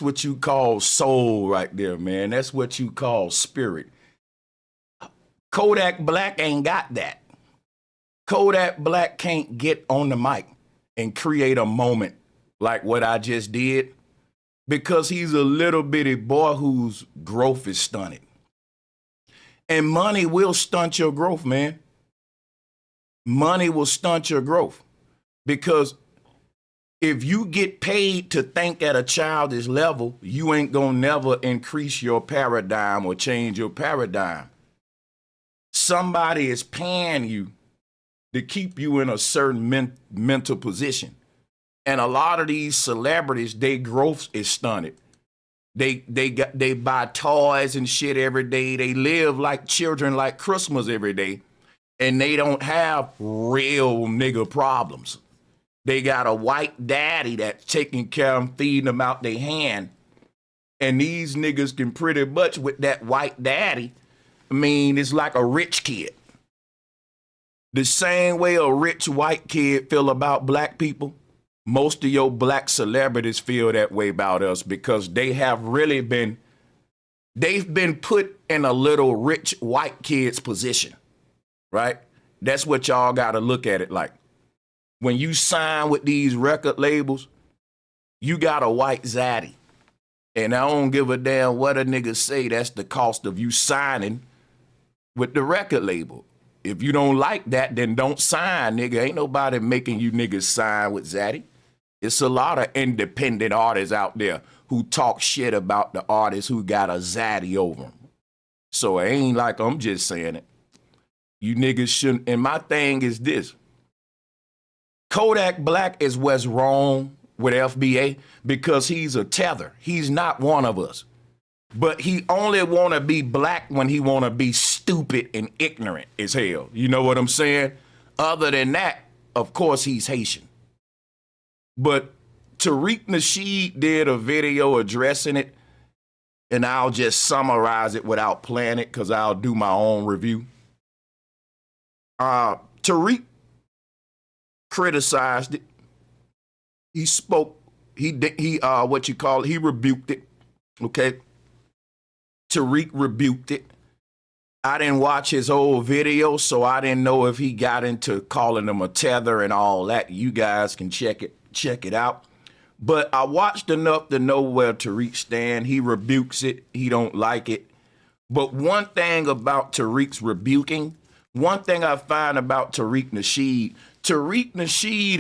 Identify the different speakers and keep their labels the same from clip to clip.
Speaker 1: That's what you call soul right there, man. That's what you call spirit. Kodak Black ain't got that. Kodak Black can't get on the mic and create a moment like what I just did because he's a little bitty boy whose growth is stunted. And money will stunt your growth, man. Money will stunt your growth because if you get paid to think at a childish level, you ain't gonna never increase your paradigm or change your paradigm. Somebody is paying you to keep you in a certain mental position. And a lot of these celebrities, their growth is stunted. They buy toys and shit every day. They live like children like Christmas every day. And they don't have real nigga problems. They got a white daddy that's taking care of them, feeding them out their hand. And these niggas can pretty much with that white daddy, I mean, it's like a rich kid. The same way a rich white kid feel about black people, most of your black celebrities feel that way about us because they have really they've been put in a little rich white kid's position, right? That's what y'all got to look at it like. When you sign with these record labels, you got a white zaddy. And I don't give a damn what a nigga say, that's the cost of you signing with the record label. If you don't like that, then don't sign, nigga. Ain't nobody making you niggas sign with zaddy. It's a lot of independent artists out there who talk shit about the artists who got a zaddy over them. So it ain't like I'm just saying it. You niggas shouldn't, and my thing is this. Kodak Black is what's wrong with FBA because he's a tether. He's not one of us. But he only want to be black when he want to be stupid and ignorant as hell. You know what I'm saying? Other than that, of course, he's Haitian. But Tariq Nasheed did a video addressing it, and I'll just summarize it without playing it because I'll do my own review. Tariq criticized it. He spoke, he rebuked it, okay? Tariq rebuked it. I didn't watch his whole video, so I didn't know if he got into calling him a tether and all that. You guys can check it out. But I watched enough to know where Tariq stand. He rebukes it. He don't like it. But one thing about Tariq's rebuking, one thing I find about Tariq Nasheed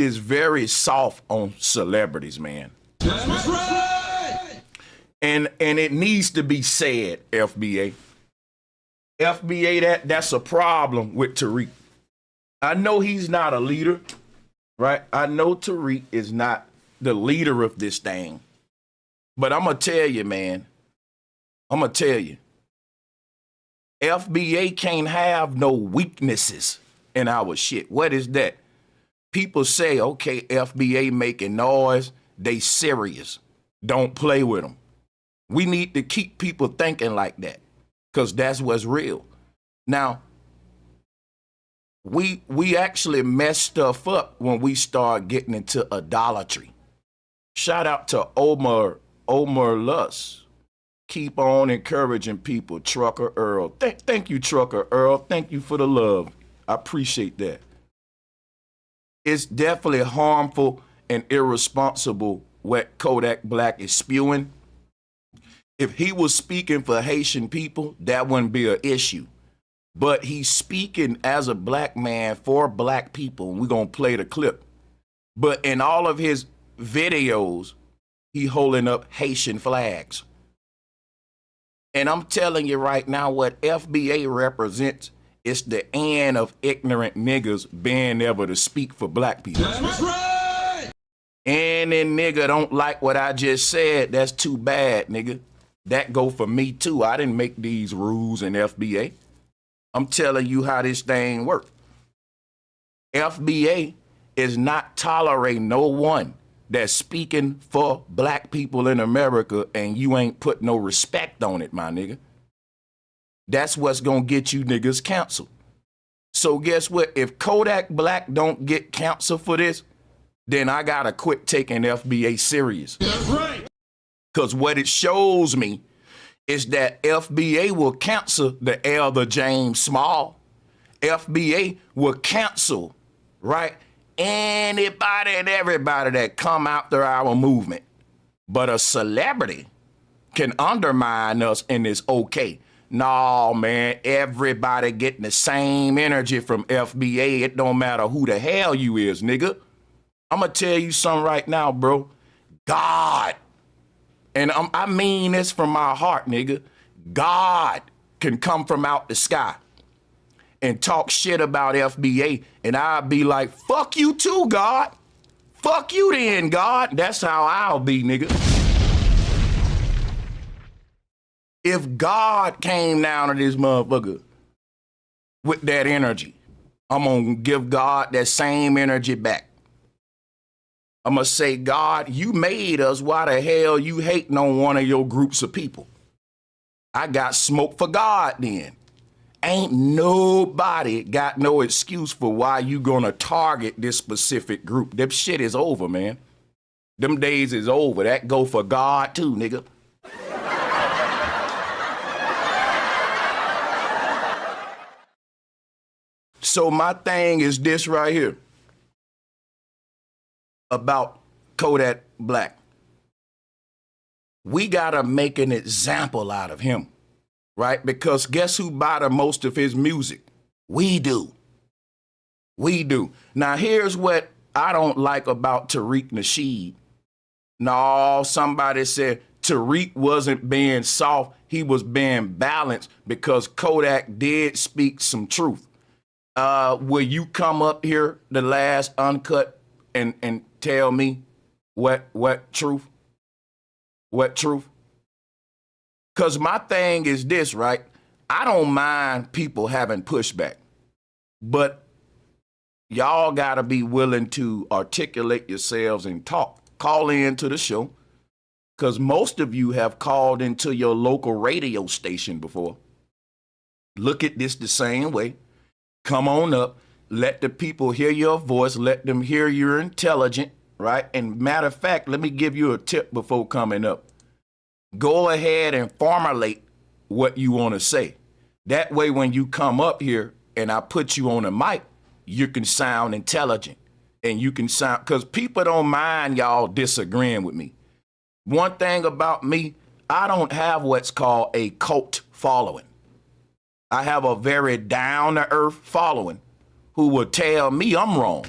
Speaker 1: is very soft on celebrities, man. That's right. And it needs to be said, FBA. FBA, that's a problem with Tariq. I know he's not a leader, right? I know Tariq is not the leader of this thing. But I'm going to tell you, man. I'm going to tell you. FBA can't have no weaknesses in our shit. What is that? People say, okay, FBA making noise. They serious. Don't play with them. We need to keep people thinking like that because that's what's real. Now, we actually mess stuff up when we start getting into idolatry. Shout out to Omar Luss. Keep on encouraging people, Trucker Earl. Thank you, Trucker Earl. Thank you for the love. I appreciate that. It's definitely harmful and irresponsible what Kodak Black is spewing. If he was speaking for Haitian people, that wouldn't be an issue. But he's speaking as a black man for black people, and we're going to play the clip. But in all of his videos, he holding up Haitian flags. And I'm telling you right now, what FBA represents is the end of ignorant niggas being able to speak for black people. That's right! And then nigga don't like what I just said, that's too bad, nigga. That go for me too. I didn't make these rules in FBA. I'm telling you how this thing works. FBA is not tolerating no one that's speaking for black people in America and you ain't put no respect on it, my nigga. That's what's gonna get you niggas canceled. So guess what? If Kodak Black don't get canceled for this, then I gotta quit taking FBA serious. That's right. Because what it shows me is that FBA will cancel the Elder James Small. FBA will cancel, right, anybody and everybody that come after our movement. But a celebrity can undermine us and it's okay. No, man, everybody getting the same energy from FBA. It don't matter who the hell you is, nigga. I'm going to tell you something right now, bro. God, and I mean this from my heart, nigga. God can come from out the sky and talk shit about FBA, and I'll be like, fuck you too, God. Fuck you then, God. That's how I'll be, nigga. If God came down to this motherfucker with that energy, I'm gonna give God that same energy back. I'm gonna say, God, you made us. Why the hell you hating on one of your groups of people? I got smoke for God then. Ain't nobody got no excuse for why you gonna target this specific group. Them shit is over, man. Them days is over. That go for God too, nigga. So my thing is this right here about Kodak Black. We gotta make an example out of him, right? Because guess who buy the most of his music? We do. We do. Now here's what I don't like about Tariq Nasheed. No, somebody said Tariq wasn't being soft, he was being balanced because Kodak did speak some truth. Will you come up here the last uncut and tell me what truth? What truth? Because my thing is this, right? I don't mind people having pushback, but y'all got to be willing to articulate yourselves and talk. Call into the show, because most of you have called into your local radio station before. Look at this the same way. Come on up. Let the people hear your voice. Let them hear you're intelligent, right? And matter of fact, let me give you a tip before coming up. Go ahead and formulate what you want to say. That way, when you come up here and I put you on a mic, you can sound intelligent and you can sound, because people don't mind y'all disagreeing with me. One thing about me, I don't have what's called a cult following. I have a very down-to-earth following who will tell me I'm wrong.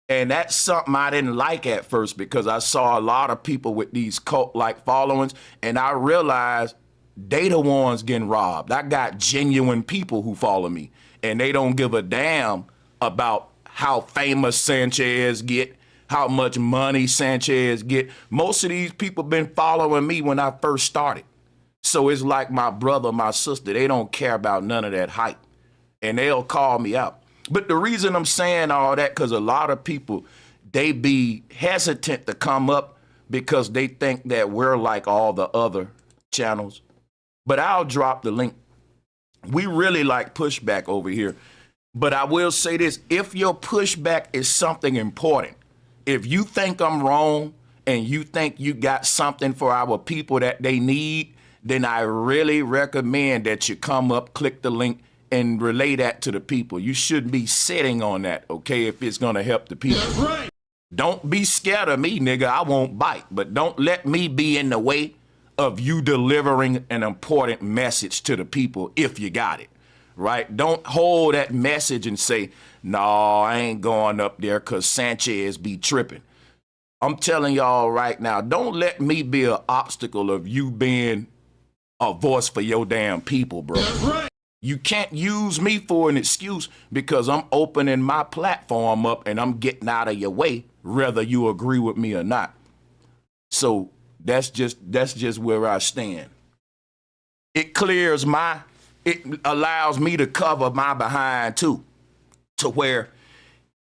Speaker 1: And that's something I didn't like at first, because I saw a lot of people with these cult-like followings, and I realized they the ones getting robbed. I got genuine people who follow me, and they don't give a damn about how famous Sanchez get, how much money Sanchez get. Most of these people been following me when I first started. So it's like my brother, my sister, they don't care about none of that hype, and they'll call me out. But the reason I'm saying all that, because a lot of people, they be hesitant to come up because they think that we're like all the other channels. But I'll drop the link. We really like pushback over here. But I will say this, if your pushback is something important, if you think I'm wrong and you think you got something for our people that they need, then I really recommend that you come up, click the link, and relay that to the people. You shouldn't be sitting on that, okay, if it's gonna help the people. That's right. Don't be scared of me, nigga. I won't bite, but don't let me be in the way of you delivering an important message to the people if you got it, right? Don't hold that message and say, no, I ain't going up there because Sanchez be tripping. I'm telling y'all right now, don't let me be an obstacle of you being a voice for your damn people, bro. That's right. You can't use me for an excuse, because I'm opening my platform up and I'm getting out of your way, whether you agree with me or not. So that's just where I stand. It allows me to cover my behind too, to where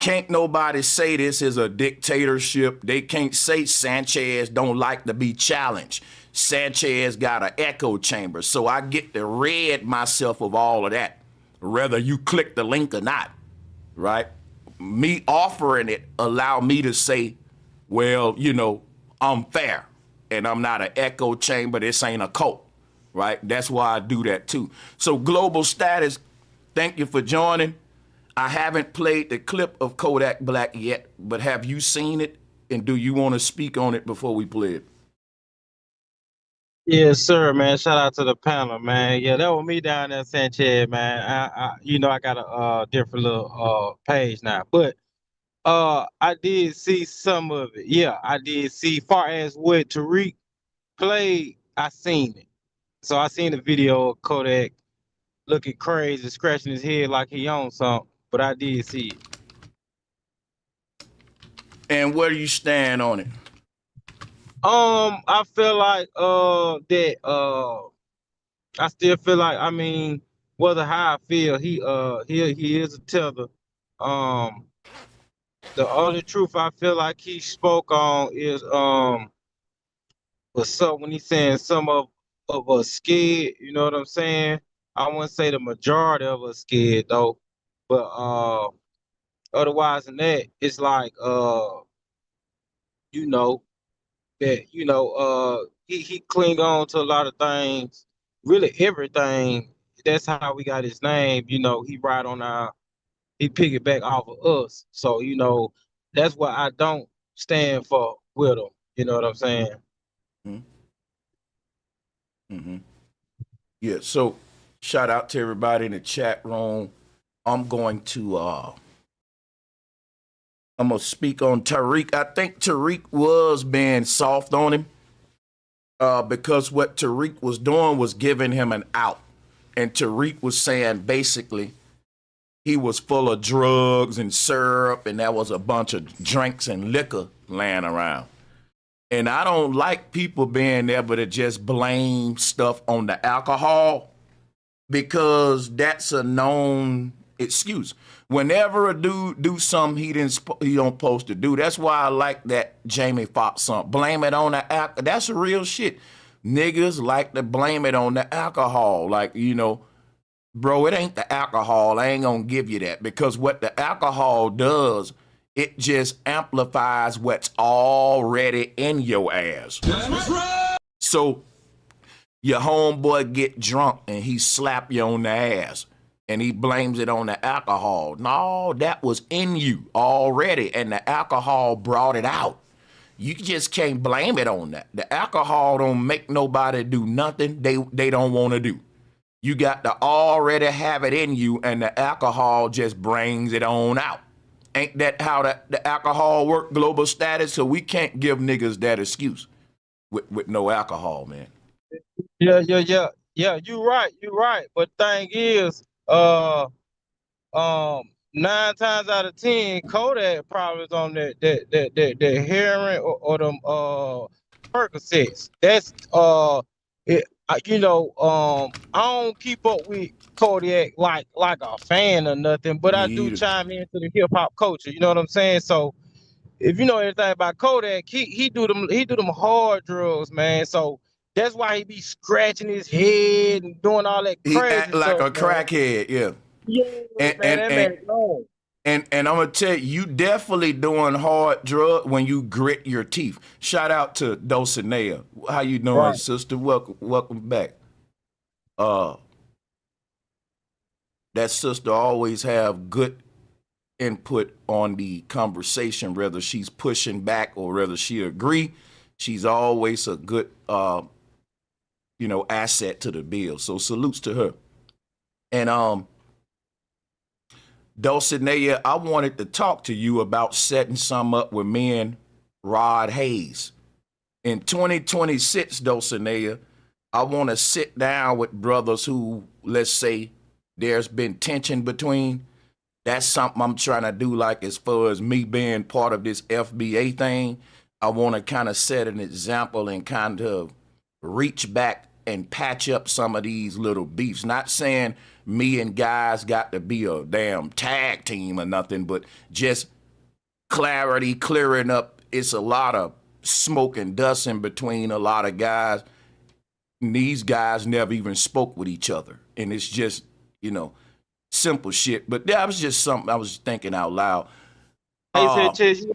Speaker 1: can't nobody say this is a dictatorship. They can't say Sanchez don't like to be challenged. Sanchez got an echo chamber, so I get to rid myself of all of that, whether you click the link or not, right? Me offering it allow me to say, well, you know, I'm fair. and I'm not an echo chamber. This ain't a cult, right? That's why I do that too. So Global Status, thank you for joining. I haven't played the clip of Kodak Black yet, but have you seen it? And do you want to speak on it before we play it?
Speaker 2: Yes, sir, man. Shout out to the panel, man. Yeah, that was me down there, Sanchez, man. I got a different little page now, but I did see some of it. Yeah, I did see. Far as what Tariq played, I seen it. So I seen the video of Kodak looking crazy, scratching his head like he on something. But I did see it.
Speaker 1: And where do you stand on it?
Speaker 2: I feel like that I still feel like, I mean, whether how I feel, he is a tether. Um, the only truth I feel like he spoke on is what's up when he's saying some of us scared. You know what I'm saying? I wouldn't say the majority of us scared though, but otherwise than that, it's like you know that he cling on to a lot of things, really everything. That's how we got his name. He ride on he piggyback off of us. So that's what I don't stand for with him. You know what I'm saying?
Speaker 1: Mm-hmm. Yeah. So shout out to everybody in the chat room. I'm going to speak on Tariq. I think Tariq was being soft on him because what Tariq was doing was giving him an out. And Tariq was saying basically he was full of drugs and syrup, and there was a bunch of drinks and liquor laying around. And I don't like people being able to just blame stuff on the alcohol because that's a known excuse. Whenever a dude do something he don't supposed to do, that's why I like that Jamie Foxx song. Blame it on the alcohol. That's real shit. Niggas like to blame it on the alcohol. Like, bro, it ain't the alcohol. I ain't gonna give you that because what the alcohol does, it just amplifies what's already in your ass. So your homeboy get drunk and he slap you on the ass and he blames it on the alcohol. No, that was in you already and the alcohol brought it out. You just can't blame it on that. The alcohol don't make nobody do nothing they don't want to do. You got to already have it in you and the alcohol just brings it on out. Ain't that how the alcohol work, Global Status? So we can't give niggas that excuse with no alcohol, man.
Speaker 2: Yeah. You're right. But thing is, 9 times out of 10, Kodak probably is on that heroin or them Percocets. That's I don't keep up with Kodak like a fan or nothing, but
Speaker 1: Me
Speaker 2: I do
Speaker 1: either.
Speaker 2: chime into the hip hop culture. You know what I'm saying? So if you know anything about Kodak, he do them hard drugs, man. So that's why he be scratching his head and doing all that
Speaker 1: He
Speaker 2: crazy
Speaker 1: act like
Speaker 2: stuff,
Speaker 1: a
Speaker 2: man.
Speaker 1: crackhead, yeah.
Speaker 2: Yeah,
Speaker 1: And
Speaker 2: man,
Speaker 1: and
Speaker 2: that
Speaker 1: and
Speaker 2: man gone.
Speaker 1: and I'm gonna tell you definitely doing hard drug when you grit your teeth. Shout out to Dulcinea. How you doing,
Speaker 2: Right.
Speaker 1: sister? Welcome back. Uh, that sister always have good input on the conversation, whether she's pushing back or whether she agree. She's always a good asset to the bill. So salutes to her. And Dulcinea, I wanted to talk to you about setting some up with me and Rod Hayes. In 2026, Dulcinea, I want to sit down with brothers who, let's say, there's been tension between. That's something I'm trying to do, like as far as me being part of this FBA thing. I want to kind of set an example and kind of reach back and patch up some of these little beefs. Not saying me and guys got to be a damn tag team or nothing, but just clarity, clearing up. It's a lot of smoke and dust in between a lot of guys. And these guys never even spoke with each other. And it's just, simple shit. But that was just something I was thinking out loud.
Speaker 2: Hey, Sanchez,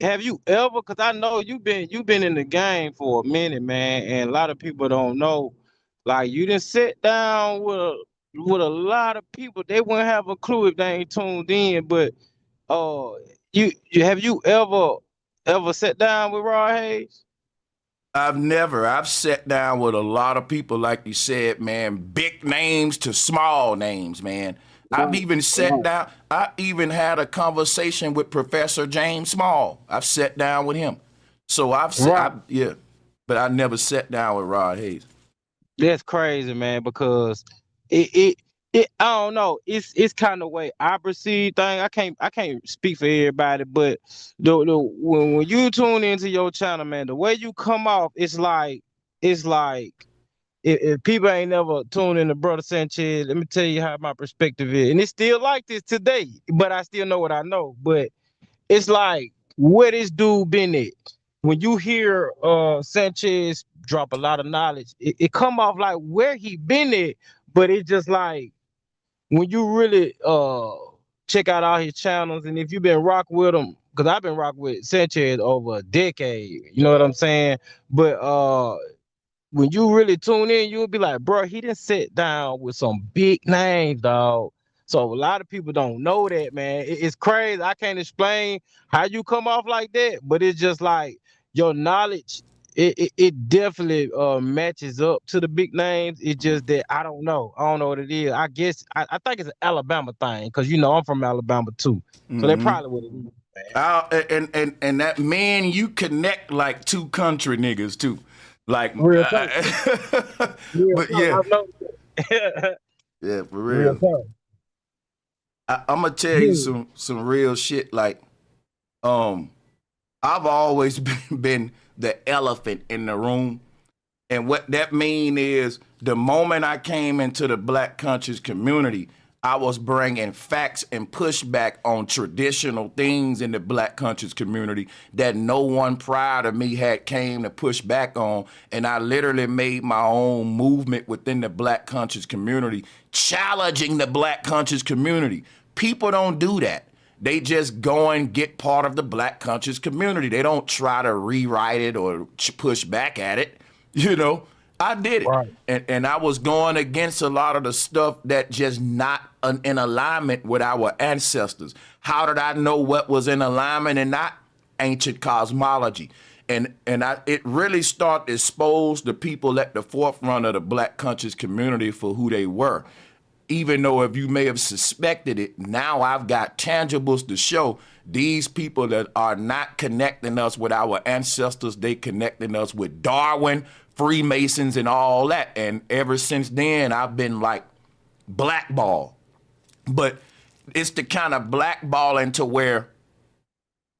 Speaker 2: have you ever? Because I know you've been in the game for a minute, man, and a lot of people don't know. Like you didn't sit down with a lot of people. They wouldn't have a clue if they ain't tuned in. But uh, you have you ever sat down with Rod Hayes?
Speaker 1: I've sat down with a lot of people, like you said, man, big names to small names, man. I've
Speaker 2: Right,
Speaker 1: even sat
Speaker 2: right,
Speaker 1: down, I even had a conversation with Professor James Small. I've sat down with him. So
Speaker 2: right.
Speaker 1: yeah, but I never sat down with Rod Hayes.
Speaker 2: That's crazy, man, because it it I don't know. It's kind of way I perceive thing. I can't speak for everybody, but when you tune into your channel, man, the way you come off, it's like if people ain't never tuned into Brother Sanchez, let me tell you how my perspective is. And it's still like this today, but I still know what I know. But it's like where this dude been at. When you hear Sanchez drop a lot of knowledge, it come off like where he been at, but it's just like when you really check out all his channels, and if you've been rock with him, because I've been rock with Sanchez over a decade, you know what I'm saying? But when you really tune in, you'll be like, bro, he didn't sit down with some big names, dog. So a lot of people don't know that, man. It's crazy. I can't explain how you come off like that, but it's just like your knowledge. It definitely matches up to the big names. It's just that I don't know. I don't know what it is. I guess I think it's an Alabama thing because I'm from Alabama too. So that's probably what it is, man.
Speaker 1: And that man, you connect like two country niggas too. Like,
Speaker 2: Real talk. Real
Speaker 1: but
Speaker 2: talk.
Speaker 1: yeah,
Speaker 2: I know.
Speaker 1: yeah, for
Speaker 2: Real
Speaker 1: real.
Speaker 2: talk.
Speaker 1: I'm gonna tell you
Speaker 2: Yeah.
Speaker 1: some real shit. Like, um, I've always been the elephant in the room. And what that mean is the moment I came into the Black conscious community, I was bringing facts and pushback on traditional things in the Black conscious community that no one prior to me had came to push back on. And I literally made my own movement within the Black conscious community, challenging the Black conscious community. People don't do that. They just go and get part of the Black conscious community. They don't try to rewrite it or push back at it. I did it.
Speaker 2: Right.
Speaker 1: And I was going against a lot of the stuff that just not in alignment with our ancestors. How did I know what was in alignment and not? Ancient cosmology. It really started to expose the people at the forefront of the Black conscious community for who they were. Even though if you may have suspected it, now I've got tangibles to show these people that are not connecting us with our ancestors, they connecting us with Darwin, Freemasons, and all that. And ever since then, I've been like blackball. But it's the kind of blackballing to where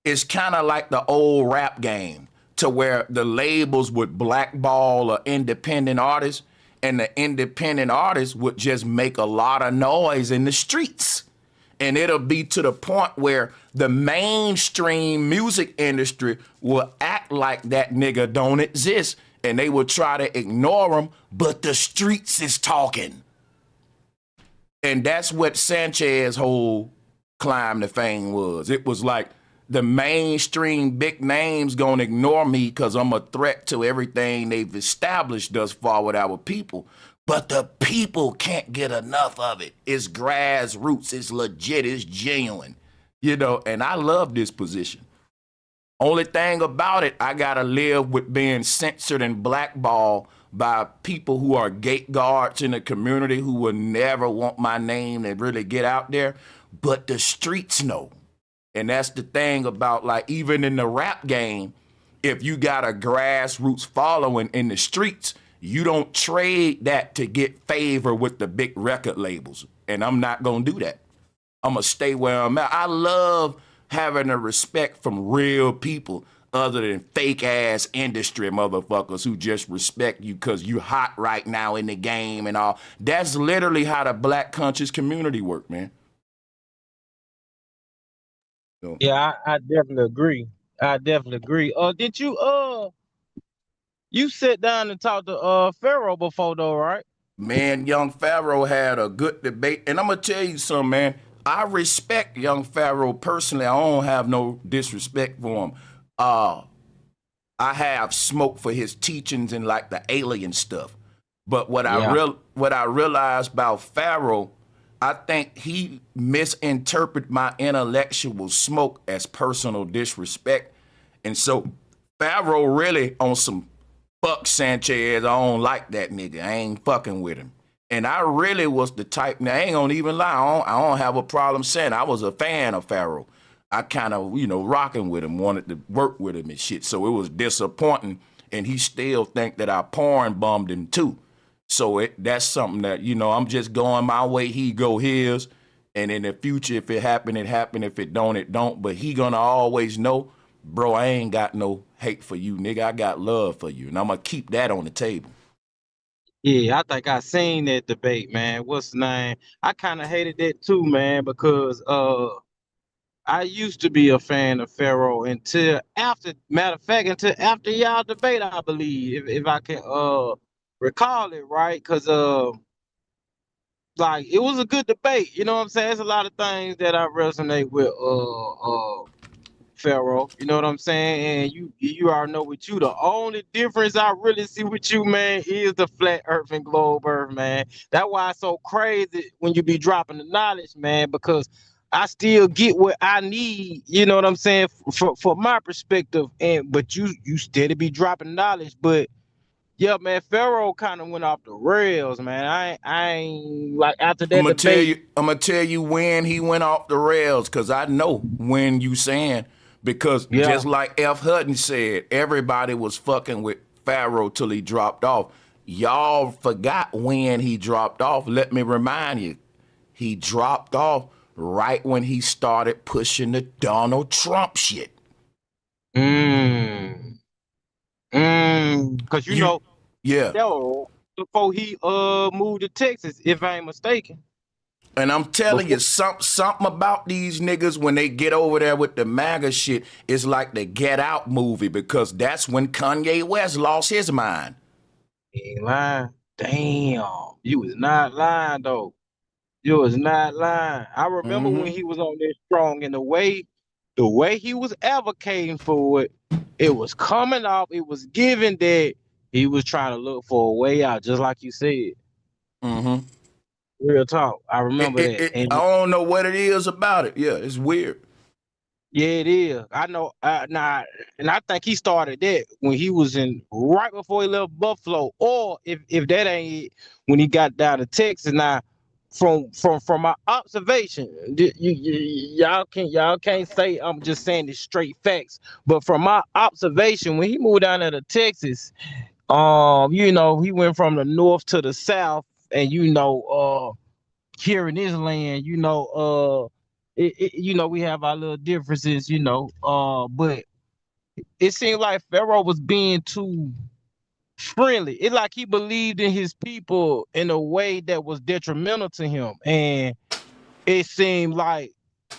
Speaker 1: it's kind of like the old rap game, to where the labels would blackball an independent artist, and the independent artist would just make a lot of noise in the streets. And it'll be to the point where the mainstream music industry will act like that nigga don't exist, and they will try to ignore him, but the streets is talking. And that's what Sanchez whole climb to fame was. It was like the mainstream big names gonna ignore me because I'm a threat to everything they've established thus far with our people. But the people can't get enough of it. It's grassroots, it's legit, it's genuine. And I love this position. Only thing about it, I gotta live with being censored and blackballed by people who are gate guards in the community who will never want my name to really get out there. But the streets know. And that's the thing about, like, even in the rap game, if you got a grassroots following in the streets, you don't trade that to get favor with the big record labels. And I'm not gonna do that. I'm gonna stay where I'm at. I love having a respect from real people other than fake ass industry motherfuckers who just respect you because you hot right now in the game and all. That's literally how the Black conscious community work, man. So,
Speaker 2: Yeah, I definitely agree. I definitely agree. Did you sit down and talk to Pharaoh before though, right?
Speaker 1: man, young Pharaoh had a good debate. And I'm gonna tell you something, man. I respect young Pharaoh personally. I don't have no disrespect for him. I have smoke for his teachings and like the alien stuff. But what
Speaker 2: Yeah.
Speaker 1: I realized about Pharaoh, I think he misinterpreted my intellectual smoke as personal disrespect. And so Pharaoh really on some fuck Sanchez. I don't like that nigga. I ain't fucking with him. And I really was the type, now I ain't gonna even lie, I don't have a problem saying I was a fan of Pharaoh. I kind of, rocking with him, wanted to work with him and shit. So it was disappointing, and he still think that I porn bummed him too. So that's something that, I'm just going my way, he go his. And in the future, if it happen, it happen. If it don't, it don't. But he gonna always know, bro, I ain't got no hate for you, nigga. I got love for you. And I'm gonna keep that on the table.
Speaker 2: Yeah, I think I seen that debate, man. What's the name? I kind of hated that too, man, because I used to be a fan of Pharaoh until after, matter of fact, until after y'all debate, I believe, if I can recall it right, because like it was a good debate. You know what I'm saying? There's a lot of things that I resonate with Pharaoh. You know what I'm saying? And you already know with you, the only difference I really see with you, man, is the flat earth and globe earth, man. That's why it's so crazy when you be dropping the knowledge, man, because I still get what I need, you know what I'm saying, for my perspective. And but you steady be dropping knowledge, but yeah, man, Pharaoh kind of went off the rails, man. I ain't like after that debate.
Speaker 1: I'm gonna tell you when he went off the rails, cause I know when you saying, because
Speaker 2: Yeah.
Speaker 1: just like F. Hutton said, everybody was fucking with Pharaoh till he dropped off. Y'all forgot when he dropped off. Let me remind you, he dropped off right when he started pushing the Donald Trump shit.
Speaker 2: Cause you
Speaker 1: You,
Speaker 2: know,
Speaker 1: yeah.
Speaker 2: that was before he moved to Texas, if I ain't mistaken.
Speaker 1: And I'm telling you,
Speaker 2: Before,
Speaker 1: something about these niggas when they get over there with the MAGA shit is like the Get Out movie, because that's when Kanye West lost his mind.
Speaker 2: he ain't lying. Damn, you was not lying though. You was not lying. I remember when
Speaker 1: Mm-hmm.
Speaker 2: he was on there strong, and the way he was advocating for it, it was coming off. It was given that he was trying to look for a way out, just like you said.
Speaker 1: Mm-hmm.
Speaker 2: Real talk. I remember that,
Speaker 1: I
Speaker 2: and
Speaker 1: don't know what it is about it. Yeah, it's weird.
Speaker 2: yeah, it is. I know. Nah, and I think he started that when he was in right before he left Buffalo, or if that ain't it, when he got down to Texas. Now, from my observation, y'all can't say I'm just saying the straight facts, but from my observation, when he moved down there to Texas, he went from the north to the south, and here in this land, we have our little differences, but it seemed like Pharaoh was being too friendly. It like he believed in his people in a way that was detrimental to him. And it seemed like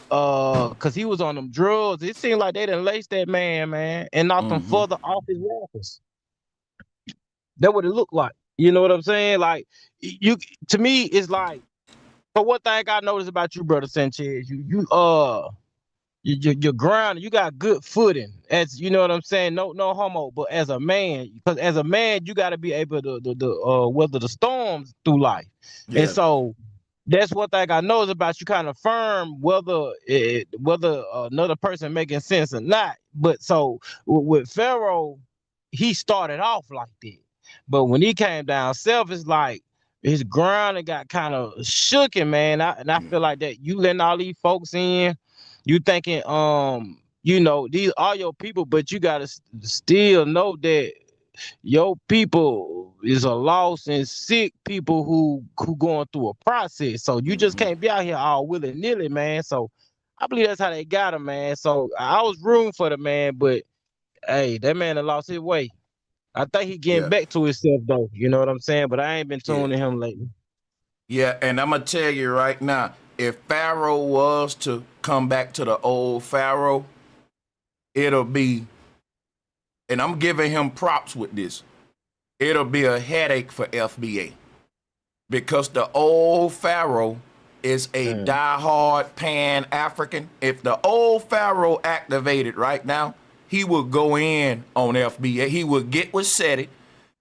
Speaker 2: because he was on them drugs, it seemed like they didn't lace that man, and knocked him
Speaker 1: Mm-hmm.
Speaker 2: further off his walkers. That's what it looked like. You know what I'm saying? Like you to me, it's like, so one thing I noticed about you, brother Sanchez, you're grounded. You got good footing, as you know what I'm saying. No homo, but as a man, because as a man, you got to be able to weather the storms through life. And
Speaker 1: Yeah.
Speaker 2: so that's one thing I know is about you, kind of firm, whether another person making sense or not. But so with Pharaoh, he started off like that, but when he came down south, it's like his ground got kind of shooken, man. And I feel like that you letting all these folks in, you thinking these are your people, but you gotta still know that your people is a lost and sick people who going through a process. So you just
Speaker 1: Mm-hmm.
Speaker 2: can't be out here all willy-nilly, man. So I believe that's how they got him, man. So I was rooting for the man, but hey, that man done lost his way. I think he getting
Speaker 1: Yeah.
Speaker 2: back to himself though. You know what I'm saying? But I ain't been
Speaker 1: Yeah.
Speaker 2: tuning him lately.
Speaker 1: Yeah. And I'm gonna tell you right now, if Pharaoh was to come back to the old Pharaoh, it'll be, and I'm giving him props with this, it'll be a headache for FBA, because the old Pharaoh is a diehard Pan-African. If the old Pharaoh activated right now, he would go in on FBA. He would get with SETI,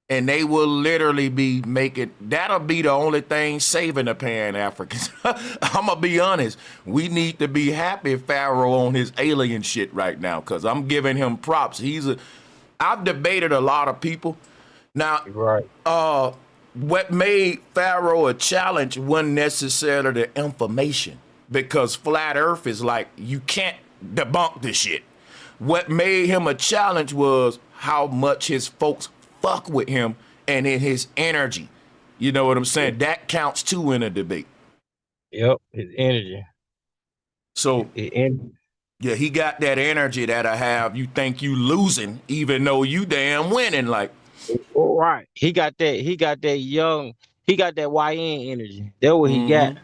Speaker 1: and they will literally be making, that'll be the only thing saving the Pan-Africans. I'm going to be honest. We need to be happy Pharaoh on his alien shit right now, because I'm giving him props. I've debated a lot of people. Now, what made Pharaoh a challenge wasn't necessarily the information, because Flat Earth is like, you can't debunk this shit. What made him a challenge was how much his folks fuck with him and in his energy. You know what I'm saying? That counts too in a debate.
Speaker 2: Yep, his energy.
Speaker 1: So, yeah, he got that energy that I have. You think you losing, even though you damn winning. Like,
Speaker 2: right. He got that YN energy. That's what he got.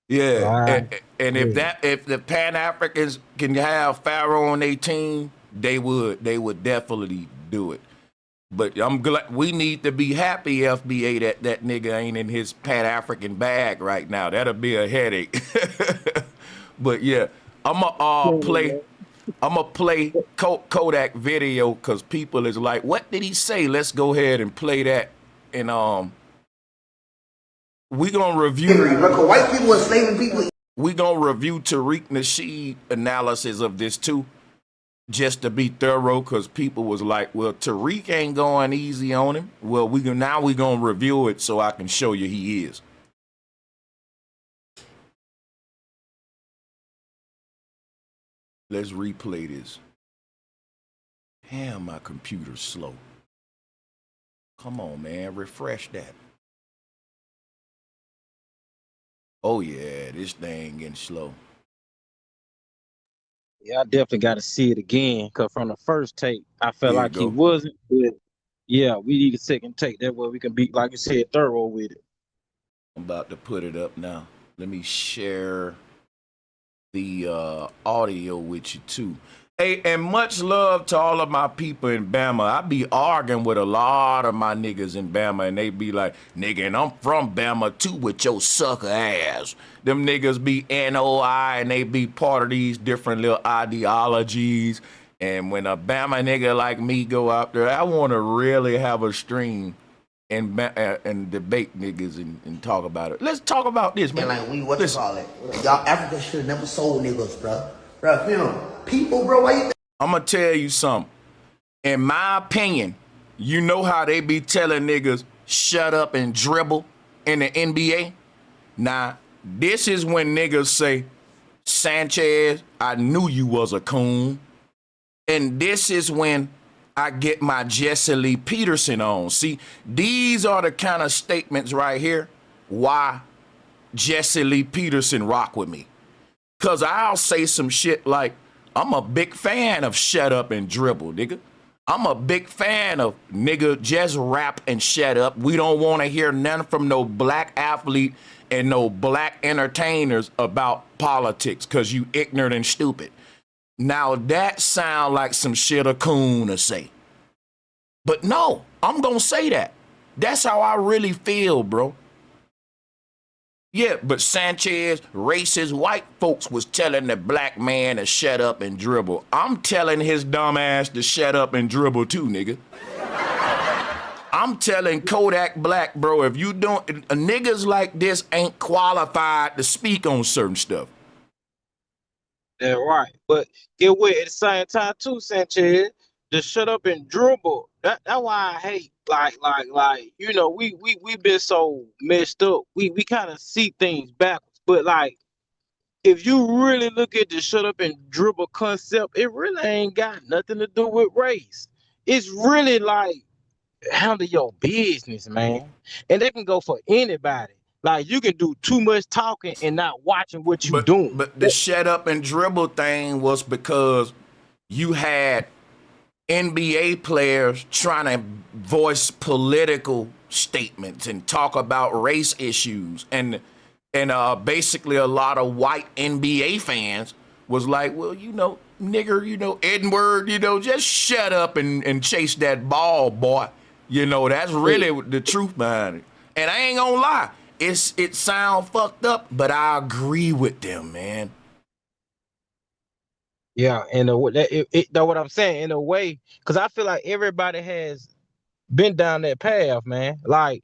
Speaker 1: Yeah. And if the Pan-Africans can have Pharaoh on their team, they would definitely do it. But I'm glad, we need to be happy, FBA, that nigga ain't in his Pan-African bag right now. That'll be a headache. But yeah, I'ma play Kodak video, because people is like, what did he say? Let's go ahead and play that. And we gonna review
Speaker 3: white people enslaving people.
Speaker 1: We gonna review Tariq Nasheed analysis of this too, just to be thorough, because people was like, well, Tariq ain't going easy on him. Well, we gonna review it so I can show you he is. Let's replay this. Damn, my computer's slow. Come on, man, refresh that. Oh yeah, this thing getting slow.
Speaker 2: Yeah, I definitely got to see it again, because from the first take, I felt like he wasn't. But yeah, we need a second take. That way we can be, like you said, thorough with it.
Speaker 1: I'm about to put it up now. Let me share the audio with you too. Hey, and much love to all of my people in Bama. I be arguing with a lot of my niggas in Bama, and they be like, nigga, and I'm from Bama too with your sucker ass. Them niggas be NOI, and they be part of these different little ideologies. And when a Bama nigga like me go out there, I want to really have a stream and debate niggas and talk about it. Let's talk about this, man.
Speaker 3: And like, you call it? Y'all Africa should have never sold niggas, bro. Bro, you know, people, bro, why you think?
Speaker 1: I'm going to tell you something. In my opinion, you know how they be telling niggas, shut up and dribble in the NBA? Now, this is when niggas say, Sanchez, I knew you was a coon. And this is when I get my Jesse Lee Peterson on. See, these are the kind of statements right here why Jesse Lee Peterson rock with me. Because I'll say some shit like, I'm a big fan of shut up and dribble, nigga. I'm a big fan of, nigga, just rap and shut up. We don't want to hear none from no black athlete and no black entertainers about politics, because you ignorant and stupid. Now that sound like some shit a coon to say. But no, I'm going to say that. That's how I really feel, bro. Yeah, but Sanchez, racist white folks was telling the black man to shut up and dribble. I'm telling his dumb ass to shut up and dribble too, nigga. I'm telling Kodak Black, bro, if you don't, niggas like this ain't qualified to speak on certain stuff.
Speaker 2: That's right. But get with at the same time too, Sanchez, just shut up and dribble. That's why I hate like you know, we've been so messed up. We kind of see things backwards. But like, if you really look at the shut up and dribble concept, it really ain't got nothing to do with race. It's really like, handle your business, man. And they can go for anybody. Like, you can do too much talking and not watching what you doing.
Speaker 1: But the shut up and dribble thing was because you had NBA players trying to voice political statements and talk about race issues. And basically a lot of white NBA fans was like, well, you know, nigger, you know, Edward, you know, just shut up and chase that ball, boy. You know, that's really the truth behind it. And I ain't gonna lie, It sound fucked up, but I agree with them, man.
Speaker 2: Yeah, and know what I'm saying in a way, because I feel like everybody has been down that path, man. Like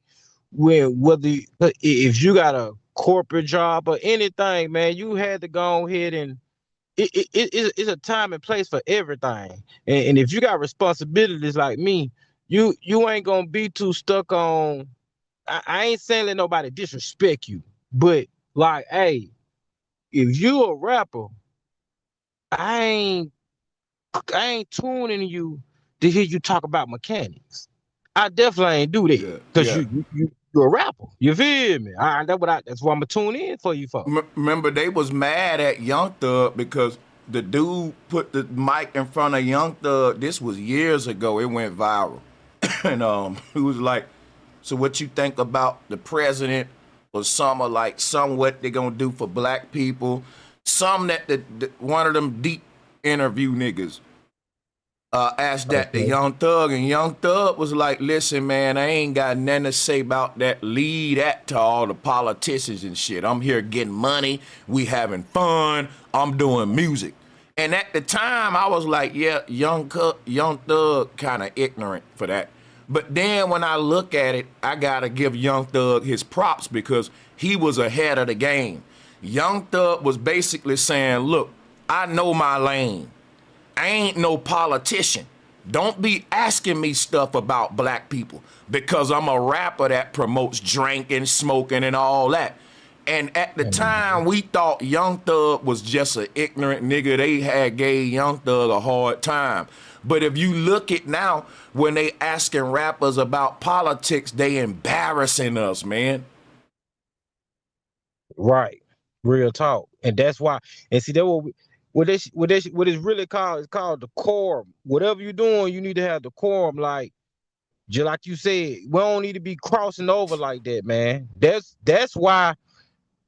Speaker 2: if you got a corporate job or anything, man, you had to go ahead and it's a time and place for everything. And if you got responsibilities like me, you ain't gonna be too stuck on. I ain't saying let nobody disrespect you, but like, hey, if you a rapper, I ain't I ain't tuning you to hear you talk about mechanics. I definitely ain't do that
Speaker 1: Yeah,
Speaker 2: because
Speaker 1: yeah.
Speaker 2: you're a rapper. You feel me? That's what I'm gonna tune in for you for.
Speaker 1: Remember, they was mad at Young Thug because the dude put the mic in front of Young Thug. This was years ago. It went viral, and he was like, "So what you think about the president or some what they gonna do for black people?" Some that one of them deep interview niggas asked that to
Speaker 2: Okay.
Speaker 1: Young Thug, and Young Thug was like, "Listen, man, I ain't got nothing to say about that. Lead that to all the politicians and shit. I'm here getting money. We having fun. I'm doing music." And at the time, I was like, "Yeah, Young Thug kind of ignorant for that." But then when I look at it, I gotta give Young Thug his props because he was ahead of the game. Young Thug was basically saying, "Look, I know my lane. I ain't no politician. Don't be asking me stuff about black people because I'm a rapper that promotes drinking, smoking, and all that." And at the time, we thought Young Thug was just an ignorant nigga. They had gave Young Thug a hard time. But if you look at now, when they asking rappers about politics, they embarrassing us, man.
Speaker 2: Right. Real talk. And that's why. And see, that what it's really called is called decorum. Whatever you're doing, you need to have decorum. Like just like you said, we don't need to be crossing over like that, man. That's why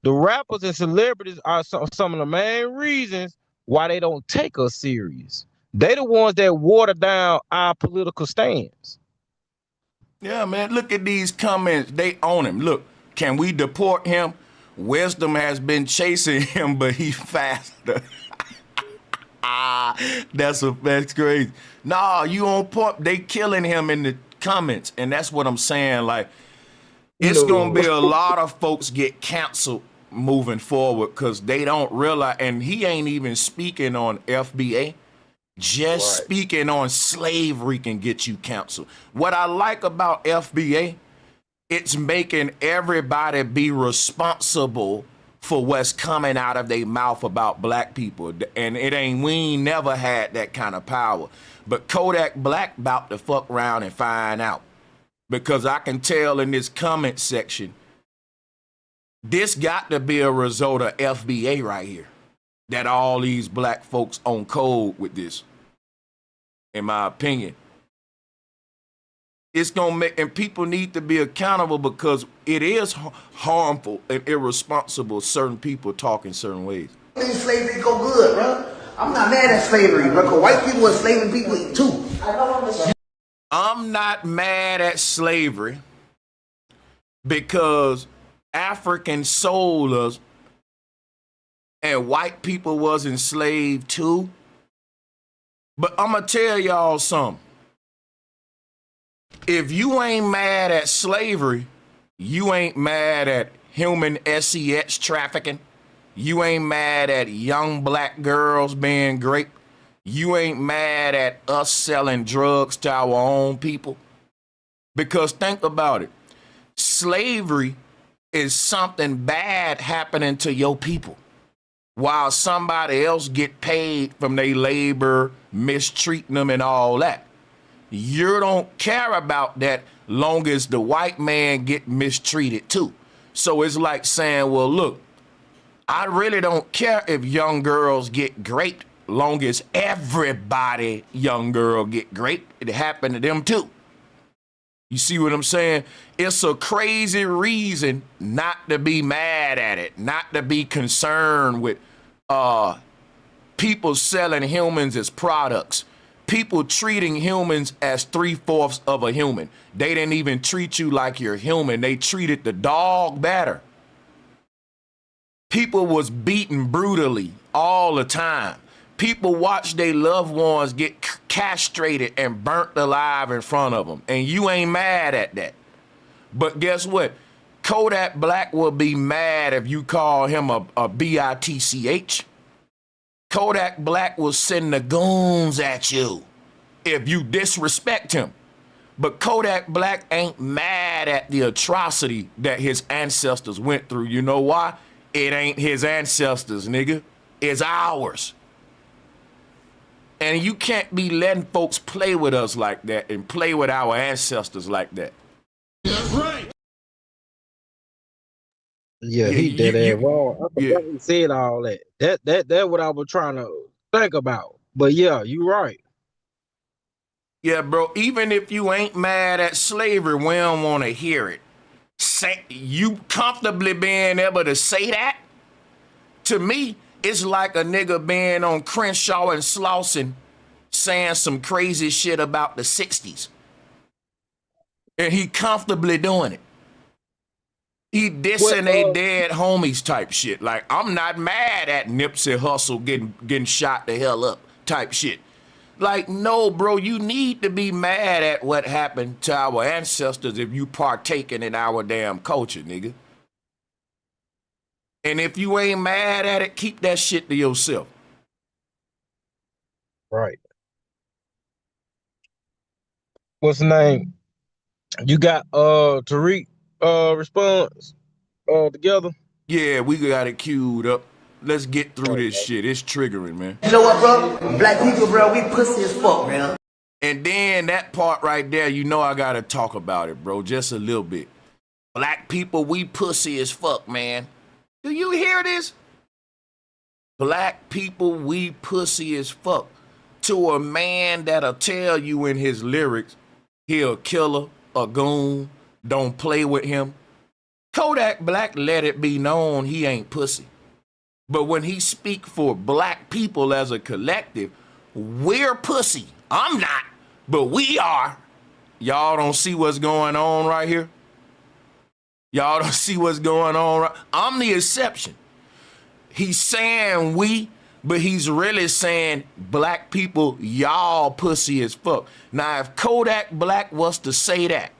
Speaker 2: the rappers and celebrities are some of the main reasons why they don't take us serious. They the ones that water down our political stands.
Speaker 1: Yeah, man, look at these comments. They own him. Look, can we deport him? Wisdom has been chasing him, but he's faster. That's crazy. Nah, you on point. They killing him in the comments, and that's what I'm saying. Like, it's gonna
Speaker 2: No.
Speaker 1: be a lot of folks get canceled moving forward because they don't realize. And he ain't even speaking on FBA. Just
Speaker 2: Right.
Speaker 1: speaking on slavery can get you canceled. What I like about FBA, it's making everybody be responsible for what's coming out of their mouth about black people. And we ain't never had that kind of power. But Kodak Black about to fuck around and find out. Because I can tell in this comment section, this got to be a result of FBA right here. That all these black folks on code with this, in my opinion. It's gonna make, and people need to be accountable because it is harmful and irresponsible certain people talk in certain ways.
Speaker 3: I think slavery go good, bro. I'm not mad at slavery, bro, because white people are enslaving people too.
Speaker 1: I'm not mad at slavery because African sold us and white people was enslaved too. But I'm gonna tell y'all something. If you ain't mad at slavery, you ain't mad at human sex trafficking. You ain't mad at young black girls being raped. You ain't mad at us selling drugs to our own people. Because think about it. Slavery is something bad happening to your people while somebody else get paid from their labor, mistreating them and all that. You don't care about that long as the white man get mistreated too. So it's like saying, well, look, I really don't care if young girls get raped long as everybody young girl get raped. It happened to them too. You see what I'm saying? It's a crazy reason not to be mad at it, not to be concerned with people selling humans as products. people treating humans as 3/4 of a human. They didn't even treat you like you're human. They treated the dog better. People was beaten brutally all the time. People watched their loved ones get castrated and burnt alive in front of them. And you ain't mad at that. But guess what? Kodak Black will be mad if you call him a BITCH. Kodak Black will send the goons at you if you disrespect him. But Kodak Black ain't mad at the atrocity that his ancestors went through. You know why? It ain't his ancestors, nigga. It's ours. And you can't be letting folks play with us like that and play with our ancestors like that.
Speaker 2: That's right. Yeah, he did that wrong. I forgot he said all that. That's what I was trying to think about. But yeah, you right.
Speaker 1: Yeah, bro, even if you ain't mad at slavery, we don't want to hear it. Say, you comfortably being able to say that? To me, it's like a nigga being on Crenshaw and Slauson saying some crazy shit about the 60s. And he comfortably doing it. He dissing they dead homies type shit. Like, I'm not mad at Nipsey Hussle getting shot the hell up type shit. Like, no, bro, you need to be mad at what happened to our ancestors if you partaking in our damn culture, nigga. And if you ain't mad at it, keep that shit to yourself.
Speaker 2: Right. What's the name? You got Tariq response together?
Speaker 1: Yeah, we got it queued up. Let's get through this shit. It's triggering, man.
Speaker 3: You know what, bro? Black people, bro, we pussy as fuck, man.
Speaker 1: And then that part right there, you know I gotta talk about it, bro, just a little bit. Black people, we pussy as fuck, man. Do you hear this? Black people, we pussy as fuck. To a man that'll tell you in his lyrics, he a killer, a goon, don't play with him. Kodak Black let it be known he ain't pussy. But when he speak for black people as a collective, we're pussy. I'm not, but we are. Y'all don't see what's going on right here? Y'all don't see what's going on right? I'm the exception. He's saying we, but he's really saying black people, y'all pussy as fuck. Now, if Kodak Black was to say that,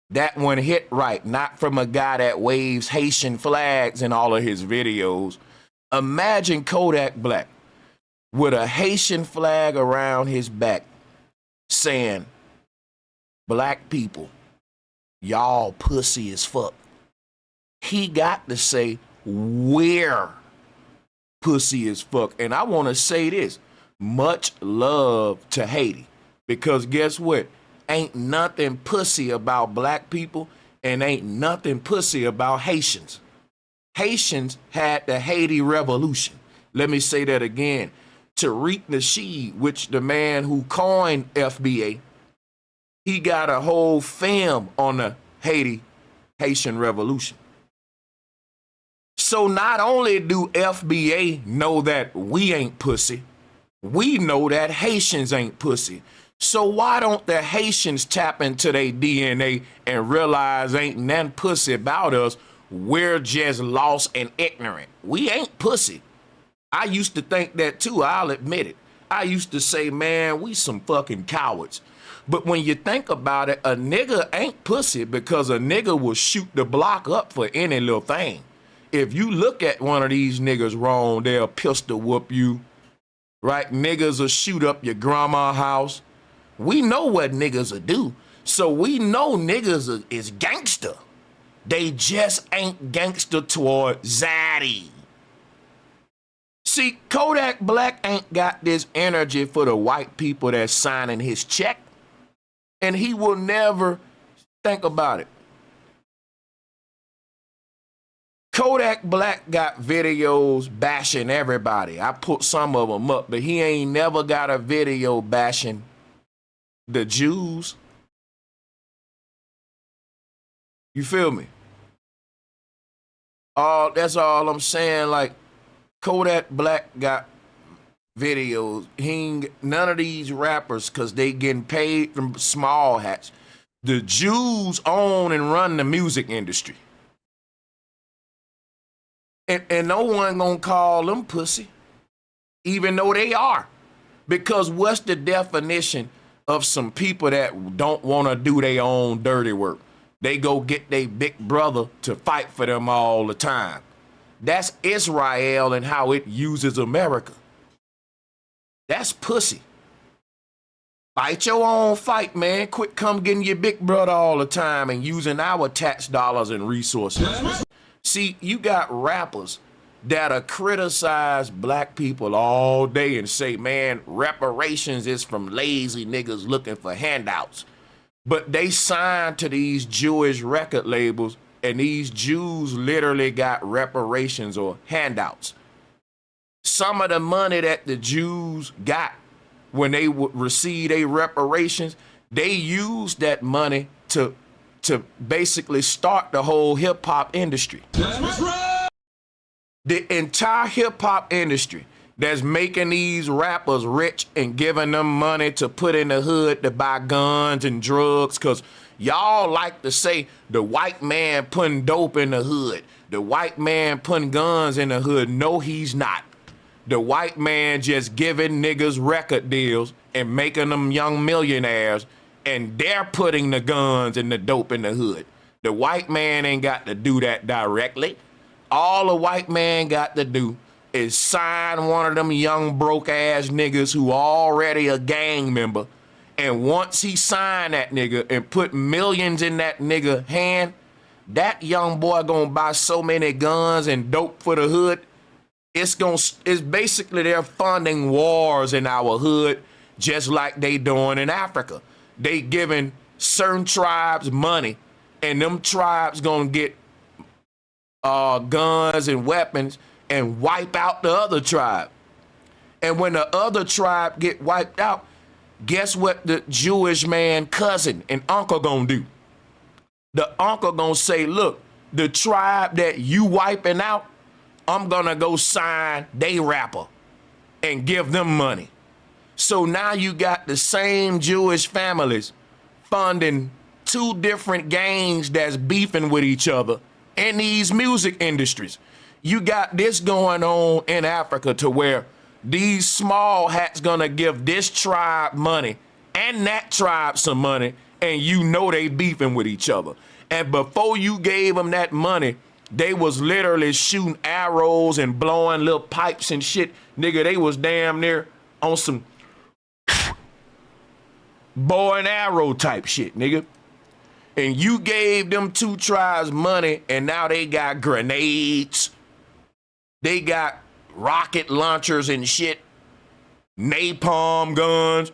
Speaker 1: that one hit right, not from a guy that waves Haitian flags in all of his videos. Imagine Kodak Black with a Haitian flag around his back saying, black people, y'all pussy as fuck. He got to say, we're pussy as fuck. And I want to say this, much love to Haiti, because guess what? Ain't nothing pussy about black people and ain't nothing pussy about Haitians. Haitians had the Haiti Revolution. Let me say that again. Tariq Nasheed, which the man who coined FBA, he got a whole film on the Haitian Revolution. So not only do FBA know that we ain't pussy, we know that Haitians ain't pussy. So why don't the Haitians tap into their DNA and realize ain't nothing pussy about us? We're just lost and ignorant. We ain't pussy. I used to think that too, I'll admit it. I used to say, man, we some fucking cowards. But when you think about it, a nigga ain't pussy because a nigga will shoot the block up for any little thing. If you look at one of these niggas wrong, they'll pistol whoop you, right? Niggas will shoot up your grandma's house. We know what niggas will do. So we know niggas is gangster. They just ain't gangster toward Zaddy. See, Kodak Black ain't got this energy for the white people that's signing his check. And he will never think about it. Kodak Black got videos bashing everybody. I put some of them up, but he ain't never got a video bashing the Jews. You feel me? That's all I'm saying. Like, Kodak Black got videos. None of these rappers, because they getting paid from small hats. The Jews own and run the music industry. And no one gonna call them pussy, even though they are. Because what's the definition of some people that don't want to do their own dirty work? They go get their big brother to fight for them all the time. That's Israel and how it uses America. That's pussy. Fight your own fight, man. Quit come getting your big brother all the time and using our tax dollars and resources. See, you got rappers that'll criticize black people all day and say, man, reparations is from lazy niggas looking for handouts. But they signed to these Jewish record labels, and these Jews literally got reparations or handouts. Some of the money that the Jews got when they would receive their reparations, they used that money to basically start the whole hip hop industry. The entire hip hop industry that's making these rappers rich and giving them money to put in the hood to buy guns and drugs, because y'all like to say the white man putting dope in the hood, the white man putting guns in the hood. No, he's not. The white man just giving niggas record deals and making them young millionaires, and they're putting the guns and the dope in the hood. The white man ain't got to do that directly. All the white man got to do is sign one of them young broke ass niggas who already a gang member. And once he signed that nigga and put millions in that nigga hand, that young boy gonna buy so many guns and dope for the hood. It's basically they're funding wars in our hood, just like they doing in Africa. They giving certain tribes money, and them tribes gonna get guns and weapons and wipe out the other tribe. And when the other tribe get wiped out, guess what the Jewish man cousin and uncle gonna do? The uncle gonna say, look, the tribe that you wiping out, I'm gonna go sign they rapper and give them money. So now you got the same Jewish families funding two different gangs that's beefing with each other in these music industries. You got this going on in Africa to where these small hats gonna give this tribe money and that tribe some money, and you know they beefing with each other. And before you gave them that money, they was literally shooting arrows and blowing little pipes and shit. Nigga, they was damn near on some bow and arrow type shit, nigga. And you gave them two tribes money, and now they got grenades. They got rocket launchers and shit, napalm guns.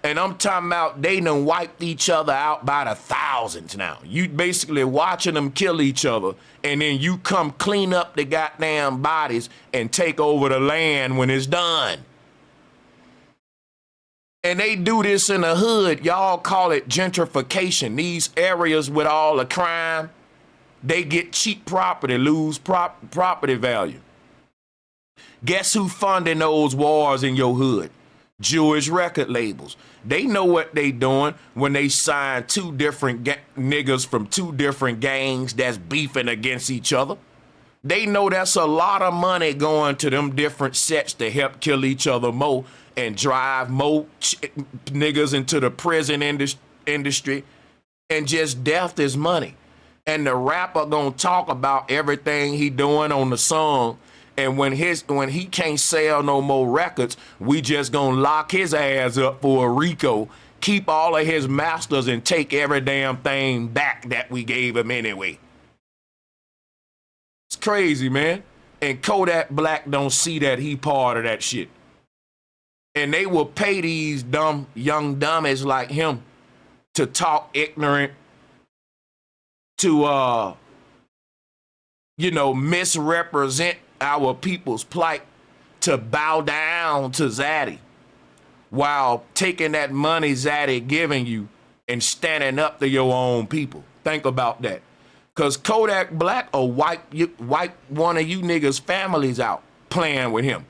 Speaker 1: And I'm talking about they done wiped each other out by the thousands now. You basically watching them kill each other, and then you come clean up the goddamn bodies and take over the land when it's done. And they do this in the hood. Y'all call it gentrification. These areas with all the crime, they get cheap property, lose property value. Guess who funding those wars in your hood? Jewish record labels. They know what they doing when they sign two different niggas from two different gangs that's beefing against each other. They know that's a lot of money going to them different sets to help kill each other more and drive more niggas into the prison industry, and just death is money. And the rapper gonna talk about everything he doing on the song. And when he can't sell no more records, we just gonna lock his ass up for a RICO, keep all of his masters, and take every damn thing back that we gave him anyway. It's crazy, man. And Kodak Black don't see that he part of that shit. And they will pay these young dummies like him to talk ignorant, to misrepresent our people's plight, to bow down to Zaddy while taking that money Zaddy giving you and standing up to your own people. Think about that. Because Kodak Black will wipe one of you niggas' families out playing with him.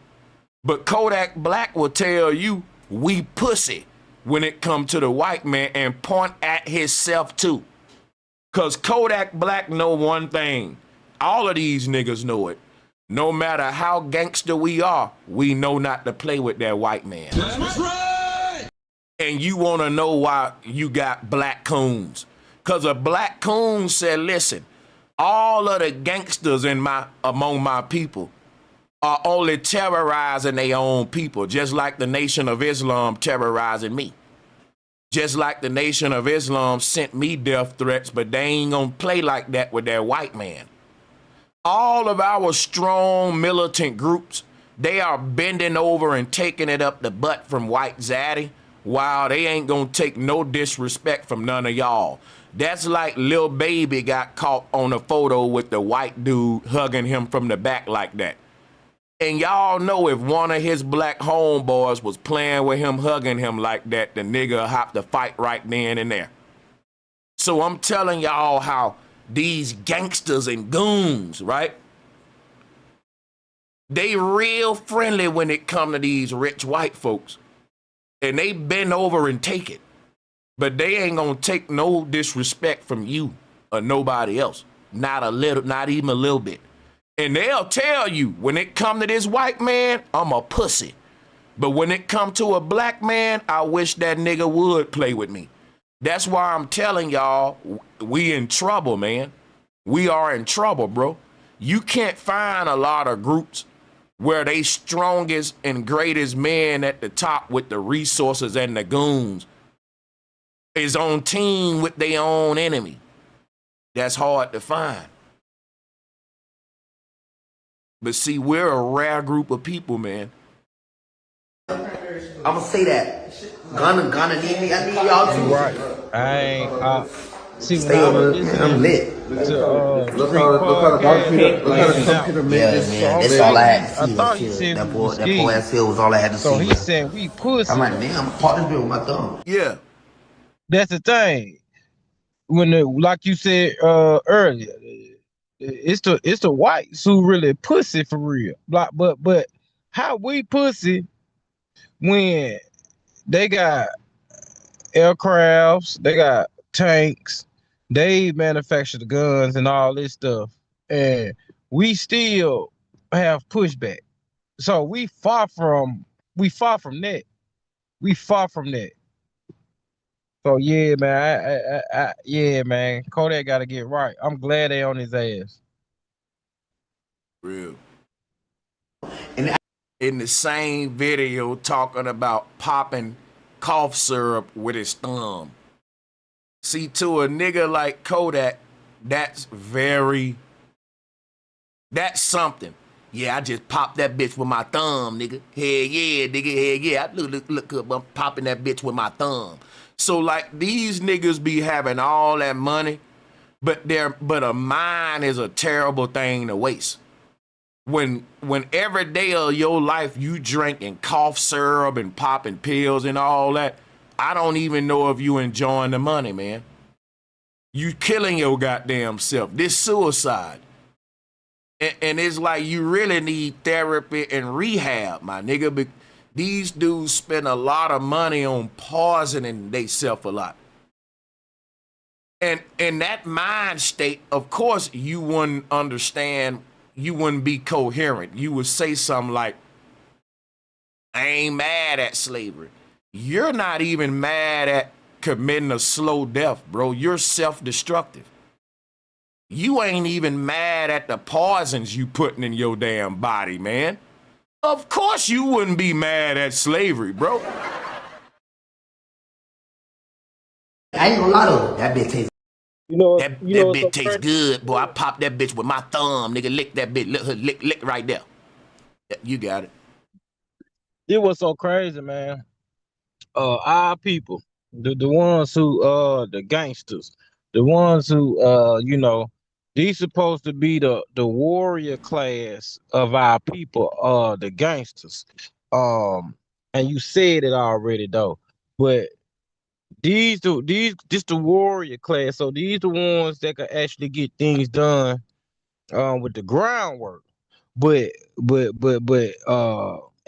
Speaker 1: But Kodak Black will tell you we pussy when it come to the white man and point at himself too. Cause Kodak Black know one thing. All of these niggas know it. No matter how gangster we are, we know not to play with that white man. That's right. And you wanna know why you got black coons. Cause a black coon said, listen, all of the gangsters among my people are only terrorizing their own people, just like the Nation of Islam terrorizing me. Just like the Nation of Islam sent me death threats, but they ain't gonna play like that with their white man. All of our strong militant groups, they are bending over and taking it up the butt from white zaddy, while they ain't gonna take no disrespect from none of y'all. That's like Lil Baby got caught on a photo with the white dude hugging him from the back like that. And y'all know if one of his black homeboys was playing with him, hugging him like that, the nigga hopped to fight right then and there. So I'm telling y'all how these gangsters and goons, right? They real friendly when it come to these rich white folks. And they bend over and take it. But they ain't gonna take no disrespect from you or nobody else. Not a little, not even a little bit. And they'll tell you, when it come to this white man, I'm a pussy. But when it come to a black man, I wish that nigga would play with me. That's why I'm telling y'all, we in trouble, man. We are in trouble, bro. You can't find a lot of groups where they strongest and greatest men at the top with the resources and the goons is on team with their own enemy. That's hard to find. But see, we're a rare group of people, man.
Speaker 3: I'ma say that. Gonna need me. I need y'all too.
Speaker 2: Right. I ain't. See,
Speaker 3: Stay over. I'm lit.
Speaker 4: Look how the computer made
Speaker 3: Yeah,
Speaker 4: this
Speaker 3: man.
Speaker 4: song.
Speaker 3: That's all I had to see.
Speaker 2: I thought he
Speaker 3: was
Speaker 2: said
Speaker 3: that
Speaker 2: we
Speaker 3: boy.
Speaker 2: was
Speaker 3: That boy ass hill was all I had to see.
Speaker 2: So he
Speaker 3: but
Speaker 2: said we pussy.
Speaker 3: I'm like, damn, I'm part this bit with my thumb.
Speaker 1: Yeah.
Speaker 2: That's the thing. When like you said earlier, it's the whites who really pussy for real. Like, but how we pussy when they got aircrafts, they got tanks, they manufacture the guns and all this stuff, and we still have pushback. So we far from that. We far from that. So yeah, man, yeah, man, Kodak got to get right. I'm glad they on his ass.
Speaker 1: Real.
Speaker 3: And
Speaker 1: In the same video talking about popping cough syrup with his thumb. See, to a nigga like Kodak, that's something. Yeah, I just popped that bitch with my thumb, nigga. Hell yeah, nigga, hell yeah. I look up, I'm popping that bitch with my thumb. So like these niggas be having all that money, but a mind is a terrible thing to waste. When every day of your life you drinking cough syrup and popping pills and all that, I don't even know if you enjoying the money, man. You killing your goddamn self. This suicide. And it's like you really need therapy and rehab, my nigga. But these dudes spend a lot of money on poisoning themselves a lot. And in that mind state, of course, you wouldn't understand, you wouldn't be coherent. You would say something like, I ain't mad at slavery. You're not even mad at committing a slow death, bro. You're self-destructive. You ain't even mad at the poisons you putting in your damn body, man. Of course you wouldn't be mad at slavery, bro.
Speaker 3: I ain't gonna lie though, that bitch tastes.
Speaker 1: That bitch tastes good, boy. I popped that bitch with my thumb, nigga. Lick that bitch. Lick her, lick right there. You got it.
Speaker 2: It was so crazy, man. Our people, the ones who the gangsters, the ones who these supposed to be the warrior class of our people, the gangsters. And you said it already though, but this the warrior class. So these the ones that can actually get things done with the groundwork. But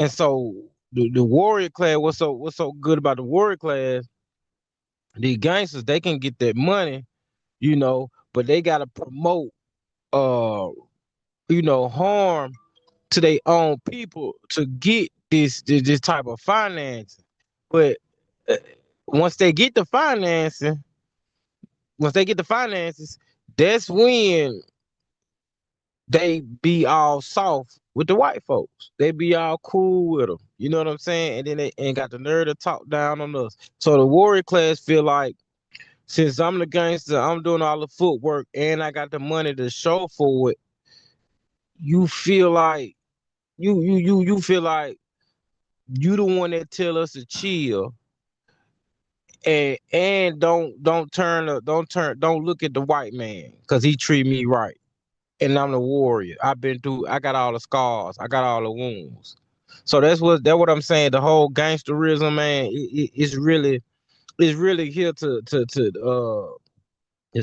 Speaker 2: And so the warrior class, what's so good about the warrior class? The gangsters, they can get that money, you know, but they gotta promote harm to their own people to get this type of financing. But uh, once they get the financing, that's when they be all soft with the white folks. They be all cool with them. You know what I'm saying? And then they ain't got the nerve to talk down on us. So the warrior class feel like, since I'm the gangster, I'm doing all the footwork and I got the money to show for it, you feel like you feel like you the one that tell us to chill, and don't look at the white man because he treat me right. And I'm the warrior. I got all the scars, I got all the wounds. So that's what I'm saying. The whole gangsterism, man, it's really here to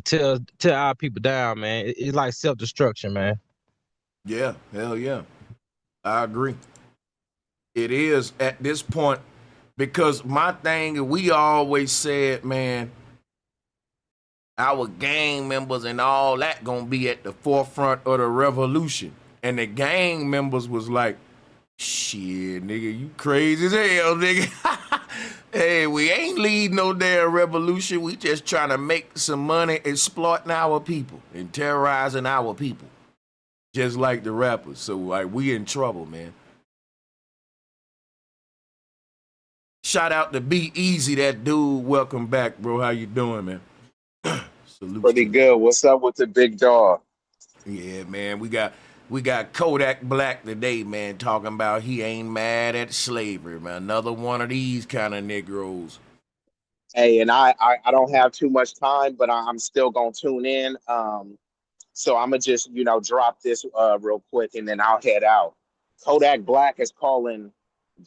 Speaker 2: tell our people down, man. It's like self-destruction, man.
Speaker 1: Yeah, hell yeah. I agree. It is at this point, because my thing, we always said, man, our gang members and all that gonna be at the forefront of the revolution. And the gang members was like, shit, nigga, you crazy as hell, nigga. Hey, we ain't leading no damn revolution. We just trying to make some money exploiting our people and terrorizing our people. Just like the rappers. So like we in trouble, man. Shout out to BEATZ, that dude. Welcome back, bro. How you doing, man? Salute.
Speaker 5: Pretty good. What's up with the big dog?
Speaker 1: Yeah, man. We got Kodak Black today, man, talking about he ain't mad at slavery, man. Another one of these kind of Negroes.
Speaker 5: Hey, and I don't have too much time, but I'm still gonna tune in. So I'm gonna just drop this real quick, and then I'll head out. Kodak Black is calling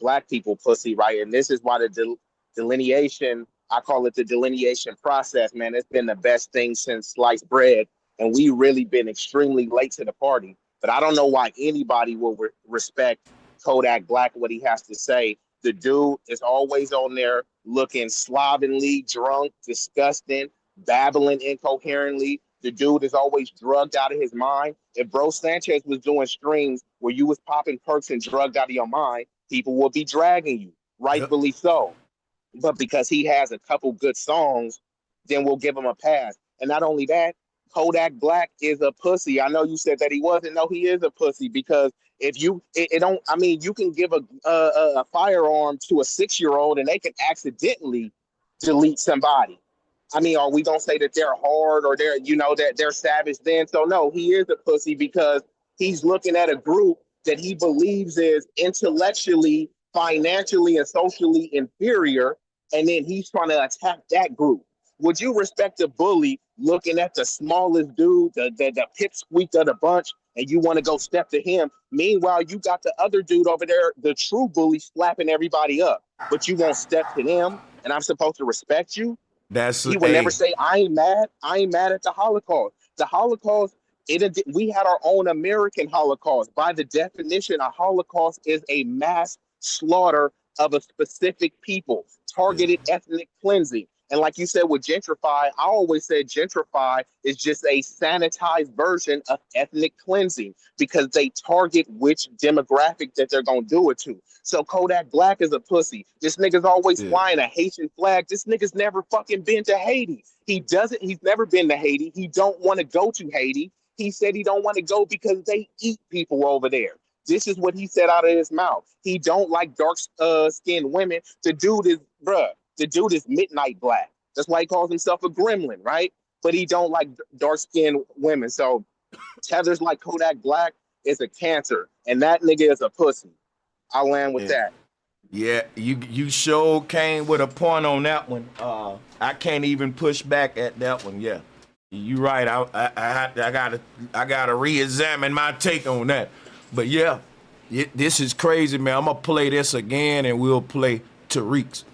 Speaker 5: black people pussy, right? And this is why the delineation, I call it the delineation process, man. It's been the best thing since sliced bread, and we really been extremely late to the party. But I don't know why anybody will respect Kodak Black, what he has to say. The dude is always on there looking slovenly, drunk, disgusting, babbling incoherently. The dude is always drugged out of his mind. If Bro Sanchez was doing streams where you was popping perks and drugged out of your mind, people would be dragging you,
Speaker 1: Yep.
Speaker 5: rightfully so. But because he has a couple good songs, then we'll give him a pass. And not only that, Kodak Black is a pussy. I know you said that he wasn't. No, he is a pussy because if you, it don't. I mean, you can give a firearm to a 6-year-old and they can accidentally delete somebody. I mean, are we gonna say that they're hard or that they're savage then? So no, he is a pussy because he's looking at a group that he believes is intellectually, financially, and socially inferior, and then he's trying to attack that group. Would you respect a bully looking at the smallest dude, the pipsqueak of the bunch, and you want to go step to him? Meanwhile, you got the other dude over there, the true bully, slapping everybody up, but you won't step to them, and I'm supposed to respect you?
Speaker 1: That's
Speaker 5: He would never say, I ain't mad. I ain't mad at the Holocaust. The Holocaust, we had our own American Holocaust. By the definition, a Holocaust is a mass slaughter of a specific people, targeted ethnic cleansing. And like you said with gentrify, I always said gentrify is just a sanitized version of ethnic cleansing because they target which demographic that they're going to do it to. So Kodak Black is a pussy. This nigga's always flying a Haitian flag. This nigga's never fucking been to Haiti. He's never been to Haiti. He don't want to go to Haiti. He said he don't want to go because they eat people over there. This is what he said out of his mouth. He don't like dark skinned women. The dude is midnight black. That's why he calls himself a gremlin, right? But he don't like dark skinned women. So tethers like Kodak Black is a cancer, and that nigga is a pussy. I'll land with that.
Speaker 1: Yeah, you sure came with a point on that one. I can't even push back at that one. Yeah, you right. I gotta re-examine my take on that. But yeah, this is crazy, man. I'm gonna play this again, and we'll play Tariq's.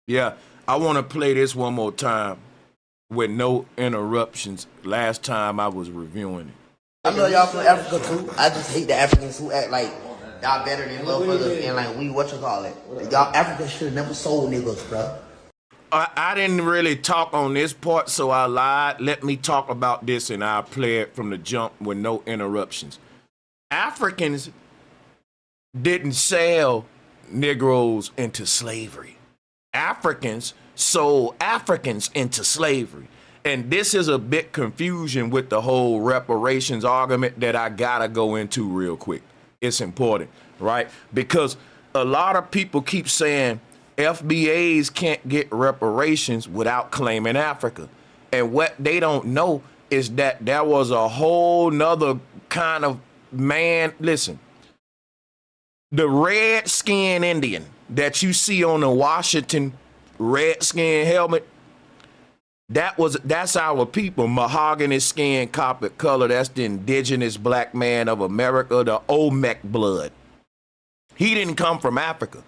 Speaker 1: Yeah, I want to play this one more time with no interruptions. Last time I was reviewing it.
Speaker 3: I love y'all from Africa too. I just hate the Africans who act like y'all better than motherfuckers and like we what you call it. Y'all Africans should have never sold niggas, bro.
Speaker 1: I didn't really talk on this part, so I lied. Let me talk about this and I'll play it from the jump with no interruptions. Africans didn't sell Negroes into slavery. Africans sold Africans into slavery. And this is a bit confusion with the whole reparations argument that I gotta go into real quick. It's important, right? Because a lot of people keep saying FBAs can't get reparations without claiming Africa. And what they don't know is that there was a whole nother kind of man. Listen, the red-skinned Indian that you see on the Washington Redskin helmet, that's our people. Mahogany skin, copper color. That's the indigenous black man of America, the Olmec blood. He didn't come from Africa.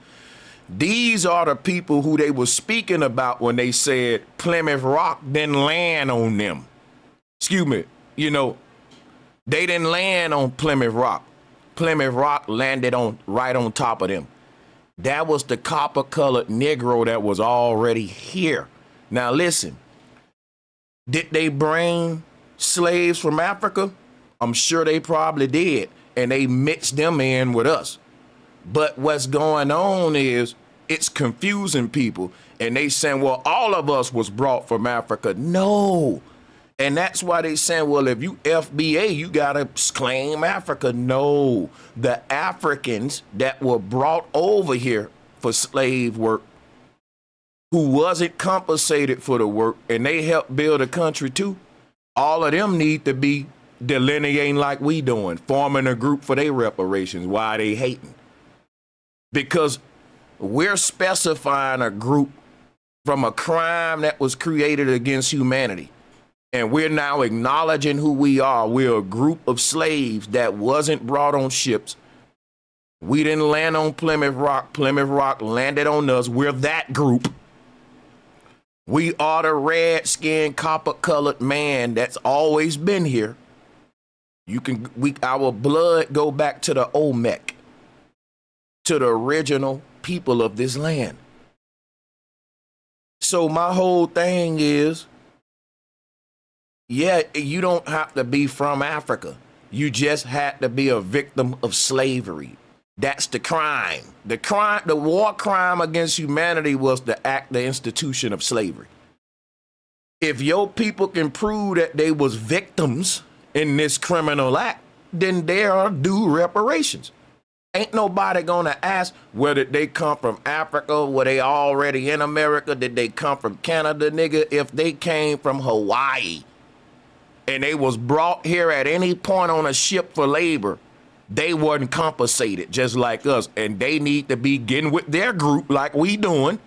Speaker 1: These are the people who they were speaking about when they said Plymouth Rock didn't land on them. Excuse me, you know, they didn't land on Plymouth Rock. Plymouth Rock landed right on top of them. That was the copper-colored Negro that was already here. Now listen, did they bring slaves from Africa? I'm sure they probably did, and they mixed them in with us. But what's going on is it's confusing people, and they saying, well, all of us was brought from Africa. No. And that's why they saying, well, if you FBA, you got to claim Africa. No. The Africans that were brought over here for slave work, who wasn't compensated for the work, and they helped build a country too, all of them need to be delineating like we doing, forming a group for their reparations. Why they hating? Because we're specifying a group from a crime that was created against humanity. And we're now acknowledging who we are. We're a group of slaves that wasn't brought on ships. We didn't land on Plymouth Rock. Plymouth Rock landed on us. We're that group. We are the red-skinned, copper-colored man that's always been here. Our blood go back to the Olmec, to the original people of this land. So my whole thing is, yeah, you don't have to be from Africa. You just had to be a victim of slavery. That's the crime. The war crime against humanity was the institution of slavery. If your people can prove that they was victims in this criminal act, then they are due reparations. Ain't nobody gonna ask whether they come from Africa, were they already in America, did they come from Canada, nigga? If they came from Hawaii and they was brought here at any point on a ship for labor, they wasn't compensated just like us. And they need to be getting with their group like we doing,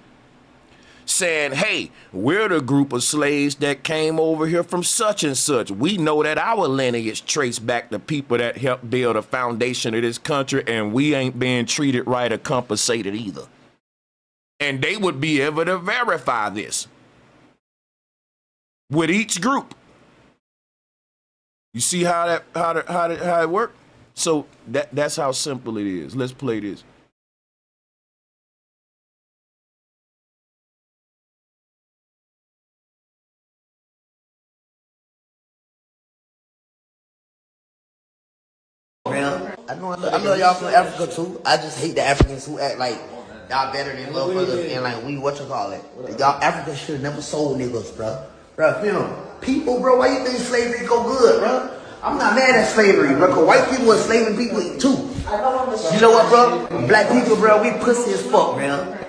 Speaker 1: saying, hey, we're the group of slaves that came over here from such and such. We know that our lineage traced back to people that helped build a foundation of this country, and we ain't being treated right or compensated either. And they would be able to verify this with each group. You see how it worked? So that's how simple it is. Let's play this.
Speaker 3: I love y'all from Africa too. I just hate the Africans who act like y'all better than motherfuckers and like we what you call it. Y'all Africans should have never sold niggas, bro. Bro, people, bro, why you think slavery go good, bro? I'm not mad at slavery, bro, because white people are enslaving people too. You know what, bro? Black people, bro, we pussy as fuck, man.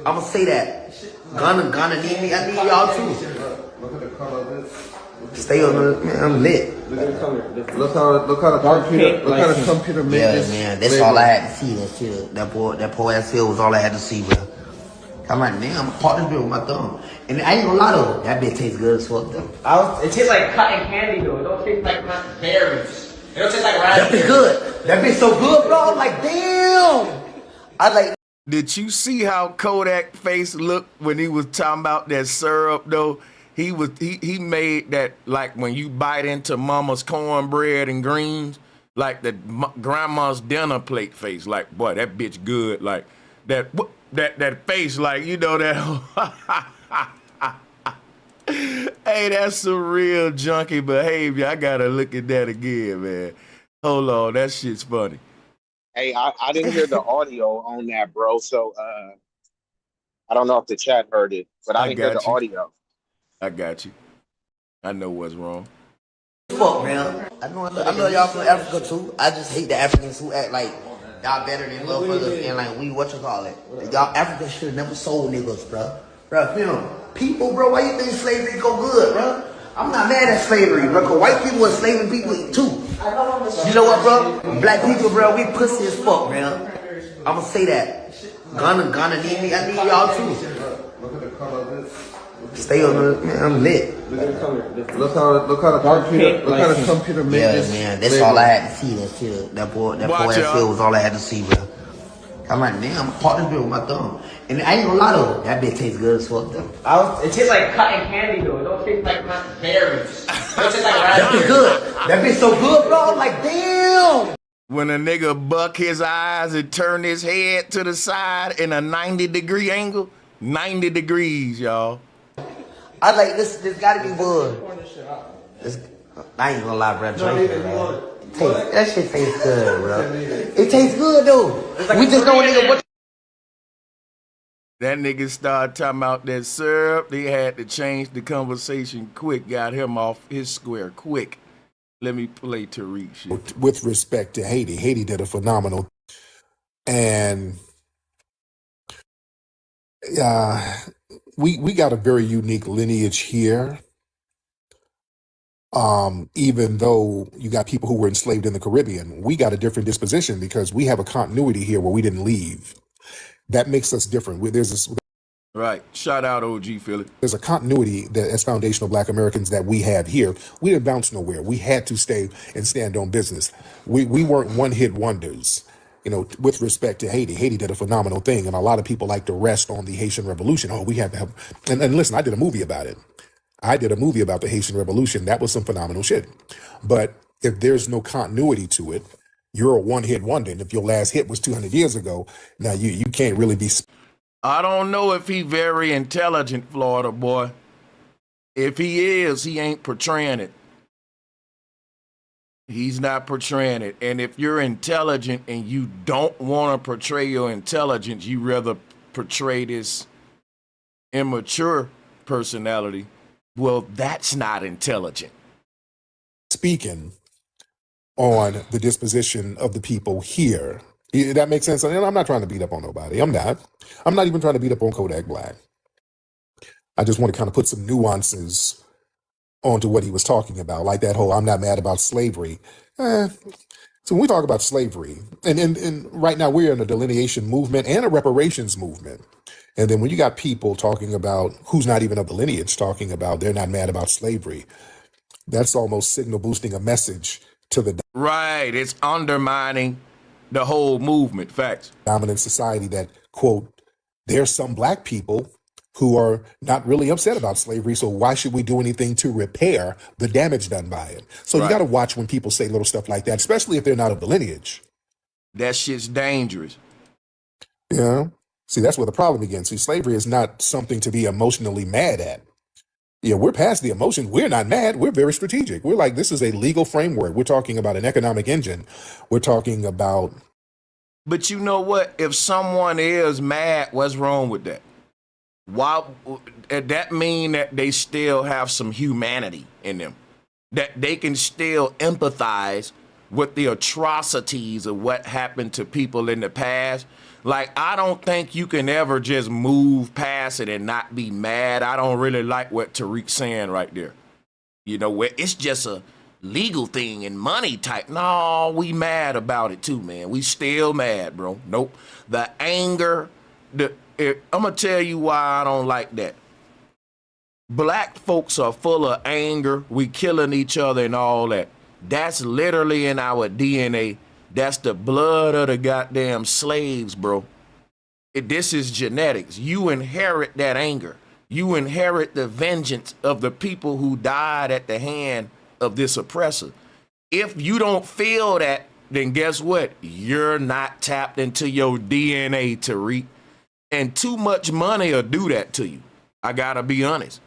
Speaker 3: I'ma say that. Ghana need me, I need y'all too.
Speaker 4: Look at the color of this.
Speaker 3: Stay on the, man, I'm lit.
Speaker 4: Look at the color. Look how the computer made this.
Speaker 3: Yeah, man, that's all I had to see. That shit, that poor ass hill was all I had to see, bro. I'm like, man, I'm gonna part this bitch with my thumb. And I ain't gonna lie though, that bitch tastes good as fuck though.
Speaker 6: It tastes like cotton candy though. It don't taste like berries. It don't taste like raspberries.
Speaker 3: That bitch good. That bitch so good, bro. I'm like, damn. I like.
Speaker 1: Did you see how Kodak face looked when he was talking about that syrup though? he made that like when you bite into mama's cornbread and greens, like the grandma's dinner plate face. Like, boy, that bitch good. Like that face, like, you know that. Hey, that's some real junkie behavior. I gotta look at that again, man. Hold on, that shit's funny.
Speaker 5: Hey, I didn't hear the audio on that, bro. So I don't know if the chat heard it, but I didn't hear the audio.
Speaker 1: I got you. I know what's wrong.
Speaker 3: Fuck, man. I love y'all from Africa too. I just hate the Africans who act like y'all better than motherfuckers and like we y'all Africans should have never sold niggas, bro. Bro, you know, people, bro, why you think slavery go good, bro? I'm not mad at slavery, bro, because white people are enslaving people too. You know what, bro? Black people, bro, we pussy as fuck, man. I'ma say that. Ghana need me, I need y'all too.
Speaker 4: Look at the color of this.
Speaker 3: Stay on the, man, I'm lit.
Speaker 4: Look how the computer made this.
Speaker 3: Yeah, man, that's all I had to see. That shit, that boy ass shit was all I had to see, bro. I'm like, damn, I'm part this bitch with my thumb. And I ain't gonna lie though, that bitch tastes good as fuck though.
Speaker 6: It tastes like cotton candy though. It don't taste like berries. It tastes like
Speaker 3: that bitch good. That bitch so good, bro. I'm like, damn.
Speaker 1: When a nigga buck his eyes and turn his head to the side in a 90-degree angle, 90 degrees, y'all.
Speaker 3: I like this gotta be good. I ain't gonna lie, bro. Drink it, man. That shit tastes good, bro. It tastes good though. We just know nigga what.
Speaker 1: That nigga started talking about that syrup. They had to change the conversation quick. Got him off his square quick. Let me play Tariq shit.
Speaker 7: With respect to Haiti, Haiti did a phenomenal, and we got a very unique lineage here. Even though you got people who were enslaved in the Caribbean, we got a different disposition because we have a continuity here where we didn't leave. That makes us different.
Speaker 1: Right. Shout out OG Philly.
Speaker 7: There's a continuity that as foundational Black Americans that we have here. We didn't bounce nowhere. We had to stay and stand on business. We weren't one-hit wonders. You know, with respect to Haiti, Haiti did a phenomenal thing, and a lot of people like to rest on the Haitian Revolution. Oh, we have to have, and listen, I did a movie about it. I did a movie about the Haitian Revolution. That was some phenomenal shit. But if there's no continuity to it, you're a one-hit wonder. And if your last hit was 200 years ago, now you can't really be.
Speaker 1: I don't know if he very intelligent, Florida boy. If he is, he ain't portraying it. He's not portraying it. And if you're intelligent and you don't want to portray your intelligence, you rather portray this immature personality, well, that's not intelligent.
Speaker 7: Speaking on the disposition of the people here. That makes sense. And I'm not trying to beat up on nobody. I'm not even trying to beat up on Kodak Black. I just want to kind of put some nuances onto what he was talking about, like that whole I'm not mad about slavery. So when we talk about slavery, and right now we're in a delineation movement and a reparations movement. And then when you got people talking about who's not even of the lineage talking about they're not mad about slavery, that's almost signal boosting a message to the
Speaker 1: right. It's undermining the whole movement. Facts.
Speaker 7: Dominant society that, quote, there's some Black people who are not really upset about slavery, so why should we do anything to repair the damage done by it? So You got to watch when people say little stuff like that, especially if they're not of the lineage.
Speaker 1: That shit's dangerous.
Speaker 7: Yeah. See, that's where the problem begins. See, slavery is not something to be emotionally mad at. Yeah, we're past the emotion. We're not mad. We're very strategic. We're like, this is a legal framework. We're talking about an economic engine. We're talking about.
Speaker 1: But you know what? If someone is mad, what's wrong with that? Why? That mean that they still have some humanity in them, that they can still empathize with the atrocities of what happened to people in the past. Like, I don't think you can ever just move past it and not be mad. I don't really like what Tariq's saying right there. You know, where it's just a legal thing and money type. No, we mad about it too, man. We still mad, bro. Nope. The anger, I'm going to tell you why I don't like that. Black folks are full of anger. We killing each other and all that. That's literally in our DNA. That's the blood of the goddamn slaves, bro. This is genetics. You inherit that anger. You inherit the vengeance of the people who died at the hand of this oppressor. If you don't feel that, then guess what? You're not tapped into your DNA, Tariq. And too much money will do that to you. I gotta be honest.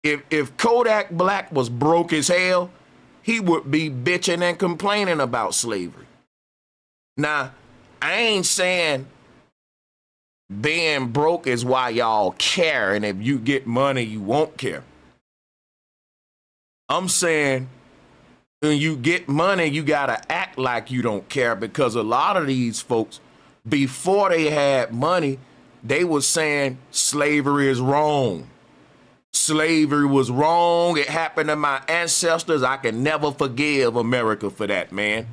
Speaker 1: If Kodak Black was broke as hell, he would be bitching and complaining about slavery. Now, I ain't saying being broke is why y'all care, and if you get money, you won't care. I'm saying when you get money, you gotta act like you don't care, because a lot of these folks, before they had money, they was saying slavery is wrong. Slavery was wrong. It happened to my ancestors. I can never forgive America for that, man.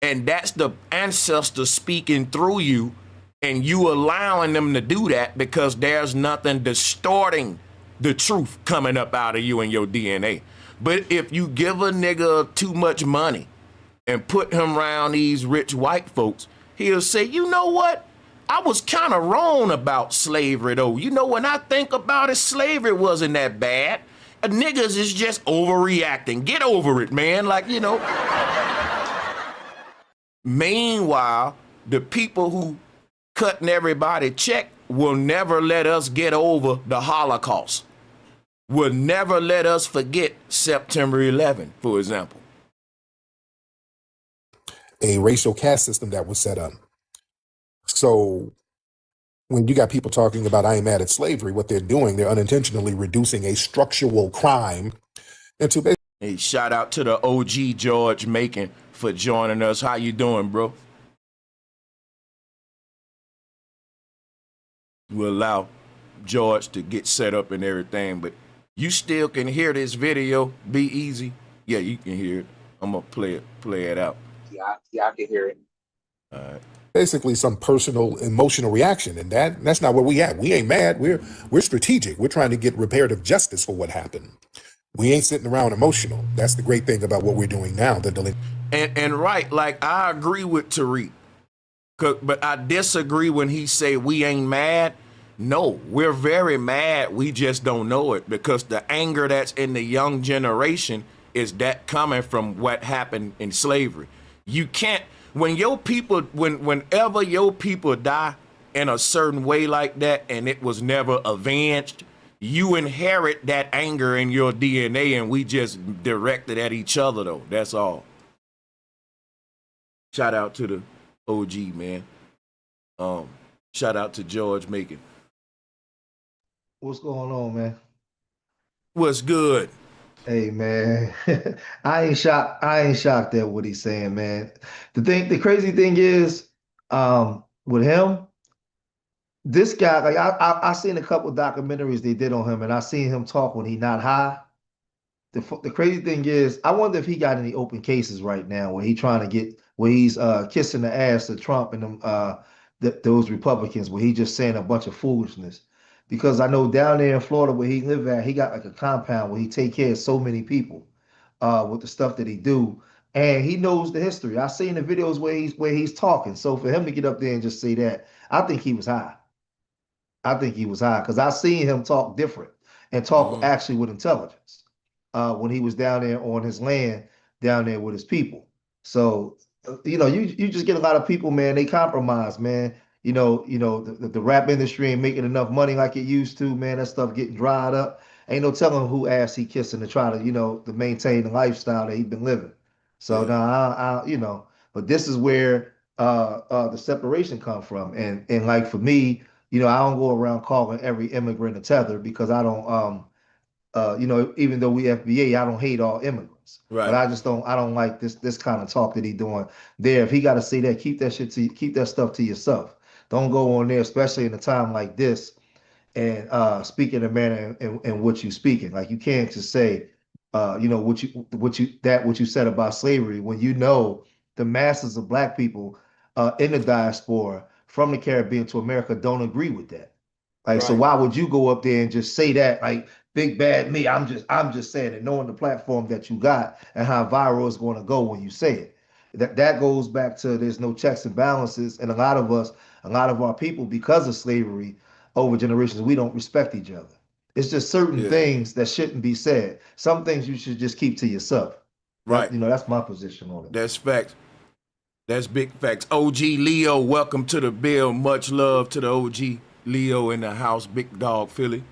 Speaker 1: And that's the ancestors speaking through you, and you allowing them to do that because there's nothing distorting the truth coming up out of you and your DNA. But if you give a nigga too much money and put him around these rich white folks, he'll say, you know what? I was kind of wrong about slavery, though. You know, when I think about it, slavery wasn't that bad. Niggas is just overreacting. Get over it, man. Like, you know. Meanwhile, the people who cutting everybody check will never let us get over the Holocaust. Will never let us forget September 11, for example.
Speaker 7: A racial caste system that was set up. So when you got people talking about I ain't mad at slavery, what they're doing, they're unintentionally reducing a structural crime into basically.
Speaker 1: Hey, shout out to the OG George Macon for joining us. How you doing, bro? We'll allow George to get set up and everything, but you still can hear this video. Be easy. Yeah, you can hear it. I'm gonna play it out.
Speaker 5: Yeah, I can hear it.
Speaker 1: All right.
Speaker 7: Basically some personal emotional reaction, and that's not where we at. We ain't mad. We're strategic. We're trying to get reparative justice for what happened. We ain't sitting around emotional. That's the great thing about what we're doing now.
Speaker 1: And right, like I agree with Tariq, but I disagree when he say we ain't mad. No, we're very mad. We just don't know it, because the anger that's in the young generation is that coming from what happened in slavery. You can't. When your people, whenever your people die in a certain way like that, and it was never avenged, you inherit that anger in your DNA, and we just direct it at each other, though. That's all. Shout out to the OG, man. Shout out to George Macon.
Speaker 8: What's going on, man?
Speaker 1: What's good?
Speaker 8: Hey, man. I ain't shocked at what he's saying, man. The crazy thing is, with him, this guy, like I seen a couple documentaries they did on him, and I seen him talk when he not high. The crazy thing is, I wonder if he got any open cases right now where he's kissing the ass of Trump and them those Republicans, where he just saying a bunch of foolishness. Because I know down there in Florida where he live at, he got like a compound where he take care of so many people with the stuff that he do. And he knows the history. I seen the videos where he's talking. So for him to get up there and just say that, I think he was high. I think he was high because I seen him talk different and talk actually with intelligence when he was down there on his land, down there with his people. So you just get a lot of people, man. They compromise, man. The rap industry ain't making enough money like it used to, man. That stuff getting dried up. Ain't no telling who ass he kissing to try to maintain the lifestyle that he been living. So now but this is where the separation come from. And like for me, I don't go around calling every immigrant a tether because I don't even though we FBA, I don't hate all immigrants.
Speaker 1: Right.
Speaker 8: But I don't like this kind of talk that he doing there. If he got to say that, keep that stuff to yourself. Don't go on there, especially in a time like this, and speak in a manner in which you speaking. Like you can't just say, what you said about slavery when you know the masses of black people in the diaspora from the Caribbean to America don't agree with that. Like, so why would you go up there and just say that, like, big bad me? I'm just saying it, knowing the platform that you got and how viral it's going to go when you say it. That goes back to there's no checks and balances, and a lot of our people, because of slavery over generations, we don't respect each other. It's just certain
Speaker 1: Yeah.
Speaker 8: things that shouldn't be said. Some things you should just keep to yourself.
Speaker 1: Right.
Speaker 8: That's my position on it.
Speaker 1: That's facts. That's big facts. OG Leo, welcome to the bill. Much love to the OG Leo in the house. Big dog Philly.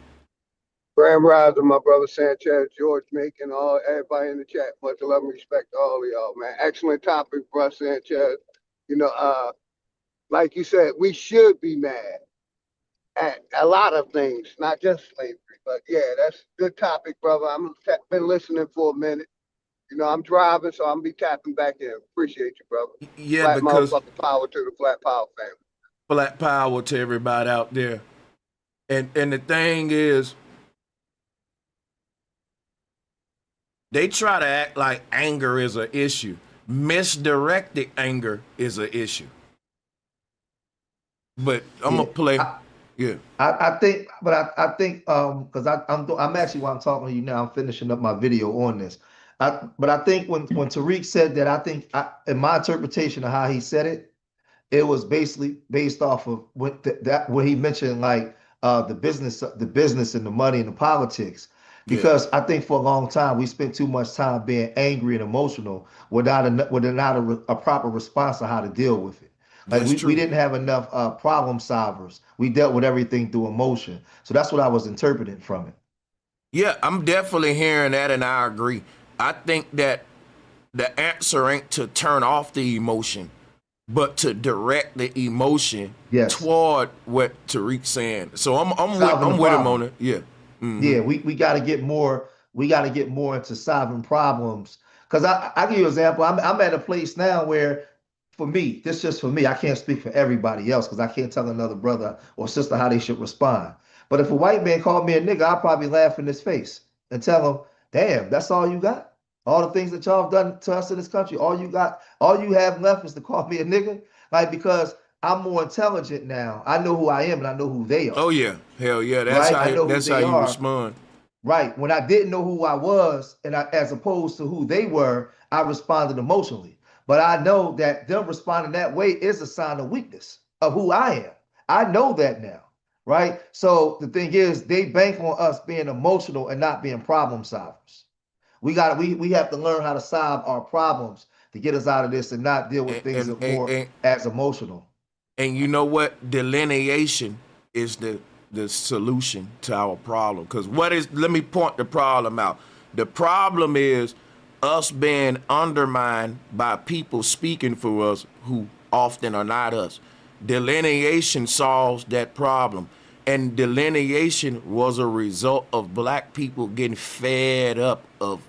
Speaker 9: Grand Rising, my brother Sanchez, George Macon, all everybody in the chat. Much love and respect to all of y'all, man. Excellent topic, bro, Sanchez. Like you said, we should be mad at a lot of things, not just slavery. But yeah, that's a good topic, brother. I've been listening for a minute. I'm driving, so I'm be tapping back in. Appreciate you, brother.
Speaker 1: Yeah,
Speaker 9: Flat
Speaker 1: because
Speaker 9: motherfucking power to the Flat Power family.
Speaker 1: Black power to everybody out there. And the thing is, they try to act like anger is an issue. Misdirected anger is an issue. But I'm gonna play.
Speaker 8: I think because I'm actually while I'm talking to you now, I'm finishing up my video on this. But I think when Tariq said that, I think in my interpretation of how he said it, it was basically based off of what he mentioned, like the business and the money and the politics. Because I think for a long time we spent too much time being angry and emotional without a proper response to how to deal with it. Like we didn't have enough problem solvers. We dealt with everything through emotion. So that's what I was interpreting from it.
Speaker 1: Yeah, I'm definitely hearing that, and I agree. I think that the answer ain't to turn off the emotion, but to direct the emotion toward what Tariq's saying. So I'm with him on it. Yeah. Mm-hmm.
Speaker 8: Yeah, we got to get more. We got to get more into solving problems. Because I give you an example. I'm at a place now where, for me, this just for me. I can't speak for everybody else because I can't tell another brother or sister how they should respond. But if a white man called me a nigga, I'll probably laugh in his face and tell him, "Damn, that's all you got? All the things that y'all have done to us in this country, all you have left is to call me a nigga?" Like, because I'm more intelligent now. I know who I am and I know who they are.
Speaker 1: Oh yeah, hell yeah. That's
Speaker 8: right?
Speaker 1: how you respond.
Speaker 8: Right. When I didn't know who I was, and as opposed to who they were, I responded emotionally. But I know that them responding that way is a sign of weakness of who I am. I know that now. Right. So the thing is, they bank on us being emotional and not being problem solvers. We have to learn how to solve our problems to get us out of this and not deal with things as emotional.
Speaker 1: And you know what? Delineation is the solution to our problem. Because let me point the problem out. The problem is us being undermined by people speaking for us who often are not us. Delineation solves that problem. And delineation was a result of black people getting fed up of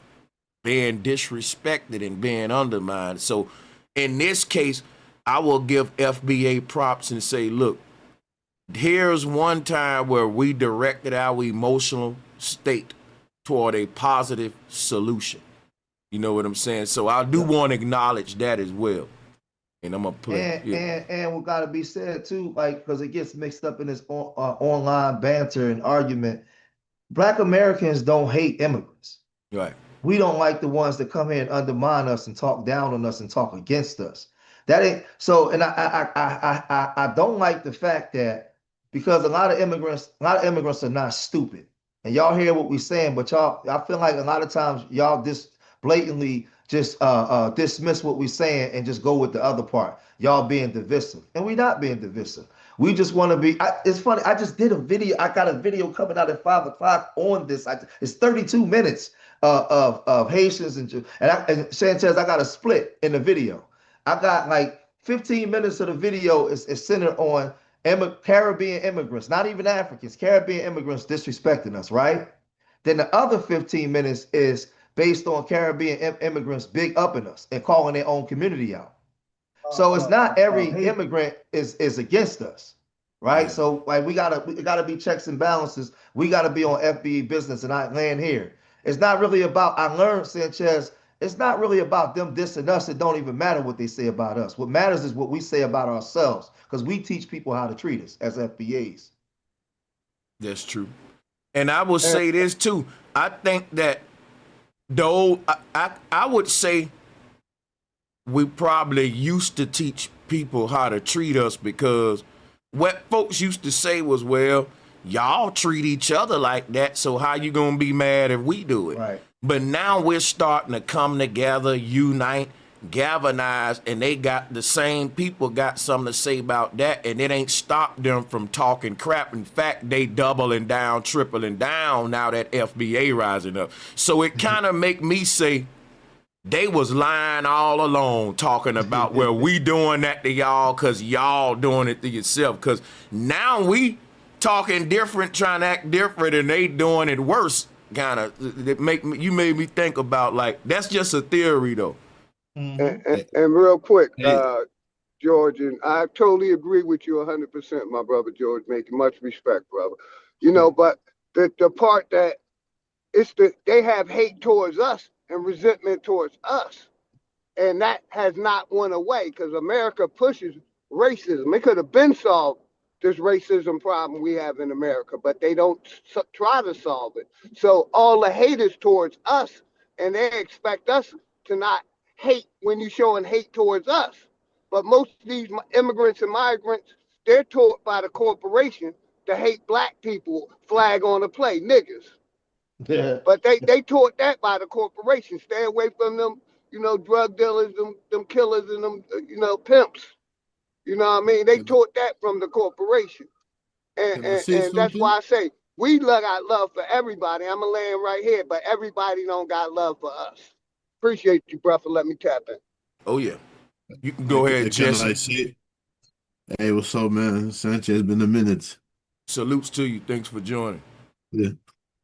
Speaker 1: being disrespected and being undermined. So in this case, I will give FBA props and say, look, here's one time where we directed our emotional state toward a positive solution. You know what I'm saying? So I do want to acknowledge that as well. And I'm gonna play.
Speaker 8: And what gotta be said too, like, because it gets mixed up in this online banter and argument. Black Americans don't hate immigrants.
Speaker 1: Right.
Speaker 8: We don't like the ones that come here and undermine us and talk down on us and talk against us. That ain't so. And I don't like the fact that, because a lot of immigrants are not stupid. And y'all hear what we're saying, but I feel like a lot of times y'all just blatantly just dismiss what we're saying and just go with the other part. Y'all being divisive, and we not being divisive. We just want to be. It's funny. I just did a video. I got a video coming out at 5 o'clock on this. It's 32 minutes of Haitians and Sanchez. I got a split in the video. I got like 15 minutes of the video is centered on Caribbean immigrants, not even Africans. Caribbean immigrants disrespecting us, right? Then the other 15 minutes is based on Caribbean immigrants big upping us and calling their own community out. So it's not every immigrant is against us, right? Yeah. So like we gotta be checks and balances. We gotta be on FBA business, and I land here. It's not really about, I learned, Sanchez, it's not really about them dissing us. It don't even matter what they say about us. What matters is what we say about ourselves, because we teach people how to treat us as FBAs.
Speaker 1: That's true. And I will say this too. I think that though I would say we probably used to teach people how to treat us, because what folks used to say was, well, y'all treat each other like that, so how you gonna be mad if we do it?
Speaker 8: Right.
Speaker 1: But now we're starting to come together, unite, galvanize, and they got the same people got something to say about that, and it ain't stopped them from talking crap. In fact, they doubling down, tripling down now that FBA rising up. So it kind of make me say, they was lying all along talking about, well, we doing that to y'all because y'all doing it to yourself. Because now we talking different, trying to act different, and they doing it worse. Kind of, you made me think about, like, that's just a theory though.
Speaker 9: And real quick, George, and I totally agree with you 100%, my brother George, making much respect, brother. You know, but the part that they have hate towards us and resentment towards us. And that has not went away because America pushes racism. It could have been solved, this racism problem we have in America, but they don't try to solve it. So all the hate is towards us, and they expect us to not hate when you're showing hate towards us. But most of these immigrants and migrants, they're taught by the corporation to hate black people, flag on the play, niggas.
Speaker 8: Yeah.
Speaker 9: But they taught that by the corporation. Stay away from them, you know, drug dealers, them killers, and them, you know, pimps. You know what I mean? They taught that from the corporation. And that's why I say we got love for everybody. I'm going to land right here, but everybody don't got love for us. Appreciate you, brother. Let me tap in.
Speaker 1: Oh, yeah. You can go ahead, Jesse.
Speaker 10: I say, hey, what's up, man? Sanchez, been a minute.
Speaker 1: Salutes to you. Thanks for joining.
Speaker 10: Yeah.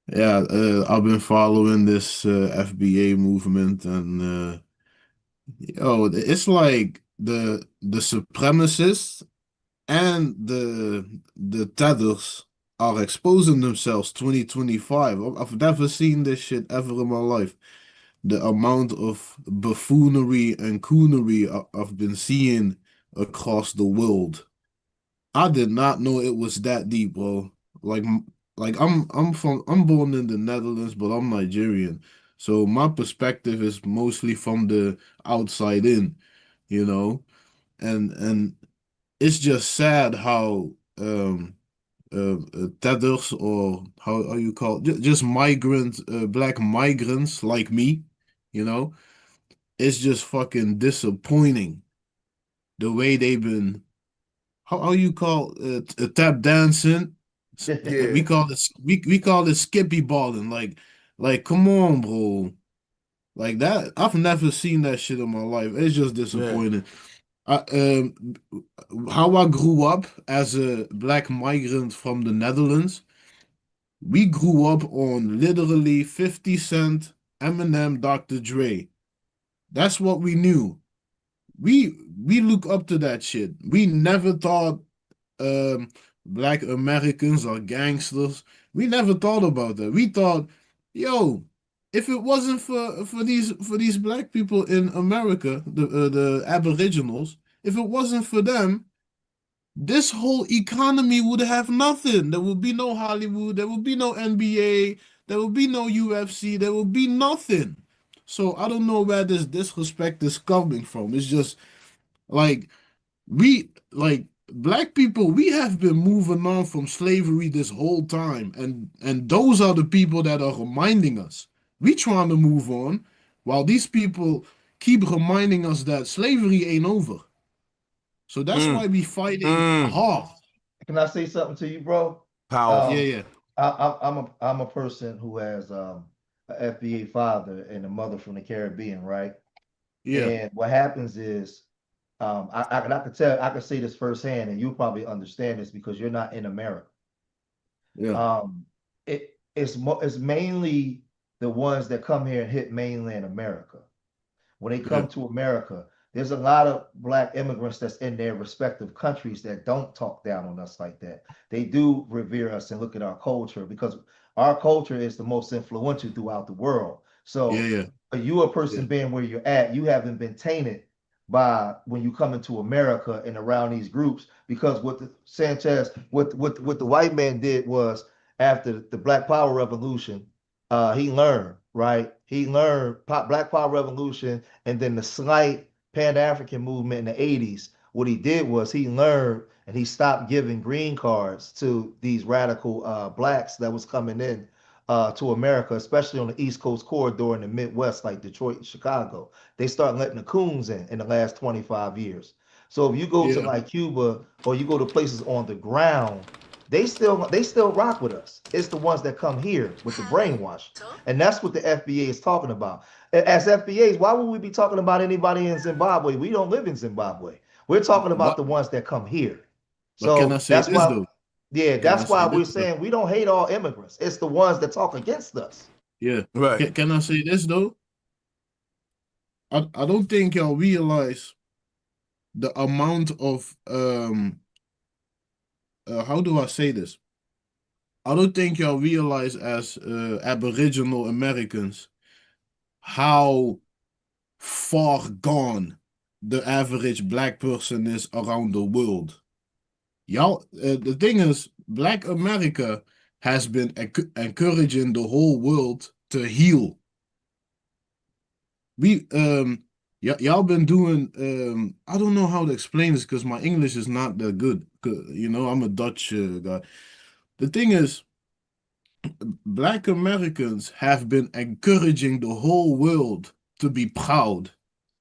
Speaker 10: Yeah, I've been following this FBA movement, and it's like the supremacists and the tethers are exposing themselves 2025. I've never seen this shit ever in my life. The amount of buffoonery and coonery I've been seeing across the world. I did not know it was that deep, bro. Like I'm born in the Netherlands, but I'm Nigerian. So my perspective is mostly from the outside in, you know? And it's just sad how tethers, or how you call it, just migrant black migrants like me, you know, it's just fucking disappointing the way they've been, how you call it, tap dancing.
Speaker 1: Yeah.
Speaker 10: We call it we call it skippy balling. Like come on, bro. Like that, I've never seen that shit in my life. It's just disappointing. How I grew up as a black migrant from the Netherlands, we grew up on literally 50 Cent, Eminem, Dr. Dre. That's what we knew. We look up to that shit. We never thought um, black Americans are gangsters. We never thought about that. We thought, yo, if it wasn't for these black people in America, the Aboriginals, if it wasn't for them, this whole economy would have nothing. There would be no Hollywood. There would be no NBA. There would be no UFC. There would be nothing. So I don't know where this disrespect is coming from. It's just like like black people, we have been moving on from slavery this whole time, and those are the people that are reminding us. We trying to move on, while these people keep reminding us that slavery ain't over. So that's why we fighting hard.
Speaker 8: Can I say something to you, bro?
Speaker 1: Powerful.
Speaker 10: Yeah.
Speaker 8: I'm a person who has a FBA father and a mother from the Caribbean, right?
Speaker 10: Yeah.
Speaker 8: And what happens is, I can say this firsthand, and you'll probably understand this because you're not in America.
Speaker 10: Yeah.
Speaker 8: It's mainly the ones that come here and hit mainland America. When they come to America, there's a lot of black immigrants that's in their respective countries that don't talk down on us like that. They do revere us and look at our culture because our culture is the most influential throughout the world. So you a person being where you're at, you haven't been tainted by when you come into America and around these groups, because what the Sanchez, what the white man did was, after the Black Power Revolution, he learned, right? He learned Black Power Revolution, and then the slight Pan-African movement in the 80s. What he did was he learned and he stopped giving green cards to these radical blacks that was coming in to America, especially on the East Coast corridor in the Midwest, like Detroit and Chicago. They start letting the coons in the last 25 years. So if you go to
Speaker 10: Yeah.
Speaker 8: like Cuba or you go to places on the ground, they still rock with us. It's the ones that come here with the brainwash. And that's what the FBA is talking about. As FBAs, why would we be talking about anybody in Zimbabwe? We don't live in Zimbabwe. We're talking about
Speaker 10: But
Speaker 8: the ones that come here.
Speaker 10: can I
Speaker 8: So
Speaker 10: say
Speaker 8: that's
Speaker 10: this
Speaker 8: why,
Speaker 10: though?
Speaker 8: yeah,
Speaker 10: Can I
Speaker 8: that's
Speaker 10: say
Speaker 8: why
Speaker 10: this
Speaker 8: we're
Speaker 10: though?
Speaker 8: saying we don't hate all immigrants. It's the ones that talk against us.
Speaker 10: Yeah.
Speaker 1: Right.
Speaker 10: Can I say this though? I don't think y'all realize the amount of how do I say this? I don't think y'all realize as Aboriginal Americans how far gone the average black person is around the world. Y'all, the thing is, Black America has been encouraging the whole world to heal. Y'all been doing I don't know how to explain this because my English is not that good. You know, I'm a Dutch guy. The thing is, Black Americans have been encouraging the whole world to be proud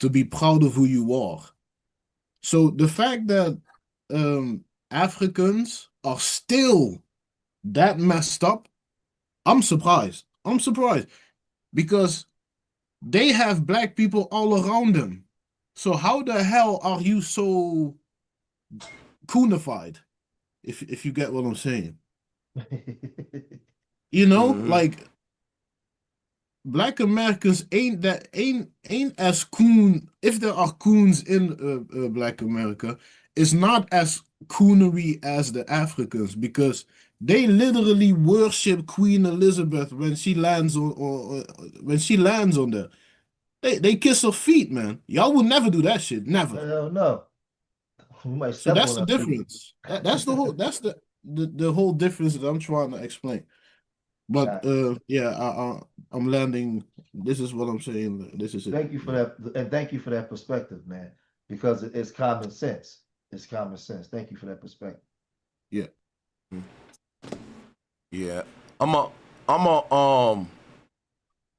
Speaker 10: of who you are. So the fact that Africans are still that messed up, I'm surprised. I'm surprised because they have black people all around them. So how the hell are you so coonified? If you get what I'm saying. You know, like Black Americans ain't as coon. If there are coons in Black America, it's not as coonery as the Africans because they literally worship Queen Elizabeth when she lands on there. They kiss her feet, man. Y'all will never do that shit, never.
Speaker 8: Hell no. We might
Speaker 10: So
Speaker 8: step
Speaker 10: that's
Speaker 8: on
Speaker 10: the
Speaker 8: our feet.
Speaker 10: difference. That's the whole difference that I'm trying to explain. But yeah, I'm landing. This is what I'm saying. This is it.
Speaker 8: Thank you for that, and thank you for that perspective, man. Because it's common sense. It's common sense. Thank you for that perspective.
Speaker 10: Yeah.
Speaker 1: Yeah. I'm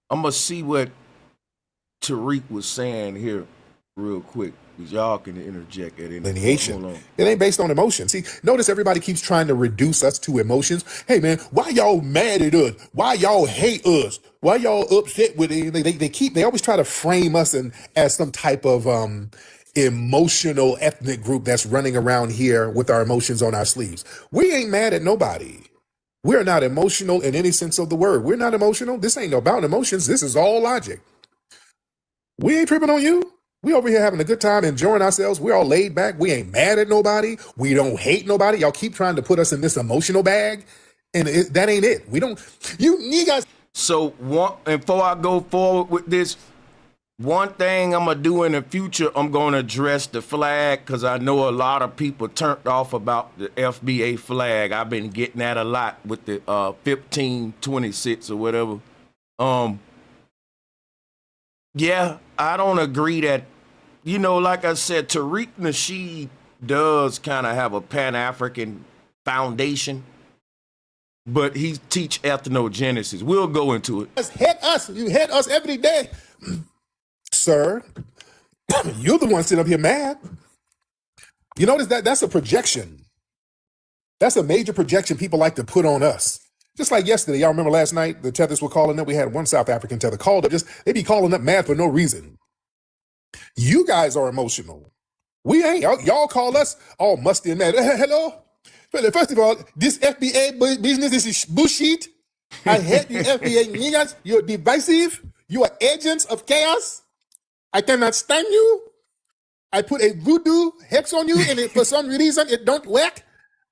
Speaker 1: gonna see what Tariq was saying here real quick. Because y'all can interject at any
Speaker 7: Lineation. It ain't based on emotion. See, notice everybody keeps trying to reduce us to emotions. Hey man, why y'all mad at us? Why y'all hate us? Why y'all upset with it? They always try to frame us as some type of emotional ethnic group that's running around here with our emotions on our sleeves. We ain't mad at nobody. We're not emotional in any sense of the word. We're not emotional. This ain't about emotions. This is all logic. We ain't tripping on you. We over here having a good time, enjoying ourselves. We're all laid back. We ain't mad at nobody. We don't hate nobody. Y'all keep trying to put us in this emotional bag, and that ain't it. We don't. You guys.
Speaker 1: So and before I go forward with this, one thing I'm gonna do in the future, I'm gonna address the flag because I know a lot of people turned off about the FBA flag. I've been getting that a lot with the 1526 or whatever. Yeah, I don't agree that, you know, like I said, Tariq Nasheed does kind of have a Pan-African foundation, but he teach ethnogenesis. We'll go into it.
Speaker 7: You hate us every day. Sir, you're the one sitting up here mad. You notice that's a projection. That's a major projection people like to put on us. Just like yesterday, y'all remember last night, the tethers were calling up. We had one South African tether called up. They be calling up mad for no reason. You guys are emotional. We ain't. Y'all call us all musty and mad. Hello? First of all, this FBA business is bullshit. I hate you FBA niggas. You're divisive. You are agents of chaos. I cannot stand you. I put a voodoo hex on you and for some reason it don't work.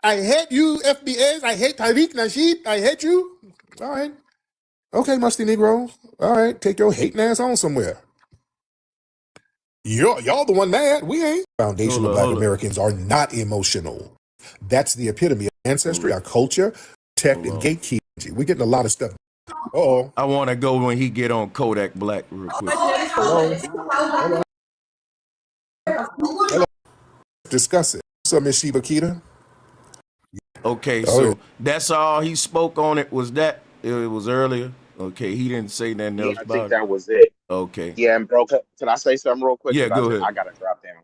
Speaker 7: I hate you FBAs. I hate Tariq Nasheed. I hate you. All right. Okay, musty Negro. All right, take your hating ass on somewhere. Y'all the one mad. We ain't. Foundation of Black Americans are not emotional. That's the epitome of ancestry, our culture, protect and gatekeep. We're getting a lot of stuff.
Speaker 1: I want to go when he get on Kodak Black real quick.
Speaker 7: Hello. Discuss it. What's up, Miss Sheba Keita?
Speaker 1: Okay,
Speaker 7: Oh, yeah.
Speaker 1: so that's all he spoke on it was that? It was earlier? Okay, he didn't say nothing
Speaker 5: Yeah,
Speaker 1: else
Speaker 5: I think
Speaker 1: about it?
Speaker 5: that was it.
Speaker 1: Okay.
Speaker 5: Yeah, and bro, can I say something real quick?
Speaker 1: Yeah,
Speaker 5: Because
Speaker 1: go ahead.
Speaker 5: I gotta drop down.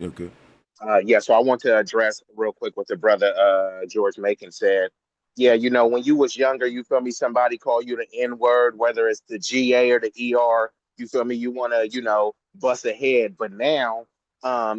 Speaker 1: Okay.
Speaker 5: Yeah, so I want to address real quick what the brother George Macon said. Yeah, you know, when you was younger, you feel me, somebody call you the N word, whether it's the GA or the ER, you feel me, you want to, you know, bust ahead. But now,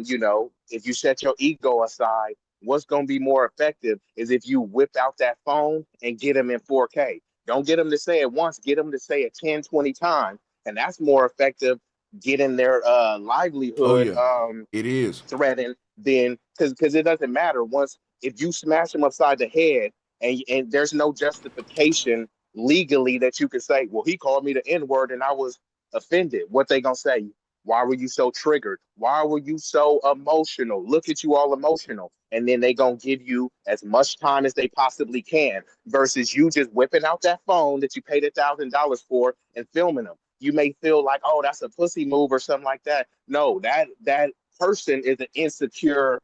Speaker 5: you know, if you set your ego aside, what's going to be more effective is if you whip out that phone and get them in 4K. Don't get them to say it once, get them to say it 10, 20 times. And that's more effective getting their
Speaker 1: Oh,
Speaker 5: livelihood
Speaker 1: yeah, it is.
Speaker 5: threatened then because it doesn't matter once if you smash him upside the head and there's no justification legally that you can say, well, he called me the N-word and I was offended. What they gonna say? Why were you so triggered? Why were you so emotional? Look at you all emotional. And then they gonna give you as much time as they possibly can versus you just whipping out that phone that you paid $1,000 for and filming them. You may feel like, oh, that's a pussy move or something like that. No, that person is an insecure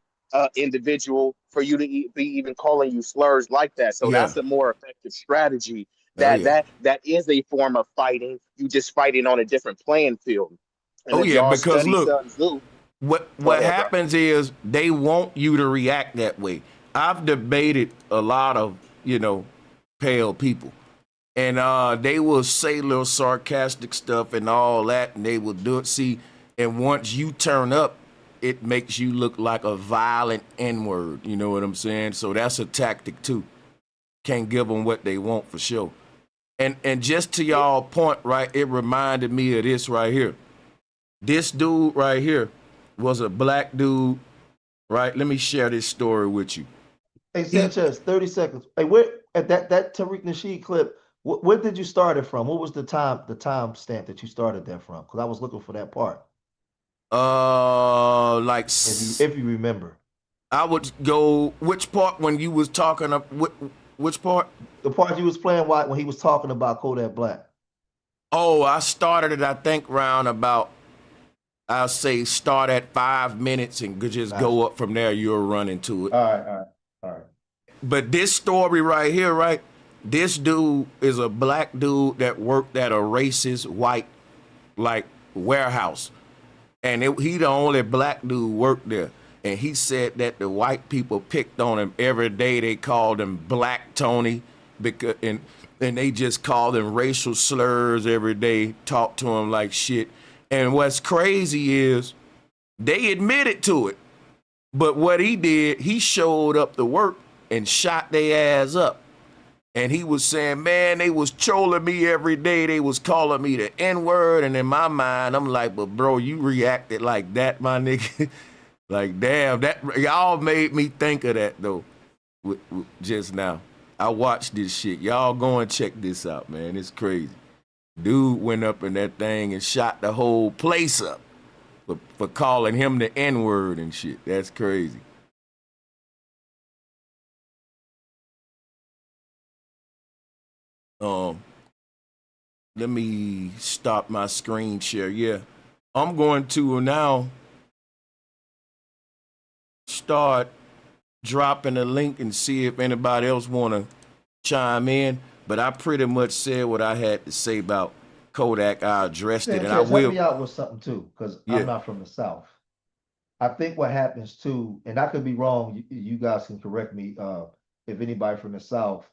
Speaker 5: individual for you to be even calling you slurs like that. So
Speaker 1: Yeah.
Speaker 5: that's a more effective strategy.
Speaker 1: Oh,
Speaker 5: That
Speaker 1: yeah.
Speaker 5: that is a form of fighting. You just fighting on a different playing field. And
Speaker 1: Oh,
Speaker 5: if
Speaker 1: yeah,
Speaker 5: y'all
Speaker 1: because
Speaker 5: study
Speaker 1: look,
Speaker 5: Sun Tzu, go
Speaker 1: what
Speaker 5: ahead, bro.
Speaker 1: happens is they want you to react that way. I've debated a lot of, pale people. And they will say little sarcastic stuff and all that, and they will do it. See, and once you turn up, it makes you look like a violent N-word. You know what I'm saying? So that's a tactic too. Can't give them what they want for sure. And just to y'all point, right, it reminded me of this right here. This dude right here was a black dude, right? Let me share this story with you.
Speaker 8: Hey Sanchez, 30 seconds. Hey, where at that Tariq Nasheed clip, where did you start it from? What was the time stamp that you started that from? Because I was looking for that part.
Speaker 1: Like
Speaker 8: if you remember.
Speaker 1: I would go which part when you was talking up which part?
Speaker 8: The part you was playing when he was talking about Kodak Black.
Speaker 1: Oh, I started it I think round about I'll say start at 5 minutes and just go up from there. You'll run into it.
Speaker 8: All right.
Speaker 1: But this story right here, right? This dude is a black dude that worked at a racist white warehouse, and he the only black dude worked there. And he said that the white people picked on him every day. They called him Black Tony because and they just called him racial slurs every day. Talked to him like shit. And what's crazy is they admitted to it. But what he did, he showed up to work and shot their ass up. And he was saying, man, they was trolling me every day. They was calling me the N-word. And in my mind, I'm like, but bro, you reacted like that, my nigga. Like, damn, that y'all made me think of that, though, just now. I watched this shit. Y'all go and check this out, man. It's crazy. Dude went up in that thing and shot the whole place up for calling him the N-word and shit. That's crazy. Let me stop my screen share. Yeah, I'm going to now start dropping a link and see if anybody else want to chime in. But I pretty much said what I had to say about Kodak. I addressed it, and I will.
Speaker 8: Help me out with something too, because I'm not from the South. I think what happens too, and I could be wrong. You guys can correct me if anybody from the South,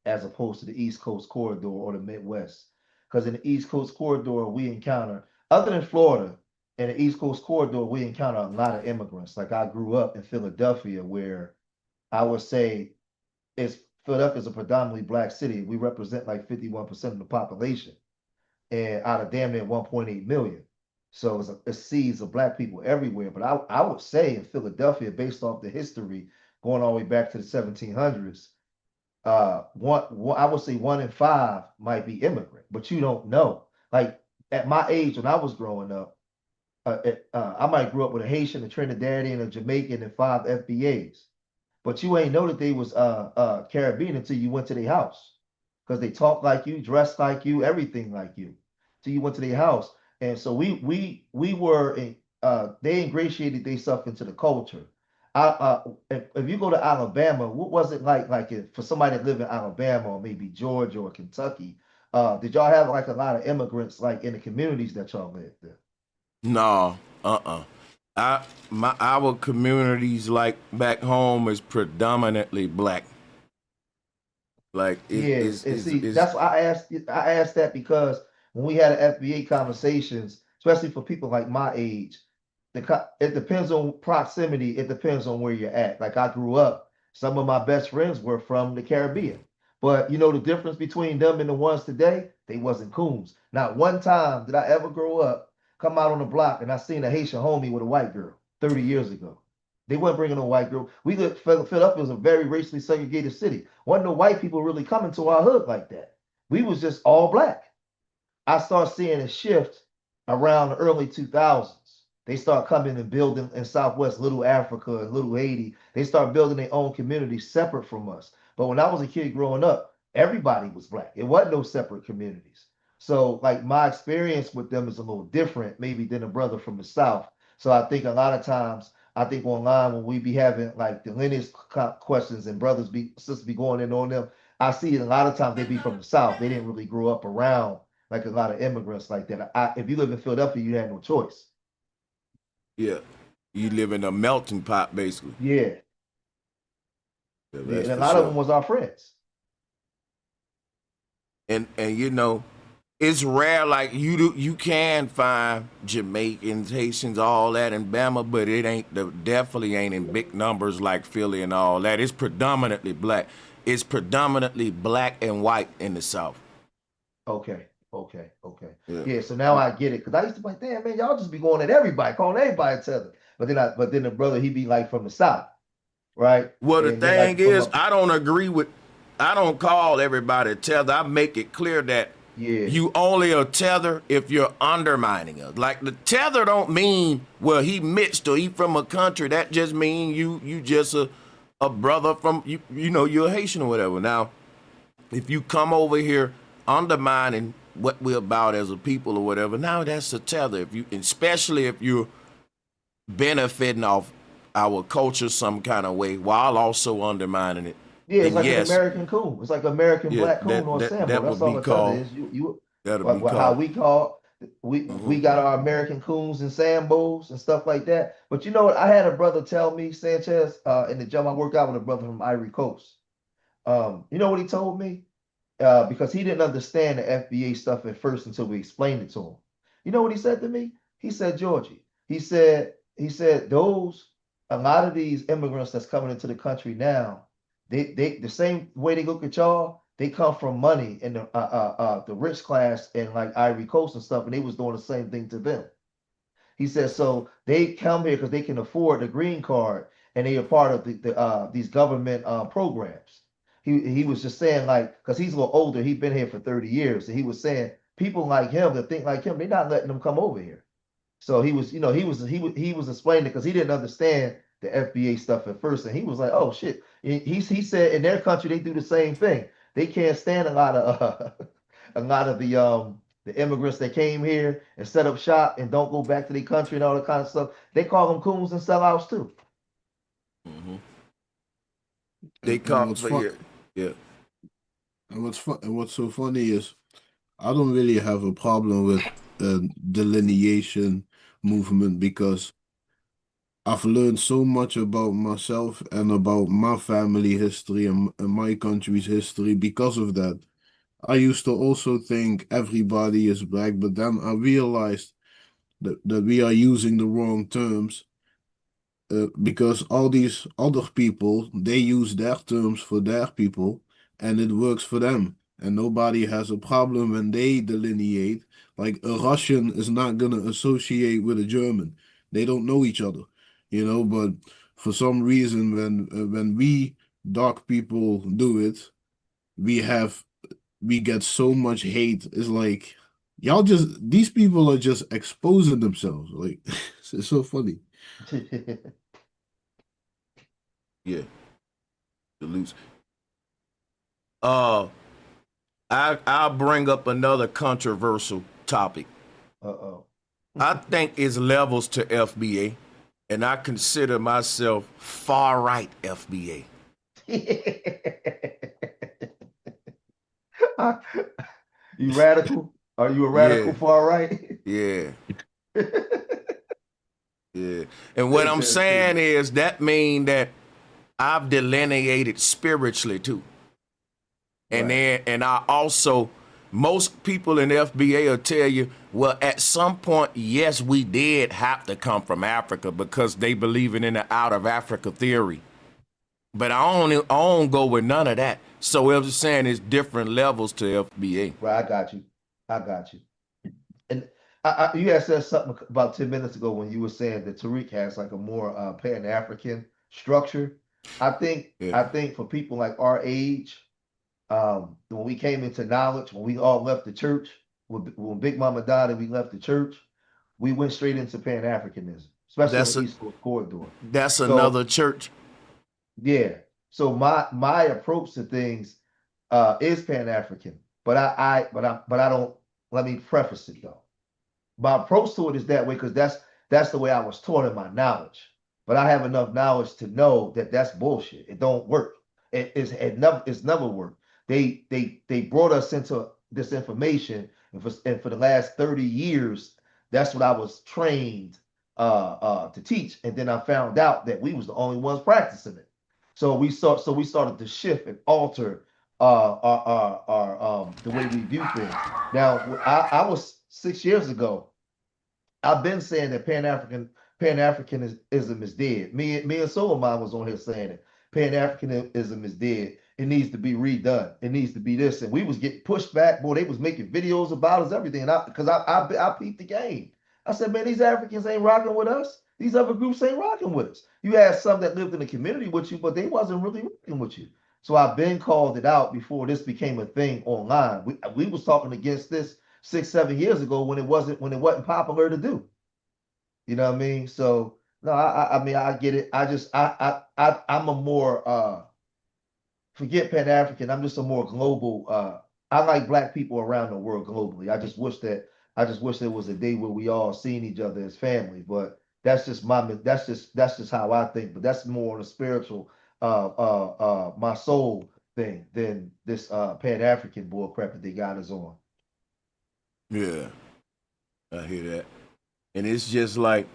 Speaker 8: as opposed to the East Coast corridor or the Midwest. Because in the East Coast corridor, we encounter, other than Florida, in the East Coast corridor, we encounter a lot of immigrants. Like I grew up in Philadelphia, where I would say Philadelphia is a predominantly black city. We represent like 51% of the population, and out of damn near 1.8 million. So it's a seeds of black people everywhere. But I would say in Philadelphia, based off the history going all the way back to the 1700s, I would say 1 in 5 might be immigrant, but you don't know. Like at my age when I was growing up, I might grew up with a Haitian, a Trinidadian, a Jamaican, and 5 FBAs. But you ain't know that they was Caribbean until you went to their house, because they talk like you, dress like you, everything like you. Till you went to their house, and so we were they ingratiated themselves into the culture. If you go to Alabama, what was it like for somebody that lived in Alabama or maybe Georgia or Kentucky? Did y'all have like a lot of immigrants like in the communities that y'all lived in?
Speaker 1: No, our communities like back home is predominantly black. Like
Speaker 8: Yes, and see, that's why I asked that because when we had FBA conversations, especially for people like my age, it depends on proximity. It depends on where you're at. Like I grew up, some of my best friends were from the Caribbean, but you know the difference between them and the ones today, they wasn't coons. Not one time did I ever grow up, come out on the block, and I seen a Haitian homie with a white girl 30 years ago. They weren't bringing no white girl. We lived, Philadelphia was a very racially segregated city. Wasn't no white people really coming to our hood like that. We was just all black. I start seeing a shift around the early 2000s. They start coming and building in Southwest Little Africa and Little Haiti. They start building their own communities separate from us. But when I was a kid growing up, everybody was black. It wasn't no separate communities. So like my experience with them is a little different maybe than a brother from the South. So I think a lot of times I think online when we be having like the lineage questions and sisters be going in on them, I see it a lot of times they be from the South. They didn't really grow up around like a lot of immigrants like that. If you live in Philadelphia, you had no choice.
Speaker 1: yeah, you live in a melting pot basically.
Speaker 8: Yeah,
Speaker 1: Yeah,
Speaker 8: yeah.
Speaker 1: that's
Speaker 8: And a
Speaker 1: for
Speaker 8: lot of
Speaker 1: sure.
Speaker 8: them was our friends.
Speaker 1: And you know, it's rare. Like you can find Jamaicans, Haitians, all that in Bama, but it ain't definitely ain't in big numbers like Philly and all that. It's predominantly black. It's predominantly black and white in the South.
Speaker 8: Okay, okay.
Speaker 1: Yeah.
Speaker 8: Yeah, so now I get it. Cause I used to be like, damn man, y'all just be going at everybody, calling everybody each other. But then the brother, he be like from the South, right?
Speaker 1: Well, the
Speaker 8: And then
Speaker 1: thing
Speaker 8: like from
Speaker 1: is, I don't agree with. I don't call everybody tether. I make it clear that
Speaker 8: yeah,
Speaker 1: you only a tether if you're undermining us. Like the tether don't mean well he mixed or he from a country. That just mean you just a brother from you know you're a Haitian or whatever. Now, if you come over here undermining what we're about as a people or whatever, now that's a tether. If you, especially if you're benefiting off our culture some kind of way while also undermining it,
Speaker 8: yeah. It's
Speaker 1: then
Speaker 8: like an
Speaker 1: yes,
Speaker 8: American coon. It's like American
Speaker 1: yeah,
Speaker 8: black coon or
Speaker 1: that
Speaker 8: Sambo. That's
Speaker 1: would
Speaker 8: all
Speaker 1: be
Speaker 8: a tether
Speaker 1: called
Speaker 8: is. You
Speaker 1: that'll be
Speaker 8: how
Speaker 1: called.
Speaker 8: we call
Speaker 1: Hmm.
Speaker 8: we got our American coons and Sambos and stuff like that. But you know what? I had a brother tell me, Sanchez, in the gym I worked out with a brother from Ivory Coast. You know what he told me? Because he didn't understand the FBA stuff at first until we explained it to him. You know what he said to me? He said, Georgie, he said those a lot of these immigrants that's coming into the country now, they the same way they look at y'all, they come from money in the rich class in like Ivory Coast and stuff, and they was doing the same thing to them. He says so they come here because they can afford the green card and they are part of these government programs. He was just saying like because he's a little older, he's been here for 30 years, and he was saying people like him that think like him, they're not letting them come over here. So he was, he was explaining it because he didn't understand the FBA stuff at first, and he was like, "Oh shit!" He said in their country they do the same thing. They can't stand a lot of a lot of the immigrants that came here and set up shop and don't go back to their country and all that kind of stuff. They call them coons and sellouts too.
Speaker 1: Hmm. They
Speaker 10: And
Speaker 1: call
Speaker 10: what's
Speaker 1: for
Speaker 10: fun
Speaker 1: yeah, yeah.
Speaker 10: and what's so funny is I don't really have a problem with the delineation movement because I've learned so much about myself and about my family history and my country's history because of that. I used to also think everybody is black, but then I realized that we are using the wrong terms because all these other people they use their terms for their people and it works for them and nobody has a problem when they delineate like a Russian is not going to associate with a German. They don't know each other, but for some reason when we dark people do it, we have we get so much hate. It's like y'all just these people are just exposing themselves like it's so funny.
Speaker 1: Yeah, salutes. Uh, I'll bring up another controversial topic.
Speaker 8: Uh-oh.
Speaker 1: I think it's levels to FBA, And I consider myself far right FBA.
Speaker 8: You radical? Are you a radical
Speaker 1: Yeah.
Speaker 8: far right?
Speaker 1: Yeah. Yeah. And what I'm saying is that mean that I've delineated spiritually too. And
Speaker 8: Right.
Speaker 1: then, and I also, most people in FBA will tell you, well, at some point, yes, we did have to come from Africa because they believe in the out of Africa theory. But I don't go with none of that. So what I'm saying is different levels to FBA.
Speaker 8: Right, I got you. I got you. And you had said something about 10 minutes ago when you were saying that Tariq has like a more Pan-African structure. I think
Speaker 1: Yeah.
Speaker 8: for people like our age, when we came into knowledge, when we all left the church, when Big Mama died and we left the church, we went straight into Pan-Africanism, especially on
Speaker 1: That's
Speaker 8: the
Speaker 1: a,
Speaker 8: East Coast corridor.
Speaker 1: that's
Speaker 8: So
Speaker 1: another church.
Speaker 8: yeah, so my approach to things is Pan-African, but I don't. Let me preface it though. My approach to it is that way because that's the way I was taught in my knowledge. But I have enough knowledge to know that that's bullshit. It don't work. It's never worked. They brought us into this information, and for the last 30 years, that's what I was trained to teach. And then I found out that we was the only ones practicing it. So we started to shift and alter our the way we view things. Now I was 6 years ago. I've been saying that Pan-Africanism is dead. Me and Solomon was on here saying it. Pan-Africanism is dead. It needs to be redone. It needs to be this. And we was getting pushed back. Boy, they was making videos about us, everything. And I peeped the game. I said, man, these Africans ain't rocking with us. These other groups ain't rocking with us. You had some that lived in the community with you, but they wasn't really rocking with you. So I've been called it out before this became a thing online. We was talking against this 6, 7 years ago when it wasn't popular to do. You know what I mean? So no, I mean I get it. I'm a more forget Pan African. I'm just a more global. I like black people around the world globally. I just wish there was a day where we all seen each other as family. But that's just how I think. But that's more on a spiritual my soul thing than this Pan African bull crap that they got us on.
Speaker 1: Yeah, I hear that. And it's just like,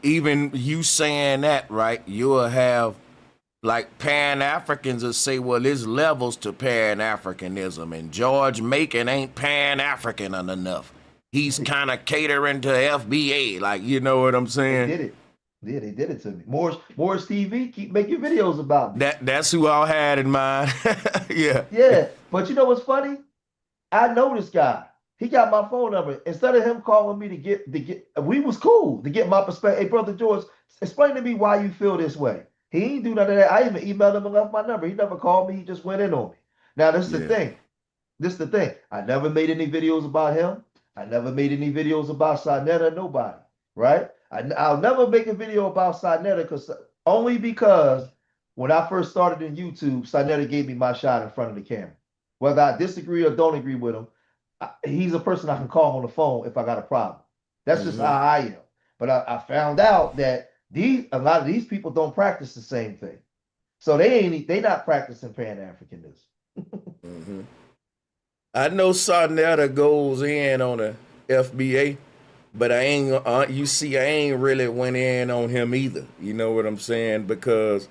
Speaker 1: even you saying that, right? You'll have like Pan-Africans will say, well, there's levels to Pan-Africanism, and George Macon ain't Pan-African enough. He's kind of catering to FBA, like, you know what I'm
Speaker 8: They
Speaker 1: saying?
Speaker 8: did it. Yeah, they did it to me. Morris TV keep making videos about me.
Speaker 1: That's who I had in mind. Yeah.
Speaker 8: Yeah, but you know what's funny? I know this guy. He got my phone number. Instead of him calling me to get, we was cool to get my perspective. Hey, brother George, explain to me why you feel this way. He ain't do none of that. I even emailed him and left my number. He never called me. He just went in on me. Now this is the
Speaker 1: Yeah.
Speaker 8: thing. This is the thing. I never made any videos about him. I never made any videos about Sinetta, nobody. Right? I'll never make a video about Sinetta only because when I first started in YouTube, Sinetta gave me my shot in front of the camera. Whether I disagree or don't agree with him, he's a person I can call on the phone if I got a problem. That's just how I am. But I found out that a lot of these people don't practice the same thing. So they not practicing Pan-Africanism.
Speaker 1: I know Sarnetta goes in on the FBA, but I ain't really went in on him either. You know what I'm saying? Because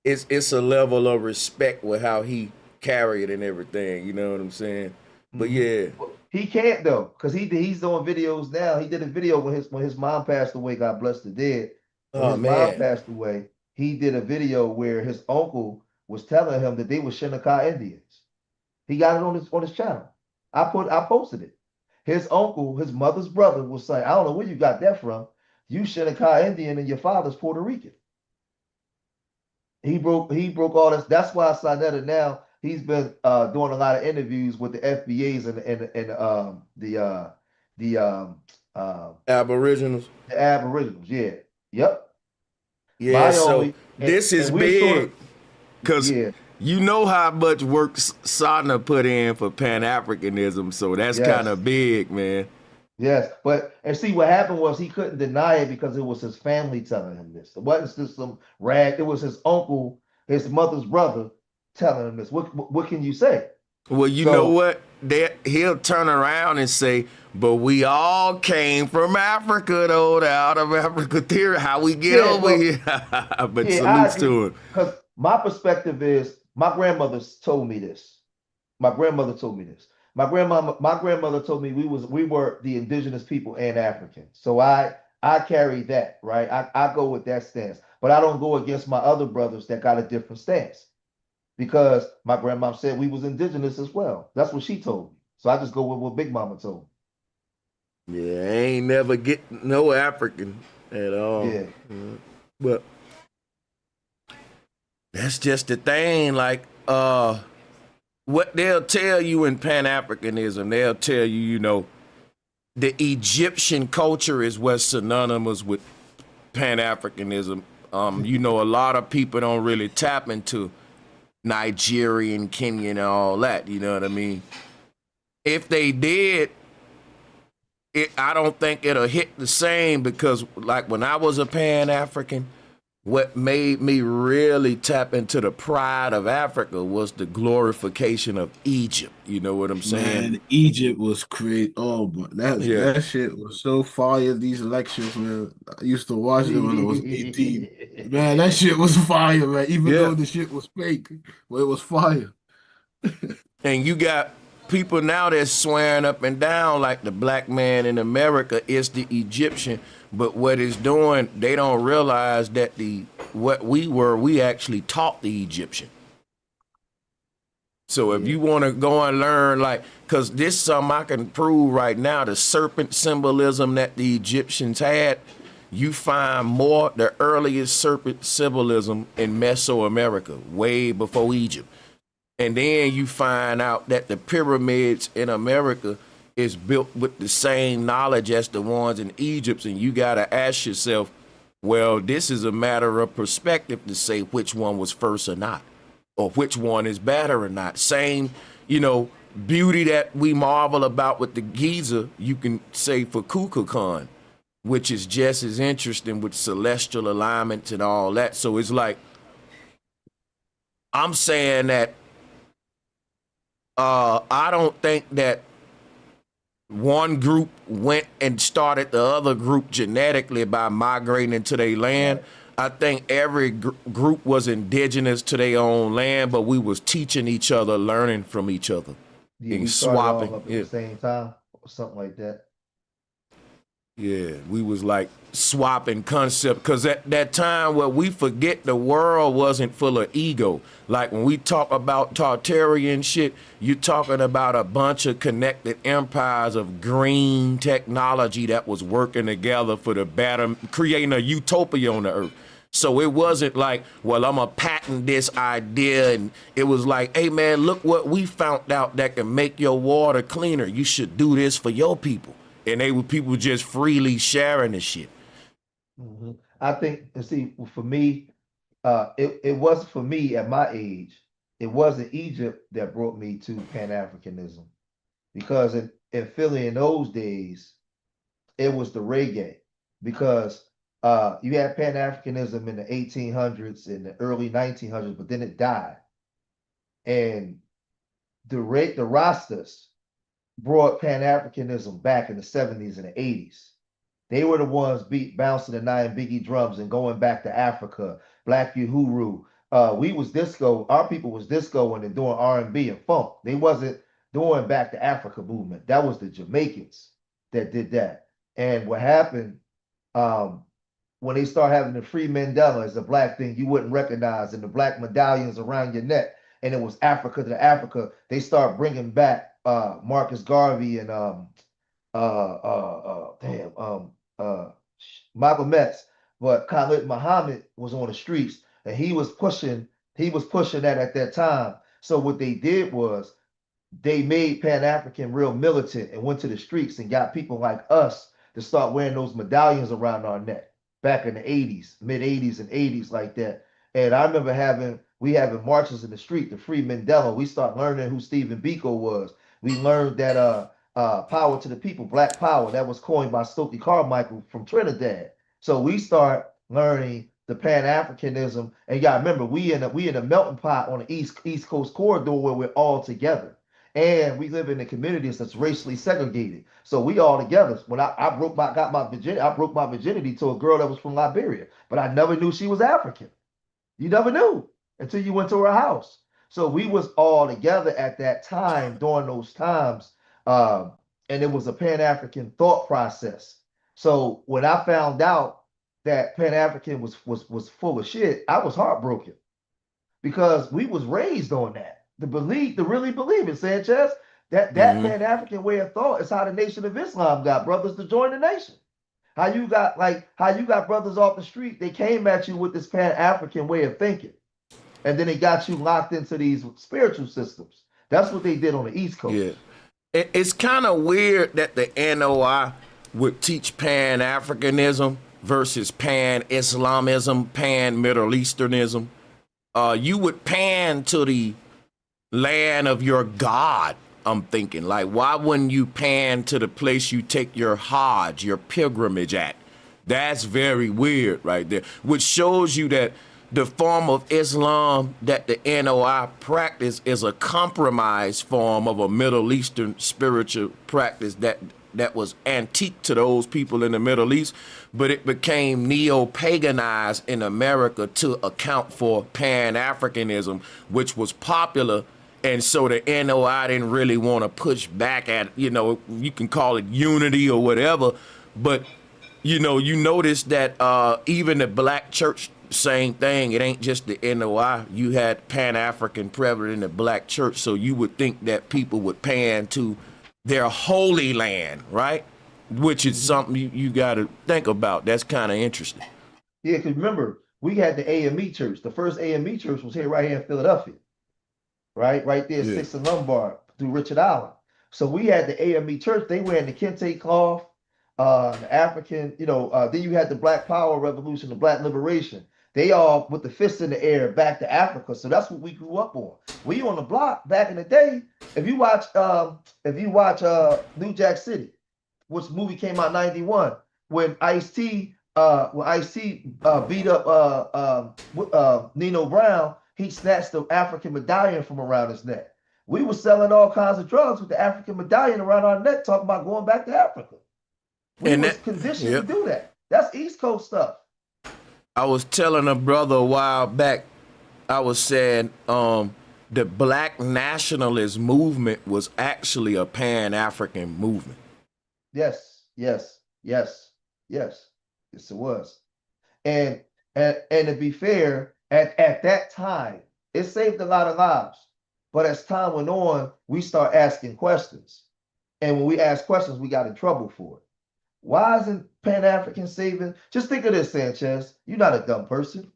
Speaker 1: it's a level of respect with how he carried and everything. You know what I'm saying? But yeah,
Speaker 8: he can't though, because he's doing videos now. He did a video when his mom passed away. God bless the dead. When his mom passed away, he did a video where his uncle was telling him that they were Shinnecock Indians. He got it on his channel. I posted it. His uncle, his mother's brother, was saying, I don't know where you got that from. You Shinnecock Indian and your father's Puerto Rican. He broke all this. That's why Sinetta now he's been doing a lot of interviews with the FBAs and the
Speaker 1: Aboriginals.
Speaker 8: The Aboriginals, yeah. Yep.
Speaker 1: Yeah, this is big because you know how much work Sana put in for Pan-Africanism, so that's kind of big, man.
Speaker 8: Yes, but and see what happened was he couldn't deny it because it was his family telling him this. It wasn't just some rag. It was his uncle, his mother's brother, telling him this. What can you say?
Speaker 1: Well, you know
Speaker 8: So
Speaker 1: what? He'll turn around and say, "But we all came from Africa, though, the out of Africa theory. How we get
Speaker 8: yeah,
Speaker 1: over
Speaker 8: well,
Speaker 1: here?" But
Speaker 8: yeah, I
Speaker 1: salutes
Speaker 8: agree
Speaker 1: to him.
Speaker 8: because my perspective is my grandmother told me this. My grandmother told me this. My grandmother told me we were the indigenous people and African. So I carry that, right? I go with that stance, but I don't go against my other brothers that got a different stance because my grandma said we was indigenous as well. That's what she told me. So I just go with what Big Mama told
Speaker 1: Yeah, I ain't never get no African at
Speaker 8: me.
Speaker 1: all.
Speaker 8: Yeah.
Speaker 1: But that's just the thing. Like, what they'll tell you in Pan Africanism, they'll tell you, you know, the Egyptian culture is what's synonymous with Pan Africanism. You know, a lot of people don't really tap into Nigerian, Kenyan, and all that. You know what I mean? If they did, I don't think it'll hit the same because, like, when I was a Pan African, what made me really tap into the pride of Africa was the glorification of Egypt. You know what I'm saying?
Speaker 10: Man, Egypt was crazy. Oh, but
Speaker 1: Yeah.
Speaker 10: that shit was so fire. These lectures, man. I used to watch them when I was 18. Man, that shit was fire, man. Even
Speaker 1: Yeah.
Speaker 10: though the shit was fake, but it was fire.
Speaker 1: And you got people now that's swearing up and down like the black man in America is the Egyptian. But what it's doing, they don't realize that we actually taught the Egyptian. So if you want to go and learn, like, because this is something I can prove right now, the serpent symbolism that the Egyptians had, you find more, the earliest serpent symbolism in Mesoamerica, way before Egypt. And then you find out that the pyramids in America is built with the same knowledge as the ones in Egypt. And you got to ask yourself, well, this is a matter of perspective to say which one was first or not, or which one is better or not. Same, you know, beauty that we marvel about with the Giza, you can say for Kukulkan, which is just as interesting with celestial alignments and all that. So it's like, I'm saying that I don't think that one group went and started the other group genetically by migrating into their land. I think every group was indigenous to their own land, but we was teaching each other, learning from each other,
Speaker 8: Yeah,
Speaker 1: and
Speaker 8: we started
Speaker 1: swapping.
Speaker 8: all up at the same time or something like that.
Speaker 1: Yeah, we was like swapping concept because at that time where we forget the world wasn't full of ego. Like when we talk about Tartarian shit, you're talking about a bunch of connected empires of green technology that was working together for the better, creating a utopia on the earth. So it wasn't like, well, I'm going to patent this idea. And it was like, hey, man, look what we found out that can make your water cleaner. You should do this for your people. And they were people just freely sharing the shit.
Speaker 8: Mm-hmm. I think, and see, for me, it wasn't for me at my age. It wasn't Egypt that brought me to Pan Africanism, because in Philly in those days, it was the reggae. Because you had Pan Africanism in the 1800s and the early 1900s, but then it died, and the Rastas brought Pan Africanism back in the 70s and the 80s. They were the ones bouncing the nine biggie drums and going back to Africa, Black Uhuru. We was disco, our people was discoing and doing R&B and funk. They wasn't doing back to Africa movement. That was the Jamaicans that did that. And what happened, when they start having the free Mandela as a black thing you wouldn't recognize, and the black medallions around your neck, and it was Africa to Africa, they start bringing back Marcus Garvey and Malcolm X, but Khalid Muhammad was on the streets and he was pushing that at that time. So what they did was they made Pan African real militant and went to the streets and got people like us to start wearing those medallions around our neck back in the 80s, mid 80s and 80s like that. And I remember having marches in the street to free Mandela. We start learning who Stephen Biko was. We learned that power to the people, Black Power, that was coined by Stokely Carmichael from Trinidad. So we start learning the Pan-Africanism, and you gotta remember, we in a melting pot on the East Coast corridor where we're all together. And we live in a communities that's racially segregated. So we all together. When I got my virginity, I broke my virginity to a girl that was from Liberia, but I never knew she was African. You never knew until you went to her house. So we was all together at that time during those times, and it was a Pan-African thought process. So when I found out that Pan-African was full of shit, I was heartbroken because we was raised on that. To really believe it, Sanchez. That Pan-African way of thought is how the Nation of Islam got brothers to join the nation. How you got brothers off the street, they came at you with this Pan-African way of thinking. And then they got you locked into these spiritual systems. That's what they did on the East Coast.
Speaker 1: Yeah. It's kind of weird that the NOI would teach Pan-Africanism versus Pan-Islamism, Pan-Middle Easternism. You would pan to the land of your God, I'm thinking. Like, why wouldn't you pan to the place you take your Hajj, your pilgrimage at? That's very weird right there, which shows you that the form of Islam that the NOI practice is a compromised form of a Middle Eastern spiritual practice that was antique to those people in the Middle East, but it became neo-paganized in America to account for Pan-Africanism, which was popular. And so the NOI didn't really want to push back at, you can call it unity or whatever, but, you notice that even the black church, same thing. It ain't just the NOI. You had Pan-African prevalent in the black church, so you would think that people would pan to their holy land, right? Which is something you got to think about. That's kind of interesting.
Speaker 8: Yeah, because remember, we had the AME church. The first AME church was right here in Philadelphia. Right there, yeah. 6th and Lombard through Richard Allen. So we had the AME church. They wearing the kente cloth, the African, then you had the Black Power Revolution, the Black Liberation. They all with the fists in the air back to Africa. So that's what we grew up on. We on the block back in the day. If you watch New Jack City, which movie came out 91, when Ice-T beat up Nino Brown, he snatched the African medallion from around his neck. We were selling all kinds of drugs with the African medallion around our neck, talking about going back to Africa. We was conditioned to do that. That's East Coast stuff.
Speaker 1: I was telling a brother a while back, I was saying the black nationalist movement was actually a Pan-African movement.
Speaker 8: Yes, it was. And to be fair, at that time, it saved a lot of lives. But as time went on, we start asking questions. And when we ask questions, we got in trouble for it. Why isn't Pan-African saving? Just think of this, Sanchez. You're not a dumb person.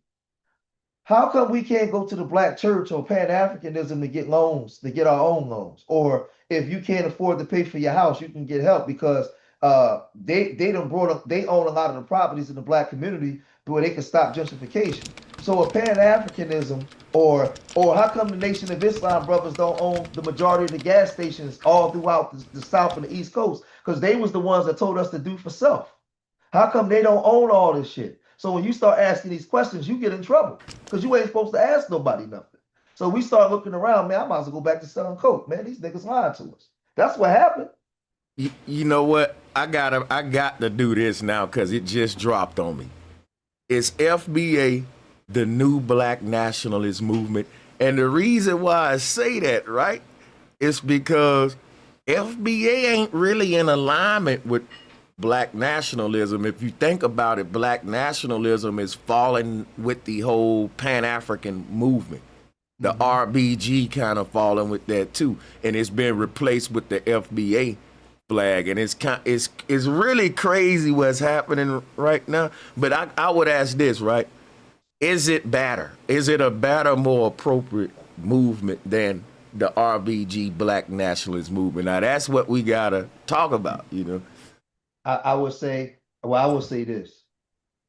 Speaker 8: How come we can't go to the black church or Pan-Africanism to get loans, to get our own loans? Or if you can't afford to pay for your house, you can get help because they own a lot of the properties in the black community where they can stop gentrification. So a Pan-Africanism, or how come the Nation of Islam brothers don't own the majority of the gas stations all throughout the South and the East Coast? Because they was the ones that told us to do for self. How come they don't own all this shit? So when you start asking these questions, you get in trouble because you ain't supposed to ask nobody nothing. So we start looking around, man, I might as well go back to selling coke, man. These niggas lying to us. That's what happened.
Speaker 1: You know what? I got to do this now because it just dropped on me. It's FBA, the new black nationalist movement. And the reason why I say that, right, is because FBA ain't really in alignment with black nationalism. If you think about it, black nationalism is falling with the whole Pan-African movement. The RBG kind of falling with that too. And it's been replaced with the FBA flag. And it's really crazy what's happening right now. But I would ask this, right? Is it better? Is it a better, more appropriate movement than the RBG black nationalist movement? Now that's what we gotta talk about, you know.
Speaker 8: I would say this.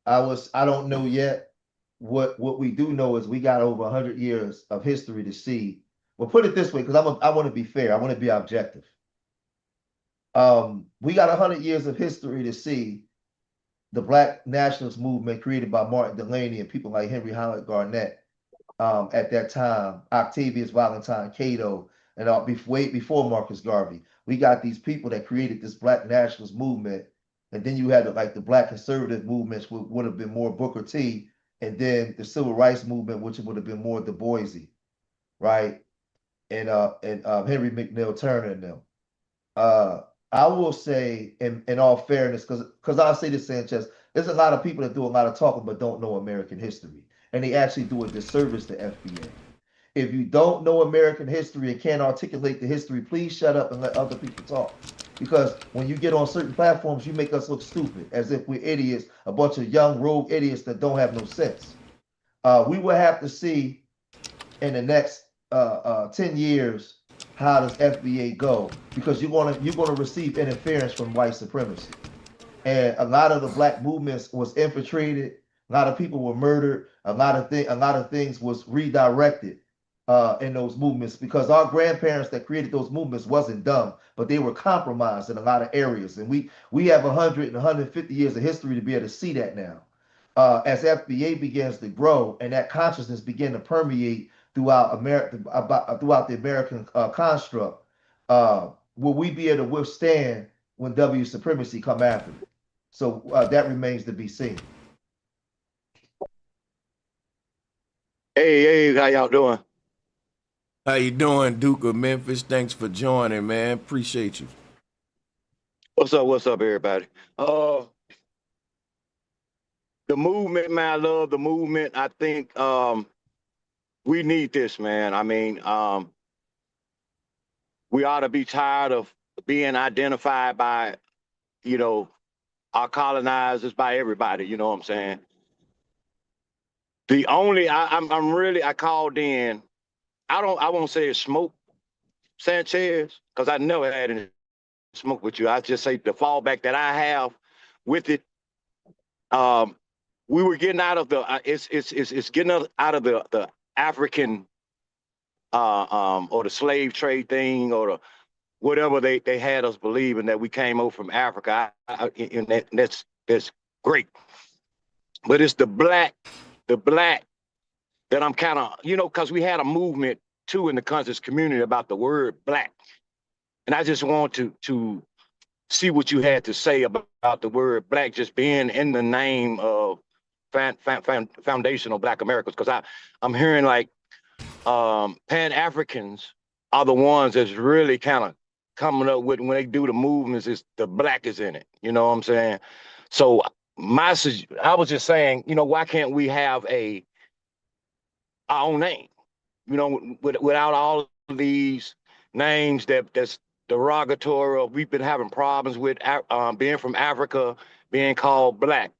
Speaker 8: I don't know yet. What we do know is we got over 100 years of history to see. Well, put it this way, because I want to be fair. I want to be objective. We got 100 years of history to see the Black nationalist movement created by Martin Delany and people like Henry Howard Garnett at that time, Octavius Valentine Cato, and way before Marcus Garvey. We got these people that created this Black nationalist movement, and then you had the Black conservative movements would have been more Booker T, and then the Civil Rights movement, which would have been more Du Bois, right? And Henry McNeill Turner and them. I will say, in all fairness, because I'll say this, Sanchez, there's a lot of people that do a lot of talking but don't know American history, and they actually do a disservice to FBA. If you don't know American history and can't articulate the history, please shut up and let other people talk. Because when you get on certain platforms, you make us look stupid, as if we're idiots, a bunch of young rogue idiots that don't have no sense. We will have to see in the next 10 years how does FBA go, because you're gonna receive interference from white supremacy, and a lot of the Black movements was infiltrated. A lot of people were murdered. A lot of things was redirected in those movements, because our grandparents that created those movements wasn't dumb, but they were compromised in a lot of areas, and we have 100 and 150 years of history to be able to see that now. As FBA begins to grow and that consciousness begin to permeate throughout America, throughout the American construct, will we be able to withstand when W supremacy come after it? So that remains to be seen.
Speaker 11: Hey, how y'all doing?
Speaker 1: How you doing, Duke of Memphis? Thanks for joining, man. Appreciate you.
Speaker 11: What's up, everybody? The movement, man, I love the movement. I think we need this, man. I mean, we ought to be tired of being identified by, our colonizers, by everybody, you know what I'm saying? The only, I called in, I won't say it's smoke, Sanchez, because I never had any smoke with you. I just say the fallback that I have with it, we were getting out of the, it's getting out of the African or the slave trade thing, or the whatever they had us believing that we came over from Africa, and that's great. But it's the black that I'm kind of, because we had a movement too in the conscious community about the word black, and I just want to see what you had to say about the word black just being in the name of foundational Black Americans, because I'm hearing like Pan-Africans are the ones that's really kind of coming up with, when they do the movements, is the black is in it. You know what I'm saying? So I was just saying, why can't we have our own name? Without all of these names that's derogatory, or we've been having problems with being from Africa, being called black.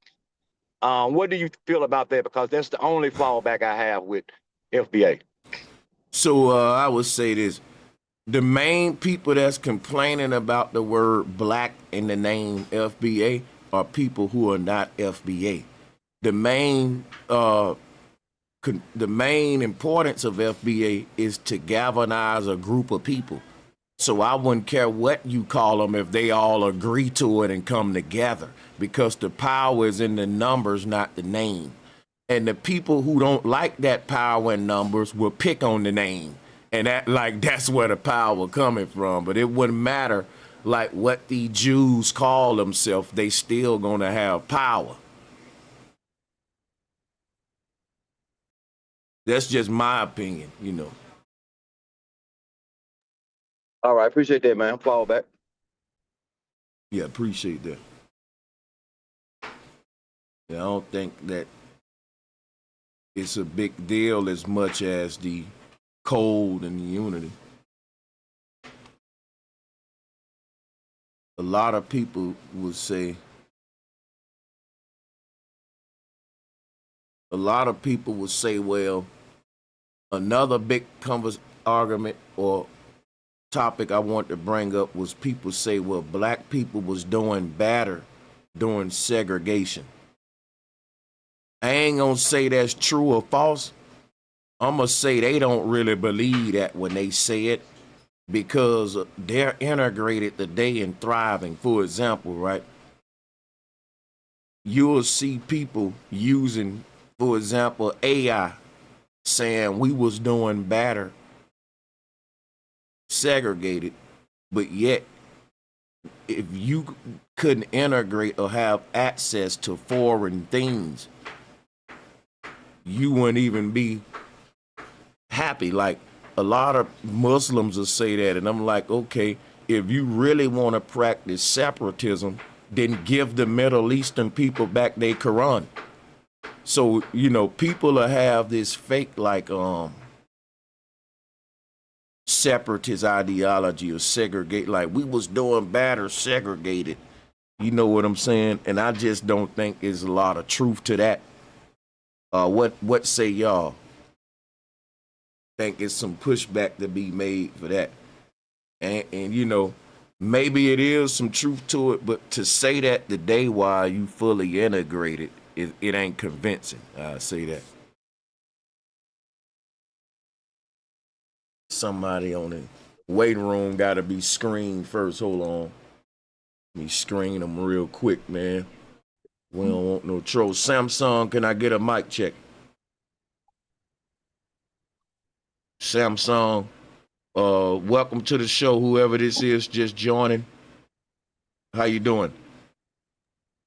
Speaker 11: What do you feel about that? Because that's the only fallback I have with FBA.
Speaker 1: So I would say this. The main people that's complaining about the word black in the name FBA are people who are not FBA. The main importance of FBA is to galvanize a group of people. So I wouldn't care what you call them if they all agree to it and come together, because the power is in the numbers, not the name. And the people who don't like that power in numbers will pick on the name. And that's where the power coming from. But it wouldn't matter like what the Jews call themselves, they still gonna have power. That's just my opinion,
Speaker 11: All right, appreciate that, man. Fall back.
Speaker 1: Yeah, appreciate that. Yeah, I don't think that it's a big deal as much as the code and the unity. A lot of people would say, well, another big argument or topic I want to bring up was people say, well, black people was doing better during segregation. I ain't gonna say that's true or false. I'm gonna say they don't really believe that when they say it, because they're integrated today and thriving. For example, right? You'll see people using, for example, AI, saying we was doing better segregated, but yet if you couldn't integrate or have access to foreign things, you wouldn't even be happy. Like a lot of Muslims will say that, and I'm like, okay, if you really want to practice separatism, then give the Middle Eastern people back their Quran. So, you know, people will have this fake like separatist ideology or segregate, like we was doing better segregated. You know what I'm saying? And I just don't think there's a lot of truth to that. What say y'all? Think it's some pushback to be made for that. And you know, maybe it is some truth to it, but to say that today while you fully integrated, it ain't convincing. I say that. Somebody on the waiting room got to be screened first. Hold on. Let me screen them real quick, man. We don't want no troll. Samsung, can I get a mic check? Samsung, welcome to the show, whoever this is just joining. How you doing?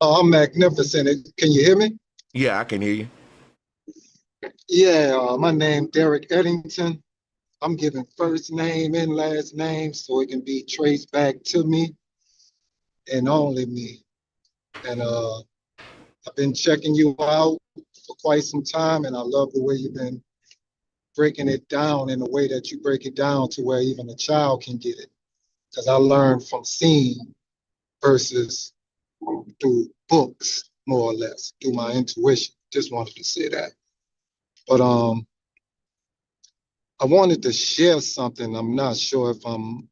Speaker 12: Oh, I'm magnificent. Can you hear me?
Speaker 1: Yeah, I can hear you.
Speaker 12: Yeah, my name Derek Eddington. I'm giving first name and last name so it can be traced back to me and only me. And I've been checking you out for quite some time, and I love the way you've been breaking it down in a way that you break it down to where even a child can get it. Because I learned from seeing versus through books, more or less, through my intuition. Just wanted to say that. But I wanted to share something. I'm not sure if I'm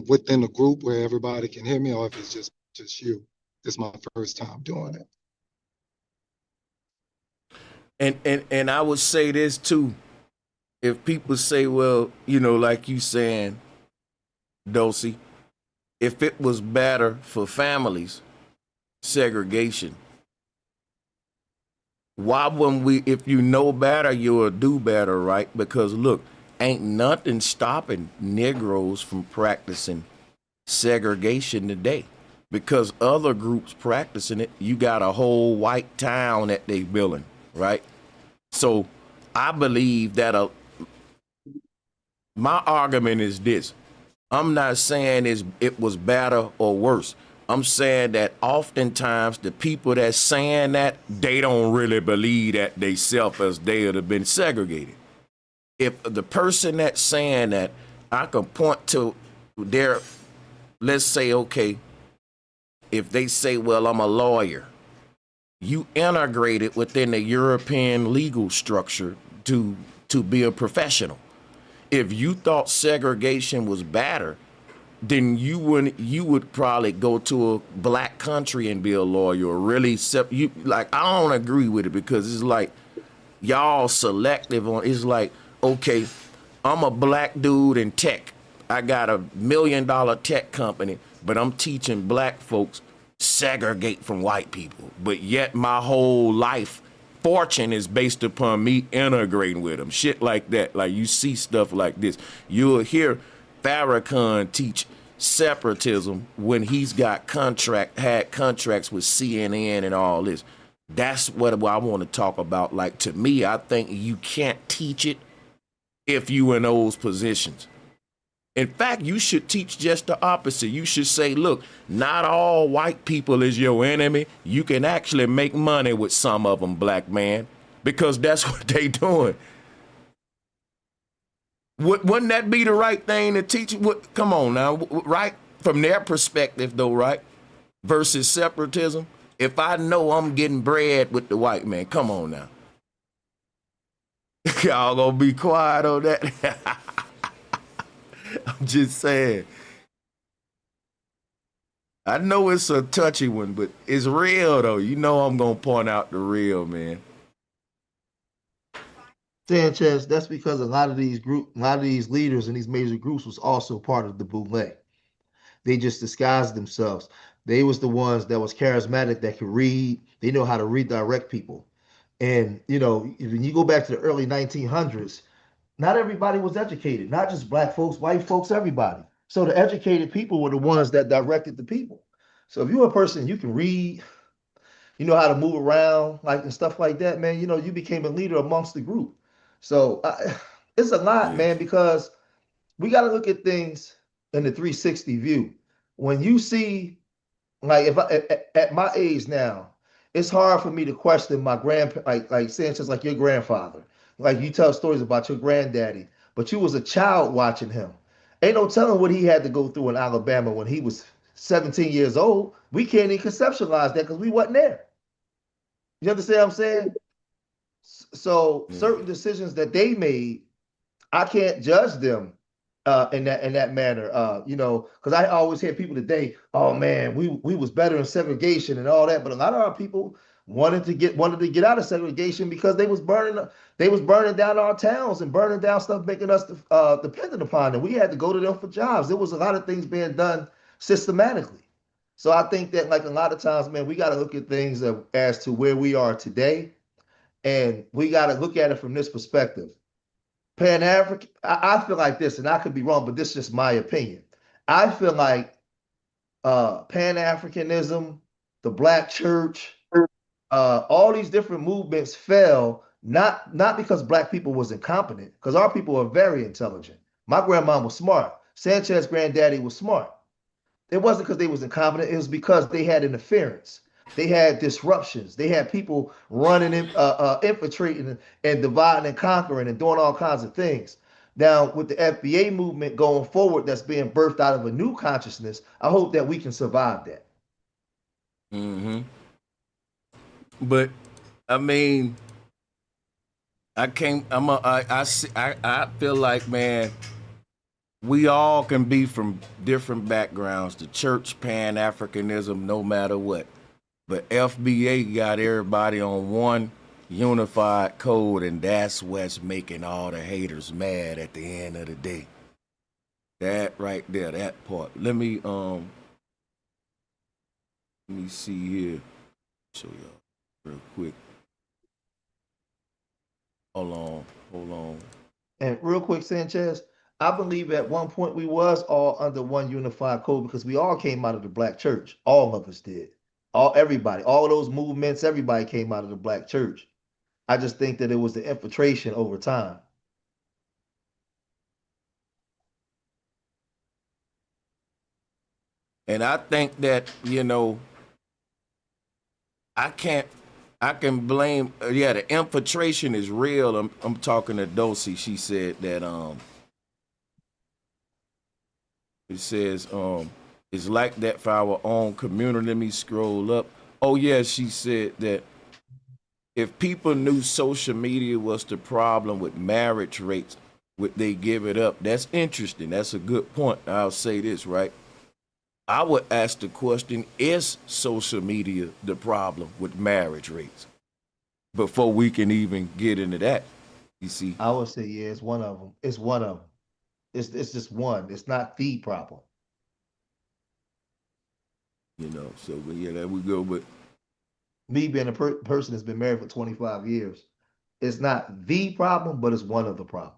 Speaker 12: within a group where everybody can hear me or if it's just you. This is my first time doing
Speaker 1: it. And I would say this too. If people say, well, you know, like you saying, Dulcie, if it was better for families, segregation, why wouldn't we, if you know better, you'll do better, right? Because look, ain't nothing stopping Negroes from practicing segregation today. Because other groups practicing it, you got a whole white town that they building, right? So I believe that my argument is this. I'm not saying it was better or worse. I'm saying that oftentimes the people that's saying that, they don't really believe that they self as they would have been segregated. If the person that's saying that, I can point to their, let's say, okay, if they say, well, I'm a lawyer, you integrated within the European legal structure to be a professional. If you thought segregation was better, then you would probably go to a black country and be a lawyer or really I don't agree with it because it's like y'all selective on, it's like, okay, I'm a black dude in tech. I got $1 million tech company, but I'm teaching black folks segregate from white people. But yet my whole life fortune is based upon me integrating with them. Shit like that. Like you see stuff like this. You'll hear Farrakhan teach separatism when he's got had contracts with CNN and all this. That's what I want to talk about. Like, to me, I think you can't teach it if you in those positions. In fact, you should teach just the opposite. You should say, look, not all white people is your enemy. You can actually make money with some of them, black man, because that's what they doing. Wouldn't that be the right thing to teach? Come on now, right? From their perspective, though, right? Versus separatism. If I know I'm getting bread with the white man, come on now. Y'all gonna be quiet on that? I'm just saying. I know it's a touchy one, but it's real, though. You know I'm gonna point out the real, man.
Speaker 8: Sanchez, that's because a lot of these leaders in these major groups was also part of the boule. They just disguised themselves. They was the ones that was charismatic, that could read. They know how to redirect people. And when you go back to the early 1900s, not everybody was educated, not just black folks, white folks, everybody. So the educated people were the ones that directed the people. So if you're a person, you can read, you know how to move around, like and stuff like that, man. You became a leader amongst the group. So it's a lot,
Speaker 1: Yeah.
Speaker 8: man, because we got to look at things in the 360 view. When you see, like, if at my age now, it's hard for me to question my like Sanchez, like your grandfather. Like you tell stories about your granddaddy, but you was a child watching him. Ain't no telling what he had to go through in Alabama when he was 17 years old. We can't even conceptualize that because we wasn't there. You understand what I'm saying? So
Speaker 1: Yeah.
Speaker 8: certain decisions that they made, I can't judge them in that manner. Because I always hear people today, oh man, we was better in segregation and all that, but a lot of our people wanted to get out of segregation because they was burning down our towns and burning down stuff, making us dependent upon them. We had to go to them for jobs. There was a lot of things being done systematically. So I think that, like, a lot of times, man, we got to look at things as to where we are today, and we got to look at it from this perspective. Pan African, I feel like this, and I could be wrong, but this is just my opinion. I feel like Pan Africanism, the Black Church, all these different movements fell not because Black people was incompetent, because our people are very intelligent. My grandma was smart. Sanchez granddaddy was smart. It wasn't because they was incompetent. It was because they had interference. They had disruptions. They had people running, infiltrating, and dividing and conquering and doing all kinds of things. Now, with the FBA movement going forward, that's being birthed out of a new consciousness, I hope that we can survive that.
Speaker 1: Mm-hmm. But I mean, I can't. I feel like, man, we all can be from different backgrounds. The church, Pan Africanism, no matter what. But FBA got everybody on one unified code, and that's what's making all the haters mad at the end of the day. That right there, that part. Let me see here. Show y'all real quick. Hold on.
Speaker 8: And real quick, Sanchez, I believe at one point we was all under one unified code because we all came out of the Black church. All of us did. Everybody, all those movements, everybody came out of the Black church. I just think that it was the infiltration over time.
Speaker 1: And I think that, I can blame, the infiltration is real. I'm talking to Dulcie. She said that it says it's like that for our own community. Let me scroll up. Oh yeah, she said that if people knew social media was the problem with marriage rates, would they give it up? That's interesting. That's a good point. I'll say this, right? I would ask the question, is social media the problem with marriage rates? Before we can even get into that, you see.
Speaker 8: I would say, yeah, it's one of them. It's one of them. It's just one. It's not the problem.
Speaker 1: So there we go. But
Speaker 8: Me being a person that's been married for 25 years, it's not the problem, but it's one of the problems.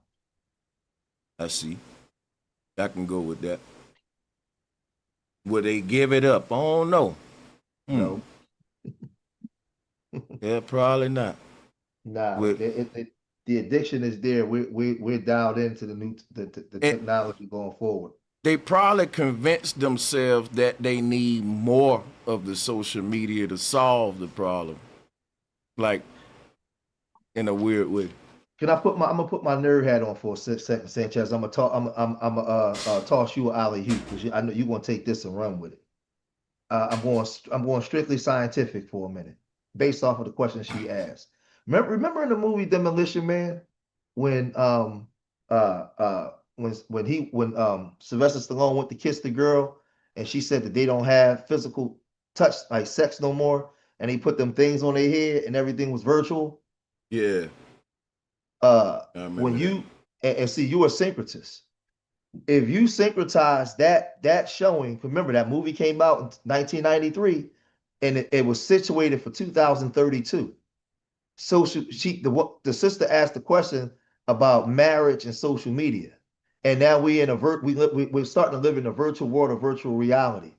Speaker 1: I see. I can go with that. Will they give it up? I don't know.
Speaker 8: No.
Speaker 1: Yeah, probably not.
Speaker 8: Nah, the addiction is there. We're dialed into the technology going forward.
Speaker 1: They probably convinced themselves that they need more of the social media to solve the problem, like in a weird way.
Speaker 8: Can I put I'm gonna put my nerd hat on for a second, Sanchez. I'm gonna toss you an alley hoop because I know you're gonna take this and run with it. I'm going strictly scientific for a minute, based off of the question she asked. Remember in the movie Demolition Man, when Sylvester Stallone went to kiss the girl, and she said that they don't have physical touch, like sex, no more, and he put them things on their head, and everything was virtual.
Speaker 1: Yeah. I
Speaker 8: when
Speaker 1: remember that.
Speaker 8: you and see you a syncretist. If you syncretize that showing, remember that movie came out in 1993, and it was situated for 2032. The sister asked the question about marriage and social media, and now we're starting to live in a virtual world of virtual reality.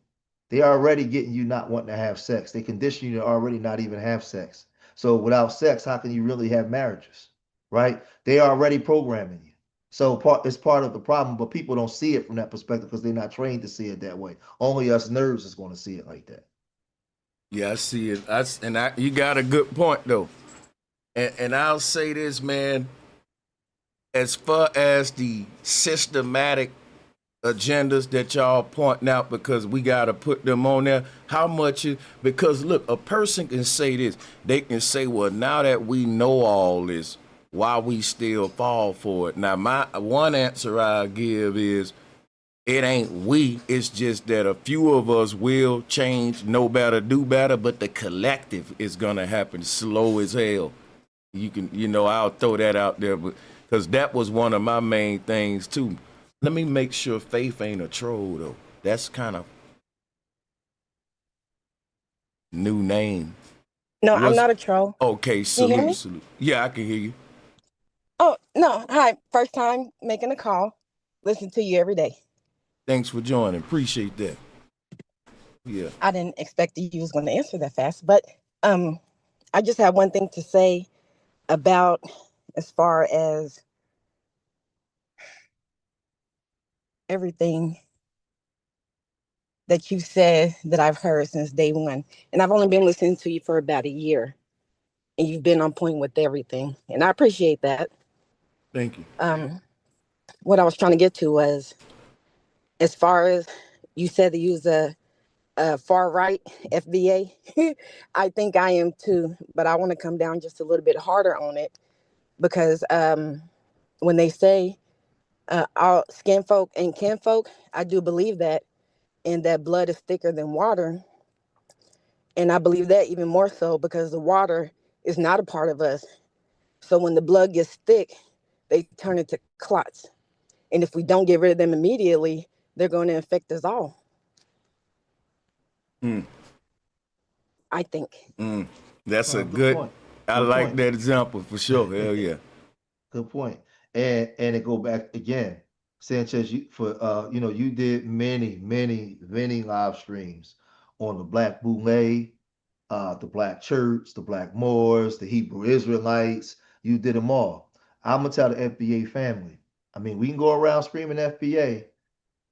Speaker 8: They are already getting you not wanting to have sex. They condition you to already not even have sex. So without sex, how can you really have marriages, right? They are already programming you. So it's part of the problem, but people don't see it from that perspective because they're not trained to see it that way. Only us nerds is going to see it like that.
Speaker 1: Yeah, I see it. You got a good point though. And I'll say this, man, as far as the systematic agendas that y'all pointing out, because we got to put them on there, because look, a person can say this. They can say, well, now that we know all this, why we still fall for it? Now, my one answer I give is, it ain't we. It's just that a few of us will change, know better, do better, but the collective is going to happen slow as hell. I'll throw that out there, but because that was one of my main things too. Let me make sure Faith ain't a troll though. That's kind of new name.
Speaker 13: No, I'm not a troll.
Speaker 1: Okay,
Speaker 13: Can you hear me?
Speaker 1: salute. Yeah, I can hear you.
Speaker 13: Oh, no. Hi. First time making a call. Listen to you every day.
Speaker 1: Thanks for joining. Appreciate that. Yeah.
Speaker 13: I didn't expect that you was going to answer that fast, but I just have one thing to say about as far as everything that you said that I've heard since day one. And I've only been listening to you for about a year. And you've been on point with everything. And I appreciate that.
Speaker 1: Thank you.
Speaker 13: What I was trying to get to was, as far as you said that you was a far right FBA, I think I am too. But I want to come down just a little bit harder on it. Because when they say all skin folk and kin folk, I do believe that, and that blood is thicker than water. And I believe that even more so because the water is not a part of us. So when the blood gets thick, they turn into clots. And if we don't get rid of them immediately, they're going to infect us all. I think.
Speaker 1: That's a good
Speaker 8: point.
Speaker 1: I
Speaker 8: Good
Speaker 1: like
Speaker 8: point.
Speaker 1: that example for sure. Hell yeah.
Speaker 8: Good point. And it go back again, Sanchez. You did many live streams on the Black Boule, the Black Church, the Black Moors, the Hebrew Israelites. You did them all. I'm gonna tell the FBA family. I mean, we can go around screaming FBA,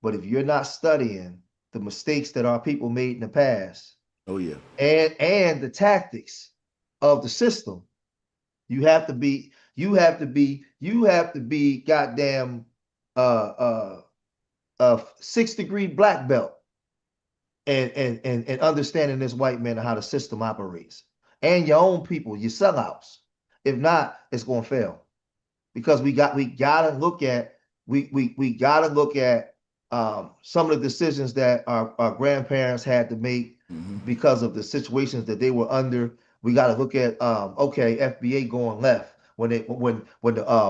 Speaker 8: but if you're not studying the mistakes that our people made in the past,
Speaker 1: Oh yeah.
Speaker 8: and the tactics of the system, you have to be goddamn a 6-degree black belt and understanding this white man and how the system operates. And your own people, your sellouts. If not, it's gonna fail. Because we gotta look at some of the decisions that our grandparents had to make because of the situations that they were under. We got to look at okay, FBA going left when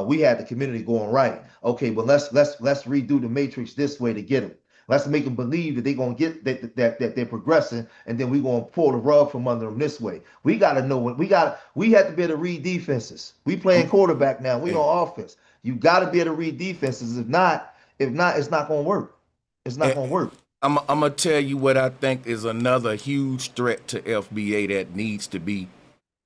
Speaker 8: we had the community going right. Okay, but let's redo the matrix this way to get them. Let's make them believe that they're gonna get that they're progressing, and then we're gonna pull the rug from under them this way. We gotta know we have to be able to read defenses. We playing quarterback now. We on offense. You gotta be able to read defenses. If not, it's not gonna work. It's not gonna work.
Speaker 1: I'm gonna tell you what I think is another huge threat to FBA that needs to be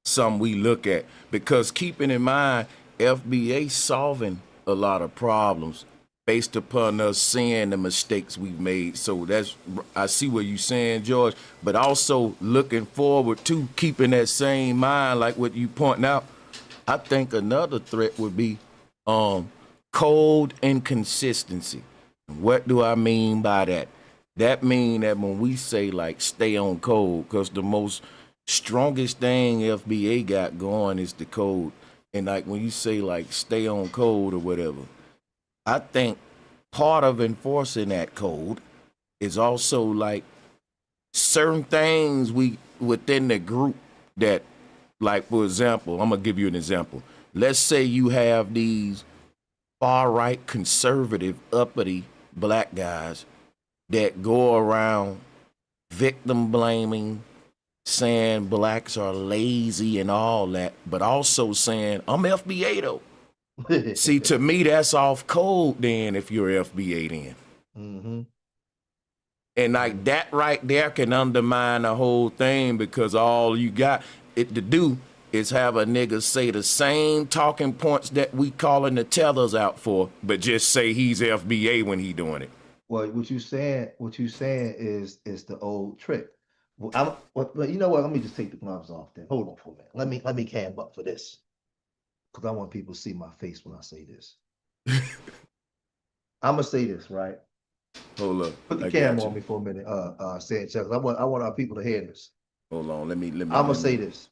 Speaker 1: something we look at, because keeping in mind FBA solving a lot of problems based upon us seeing the mistakes we've made. So I see what you're saying, George, but also looking forward to keeping that same mind, like what you pointing out. I think another threat would be code inconsistency. What do I mean by that? That mean that when we say like stay on code, because the most strongest thing FBA got going is the code. And like when you say like stay on code or whatever, I think part of enforcing that code is also like certain things we within the group that, like, for example, I'm gonna give you an example. let's say you have these far right, conservative, uppity black guys that go around victim blaming, saying blacks are lazy and all that, but also saying, I'm FBA though. See, to me, that's off code then if you're FBA then.
Speaker 8: Mm-hmm.
Speaker 1: And like that right there can undermine the whole thing because all you got it to do is have a nigga say the same talking points that we calling the tellers out for, but just say he's FBA when he doing it.
Speaker 8: Well, what you saying is the old trick. Well, you know what? Let me just take the gloves off then. Hold on for a minute. Let me cam up for this. Because I want people to see my face when I say this. I'm gonna say this, right?
Speaker 1: Hold up.
Speaker 8: Put the camera on me for a minute, Sanchez. I want our people to hear this.
Speaker 1: Hold on, let me.
Speaker 8: I'm gonna say this.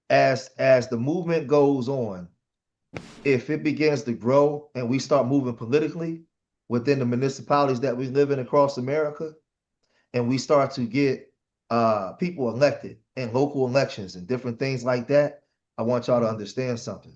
Speaker 8: As the movement goes on, if it begins to grow and we start moving politically within the municipalities that we live in across America, and we start to get people elected in local elections and different things like that, I want y'all to understand something.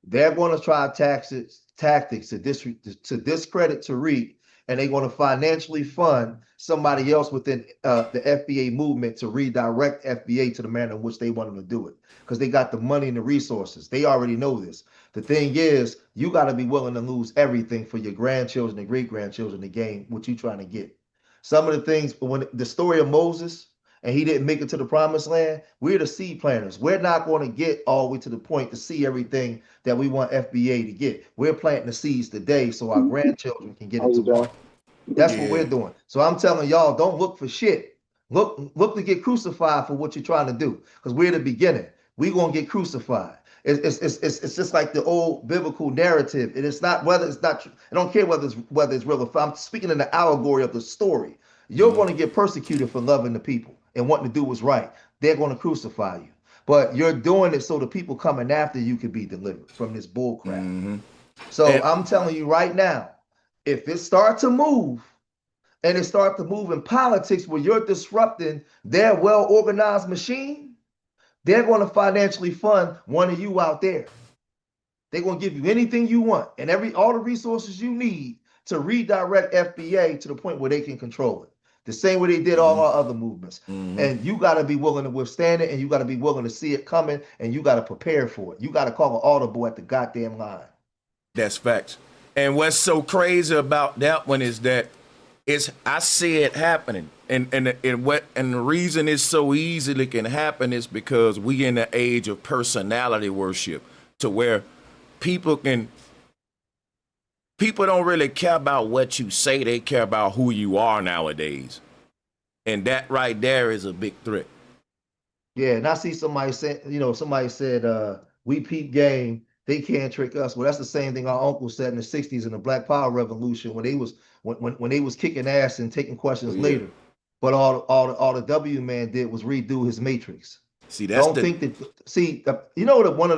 Speaker 8: They're going to try tactics to discredit Tariq, and they're going to financially fund somebody else within the FBA movement to redirect FBA to the manner in which they want them to do it, because they got the money and the resources. They already know this. The thing is, you got to be willing to lose everything for your grandchildren and great-grandchildren to gain what you're trying to get. Some of the things, when the story of Moses, and he didn't make it to the promised land, we're the seed planters. We're not going to get all the way to the point to see everything that we want FBA to get. We're planting the seeds today so our grandchildren can get it tomorrow. That's what we're doing. So I'm telling y'all, don't look for shit. Look to get crucified for what you're trying to do, because we're the beginning. We're going to get crucified. It's just like the old biblical narrative. And it's not whether it's not true. I don't care whether it's real or I'm speaking in the allegory of the story. You're going to get persecuted for loving the people and wanting to do what's right. They're going to crucify you. But you're doing it so the people coming after you can be delivered from this bull crap. So I'm telling you right now, if it starts to move, and it starts to move in politics where you're disrupting their well-organized machine, they're going to financially fund one of you out there. They're going to give you anything you want and all the resources you need to redirect FBA to the point where they can control it. The same way they did all our other movements. And you got to be willing to withstand it, and you got to be willing to see it coming, and you got to prepare for it. You got to call an audible at the goddamn line.
Speaker 1: That's facts. And what's so crazy about that one is that I see it happening. And the reason it's so easily can happen is because we in the age of personality worship, to where people don't really care about what you say, they care about who you are nowadays. And that right there is a big threat.
Speaker 8: Yeah, and I see somebody said, we peep game, they can't trick us. Well, that's the same thing our uncle said in the 60s in the Black Power Revolution when they was kicking ass and taking questions later. But all the W man did was redo his matrix.
Speaker 1: See,
Speaker 8: one of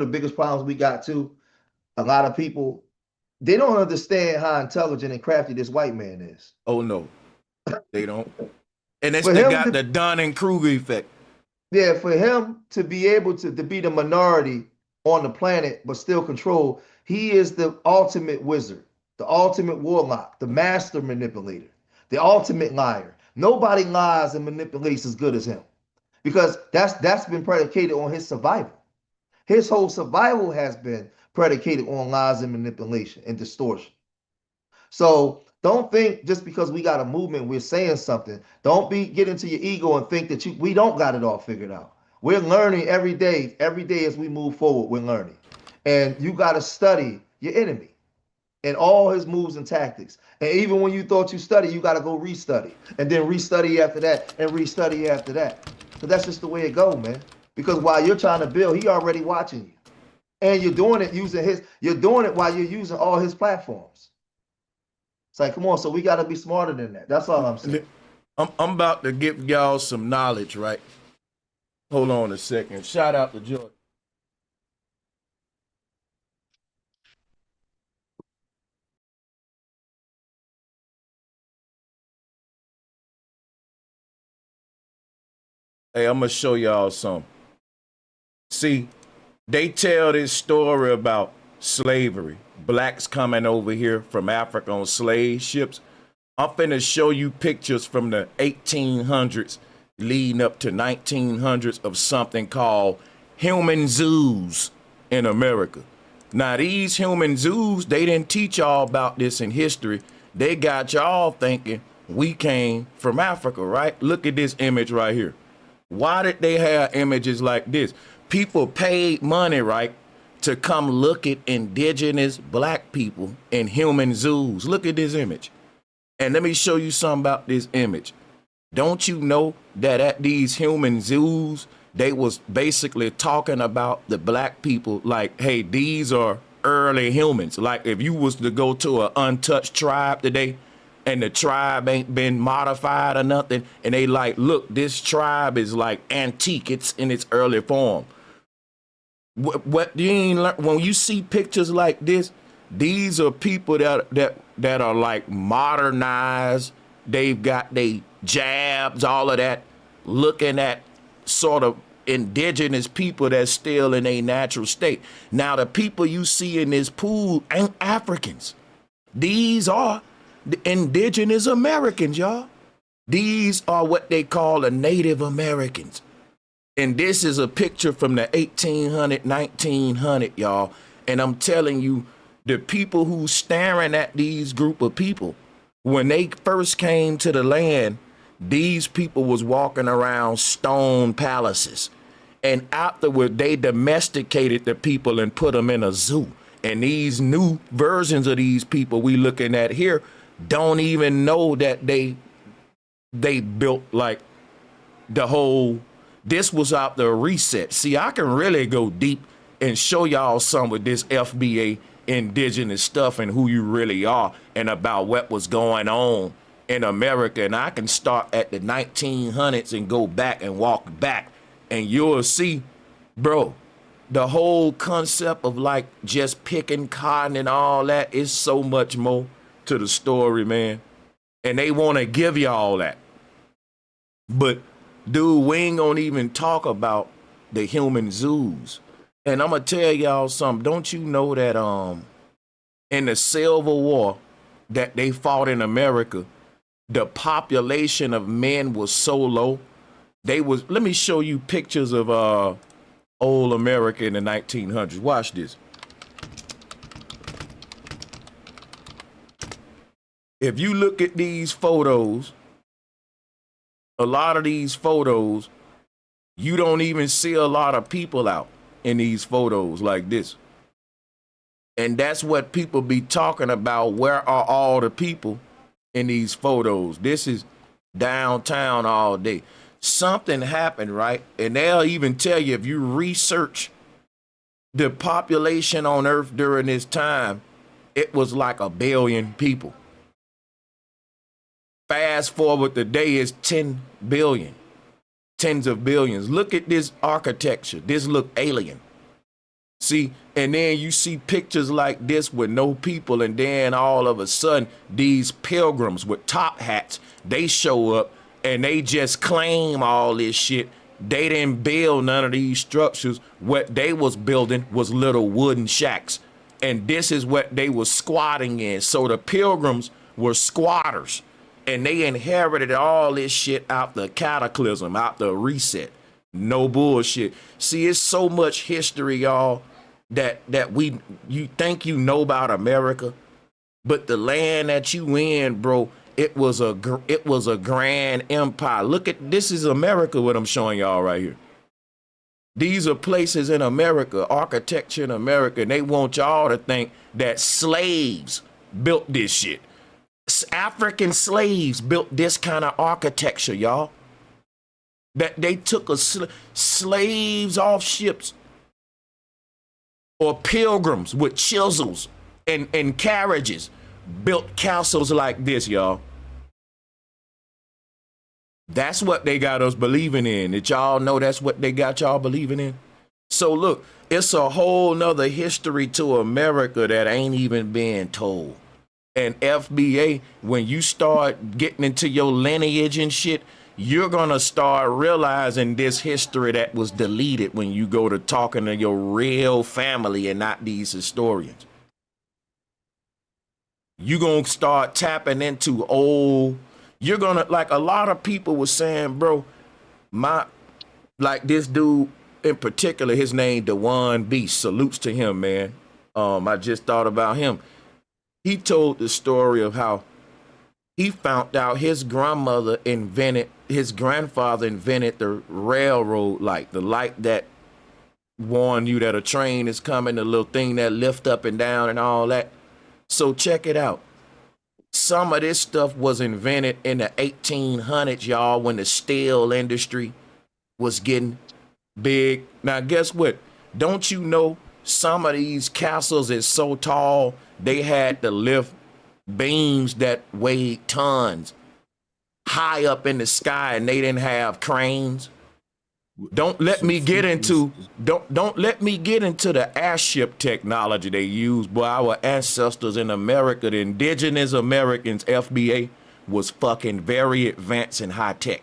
Speaker 8: the biggest problems we got too, a lot of people, they don't understand how intelligent and crafty this white man is.
Speaker 1: Oh no, they don't. And it's got the Dunning-Kruger effect.
Speaker 8: Yeah, for him to be able to be the minority on the planet but still control, he is the ultimate wizard, the ultimate warlock, the master manipulator, the ultimate liar. Nobody lies and manipulates as good as him, because that's been predicated on his survival. His whole survival has been predicated on lies and manipulation and distortion. So don't think just because we got a movement, we're saying something. Don't get into your ego and think that we don't got it all figured out. We're learning every day. Every day as we move forward, we're learning. And you got to study your enemy and all his moves and tactics. And even when you thought you studied, you got to go restudy. And then restudy after that and restudy after that. So that's just the way it goes, man. Because while you're trying to build, he already watching you. And you're doing it while you're using all his platforms. It's like, come on, so we got to be smarter than that. That's all I'm saying.
Speaker 1: I'm about to give y'all some knowledge, right? Hold on a second. Shout out to George. Hey, I'm going to show y'all something. See, They tell this story about slavery, blacks coming over here from Africa on slave ships. I'm finna show you pictures from the 1800s leading up to 1900s of something called human zoos in America. Now these human zoos, they didn't teach y'all about this in history. They got y'all thinking we came from Africa, right? Look at this image right here. Why did they have images like this? People paid money, right, to come look at indigenous black people in human zoos. Look at this image. And let me show you something about this image. Don't you know that at these human zoos, they was basically talking about the black people like, hey, these are early humans. Like if you was to go to an untouched tribe today and the tribe ain't been modified or nothing, and they like, look, this tribe is like antique. It's in its early form. What you ain't learn, when you see pictures like this, these are people that are like modernized. They've got they jabs, all of that, looking at sort of indigenous people that's still in a natural state. Now, the people you see in this pool ain't Africans. These are the indigenous Americans, y'all. These are what they call the Native Americans. And this is a picture from the 1800, 1900, y'all. And I'm telling you, the people who's staring at these group of people, when they first came to the land, these people was walking around stone palaces. And afterward, they domesticated the people and put them in a zoo. And these new versions of these people we looking at here don't even know that they built like the whole, this was out the reset. See, I can really go deep and show y'all some of this FBA indigenous stuff and who you really are and about what was going on in America. And I can start at the 1900s and go back and walk back, and you'll see, bro, the whole concept of like just picking cotton and all that is so much more to the story, man. And they want to give you all that. But dude, we ain't gonna even talk about the human zoos. And I'm gonna tell y'all something. Don't you know that in the Civil War that they fought in America, the population of men was so low. Let me show you pictures of old America in the 1900s. Watch this. If you look at these photos, a lot of these photos, you don't even see a lot of people out in these photos like this. And that's what people be talking about. Where are all the people in these photos? This is downtown all day. Something happened, right? And they'll even tell you, if you research the population on Earth during this time, it was like 1 billion people. Fast forward, today is 10 billion, tens of billions. Look at this architecture. This look alien. See, and then you see pictures like this with no people, and then all of a sudden, these pilgrims with top hats, they show up and they just claim all this shit. They didn't build none of these structures. What they was building was little wooden shacks. And this is what they was squatting in. So the pilgrims were squatters. And they inherited all this shit out the cataclysm, out the reset. No bullshit. See, it's so much history, y'all, that you think you know about America, but the land that you in, bro, it was a grand empire. Look at, this is America, what I'm showing y'all right here. These are places in America, architecture in America, and they want y'all to think that slaves built this shit. African slaves built this kind of architecture, y'all. That they took slaves off ships, or pilgrims with chisels and carriages built castles like this, y'all. That's what they got us believing in. Did y'all know that's what they got y'all believing in? So look, it's a whole nother history to America that ain't even being told. And FBA, when you start getting into your lineage and shit, you're gonna start realizing this history that was deleted when you go to talking to your real family and not these historians. You're gonna start tapping into you're gonna, like a lot of people were saying, bro, like this dude in particular, his name Dewan Beast, salutes to him, man. I just thought about him. He told the story of how he found out his grandfather invented the railroad light, the light that warn you that a train is coming, the little thing that lift up and down and all that. So check it out. Some of this stuff was invented in the 1800s, y'all, when the steel industry was getting big. Now, guess what? Don't you know some of these castles is so tall, they had to lift beams that weighed tons high up in the sky, and they didn't have cranes? Don't let me get into the airship technology they used. Boy, our ancestors in America, the indigenous Americans, FBA, was fucking very advanced and high tech.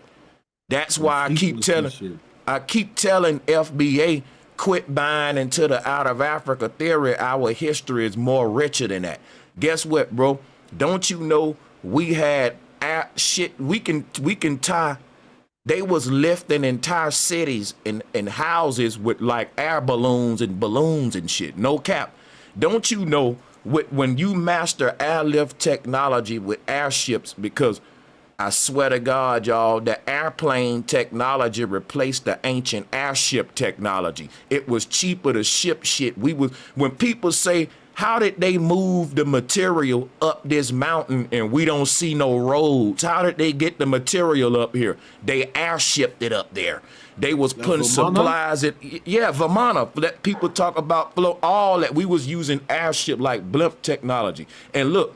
Speaker 1: That's why I keep telling FBA, quit buying into the out of Africa theory. Our history is more richer than that. Guess what, bro? Don't you know we had shit? We can tie. They was lifting entire cities and houses with like air balloons and shit. No cap. Don't you know when you master airlift technology with airships, because I swear to God, y'all, the airplane technology replaced the ancient airship technology. It was cheaper to ship shit. When people say, how did they move the material up this mountain and we don't see no roads? How did they get the material up here? They airshipped it up there. They was putting supplies Vamana. Let people talk about all that. We was using airship like blimp technology. And look,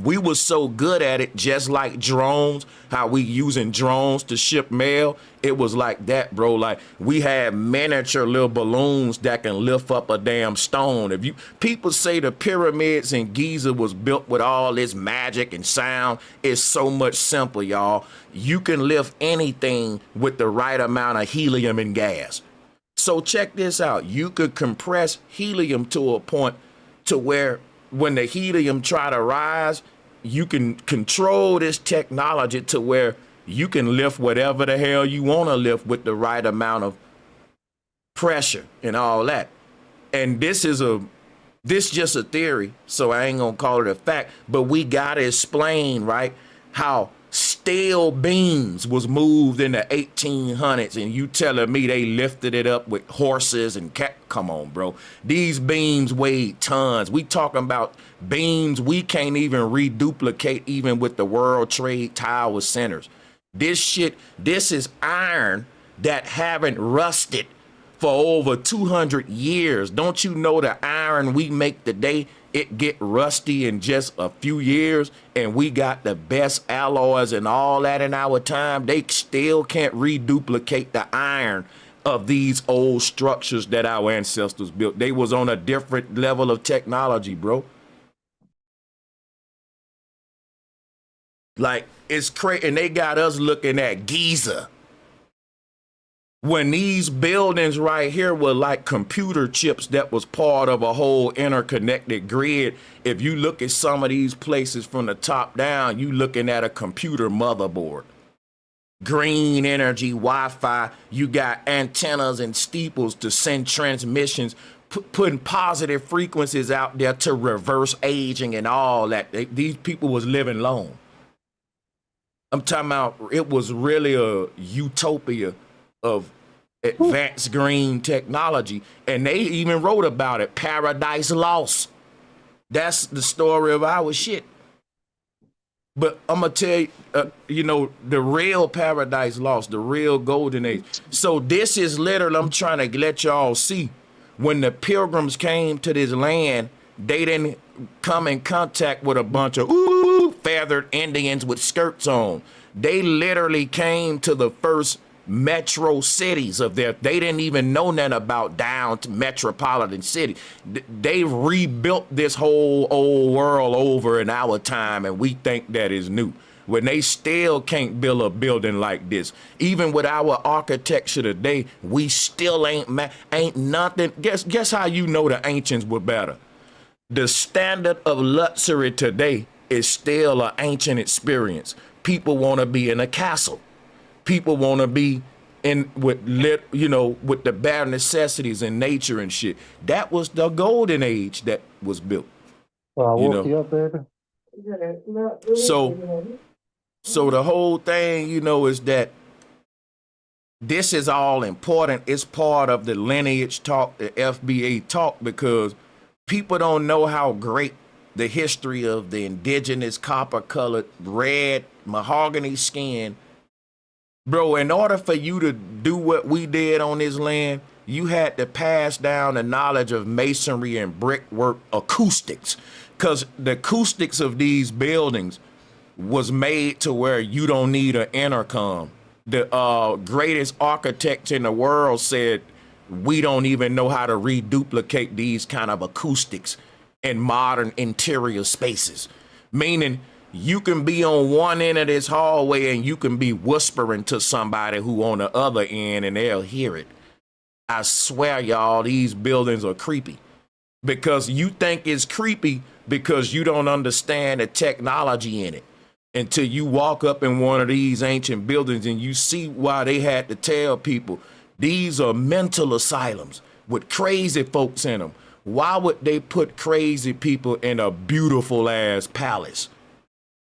Speaker 1: we was so good at it, just like drones, how we using drones to ship mail. It was like that, bro. Like we had miniature little balloons that can lift up a damn stone. People say the pyramids in Giza was built with all this magic and sound, it's so much simpler, y'all. You can lift anything with the right amount of helium and gas. So check this out. You could compress helium to a point to where when the helium try to rise, you can control this technology to where you can lift whatever the hell you want to lift with the right amount of pressure and all that. And this just a theory, so I ain't gonna call it a fact, but we gotta explain, right, how steel beams was moved in the 1800s, and you telling me they lifted it up with horses and come on, bro. These beams weighed tons. We talking about beams we can't even reduplicate even with the World Trade Tower centers. This is iron that haven't rusted for over 200 years. Don't you know the iron we make today, it get rusty in just a few years, and we got the best alloys and all that in our time? They still can't reduplicate the iron of these old structures that our ancestors built. They was on a different level of technology, bro. Like, it's crazy, and they got us looking at Giza, when these buildings right here were like computer chips that was part of a whole interconnected grid. If you look at some of these places from the top down, you looking at a computer motherboard. Green energy, Wi-Fi, you got antennas and steeples to send transmissions, putting positive frequencies out there to reverse aging and all that. These people was living long. I'm talking about, it was really a utopia of advanced green technology, and they even wrote about it. Paradise Lost. That's the story of our shit. But I'm gonna tell you, the real Paradise Lost, the real golden age. So this is literally, I'm trying to let y'all see, when the pilgrims came to this land, they didn't come in contact with a bunch of feathered Indians with skirts on. They literally came to the first metro cities of their, they didn't even know nothing about down to metropolitan city. They rebuilt this whole old world over in our time, and we think that is new. when they still can't build a building like this. Even with our architecture today, we still ain't nothing. Guess how you know the ancients were better? The standard of luxury today is still an ancient experience. People want to be in a castle. People want to be with the bare necessities and nature and shit. That was the golden age that was built.
Speaker 8: Well, I
Speaker 1: You
Speaker 8: woke
Speaker 1: know?
Speaker 8: you up, baby.
Speaker 1: So the whole thing, is that this is all important. It's part of the lineage talk, the FBA talk, because people don't know how great the history of the indigenous copper-colored, red, mahogany skin. Bro, in order for you to do what we did on this land, you had to pass down the knowledge of masonry and brickwork acoustics, because the acoustics of these buildings was made to where you don't need an intercom. The greatest architect in the world said, we don't even know how to reduplicate these kind of acoustics in modern interior spaces. Meaning you can be on one end of this hallway and you can be whispering to somebody who on the other end and they'll hear it. I swear, y'all, these buildings are creepy because you think it's creepy because you don't understand the technology in it until you walk up in one of these ancient buildings and you see why they had to tell people these are mental asylums with crazy folks in them. Why would they put crazy people in a beautiful ass palace?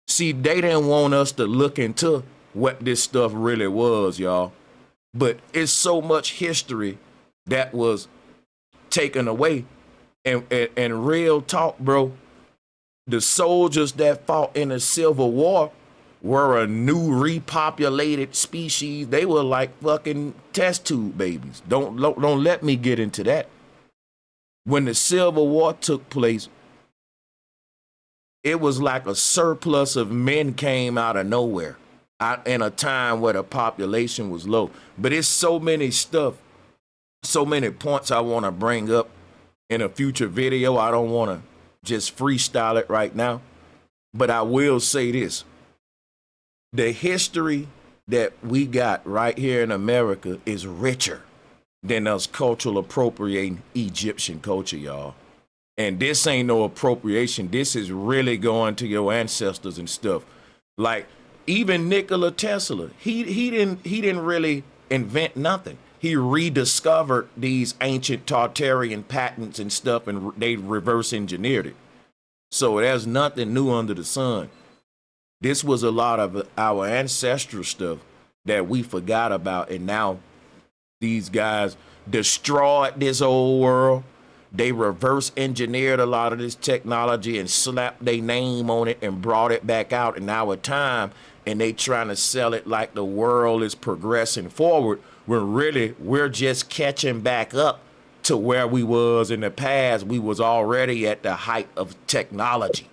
Speaker 1: See, they didn't want us to look into what this stuff really was, y'all. But it's so much history that was taken away. And real talk, bro, the soldiers that fought in the Civil War were a new repopulated species. They were like fucking test tube babies. Don't let me get into that. When the Civil War took place, it was like a surplus of men came out of nowhere in a time where the population was low. But it's so many stuff, so many points I want to bring up in a future video. I don't want to just freestyle it right now, but I will say this. The history that we got right here in America is richer than us cultural appropriating Egyptian culture, y'all. And this ain't no appropriation. This is really going to your ancestors and stuff. Like even Nikola Tesla, he didn't really invent nothing. He rediscovered these ancient Tartarian patents and stuff, and they reverse engineered it. So there's nothing new under the sun. This was a lot of our ancestral stuff that we forgot about, and now these guys destroyed this old world. They reverse engineered a lot of this technology and slapped their name on it and brought it back out in our time, and they trying to sell it like the world is progressing forward, when really we're just catching back up to where we was in the past. We was already at the height of technology.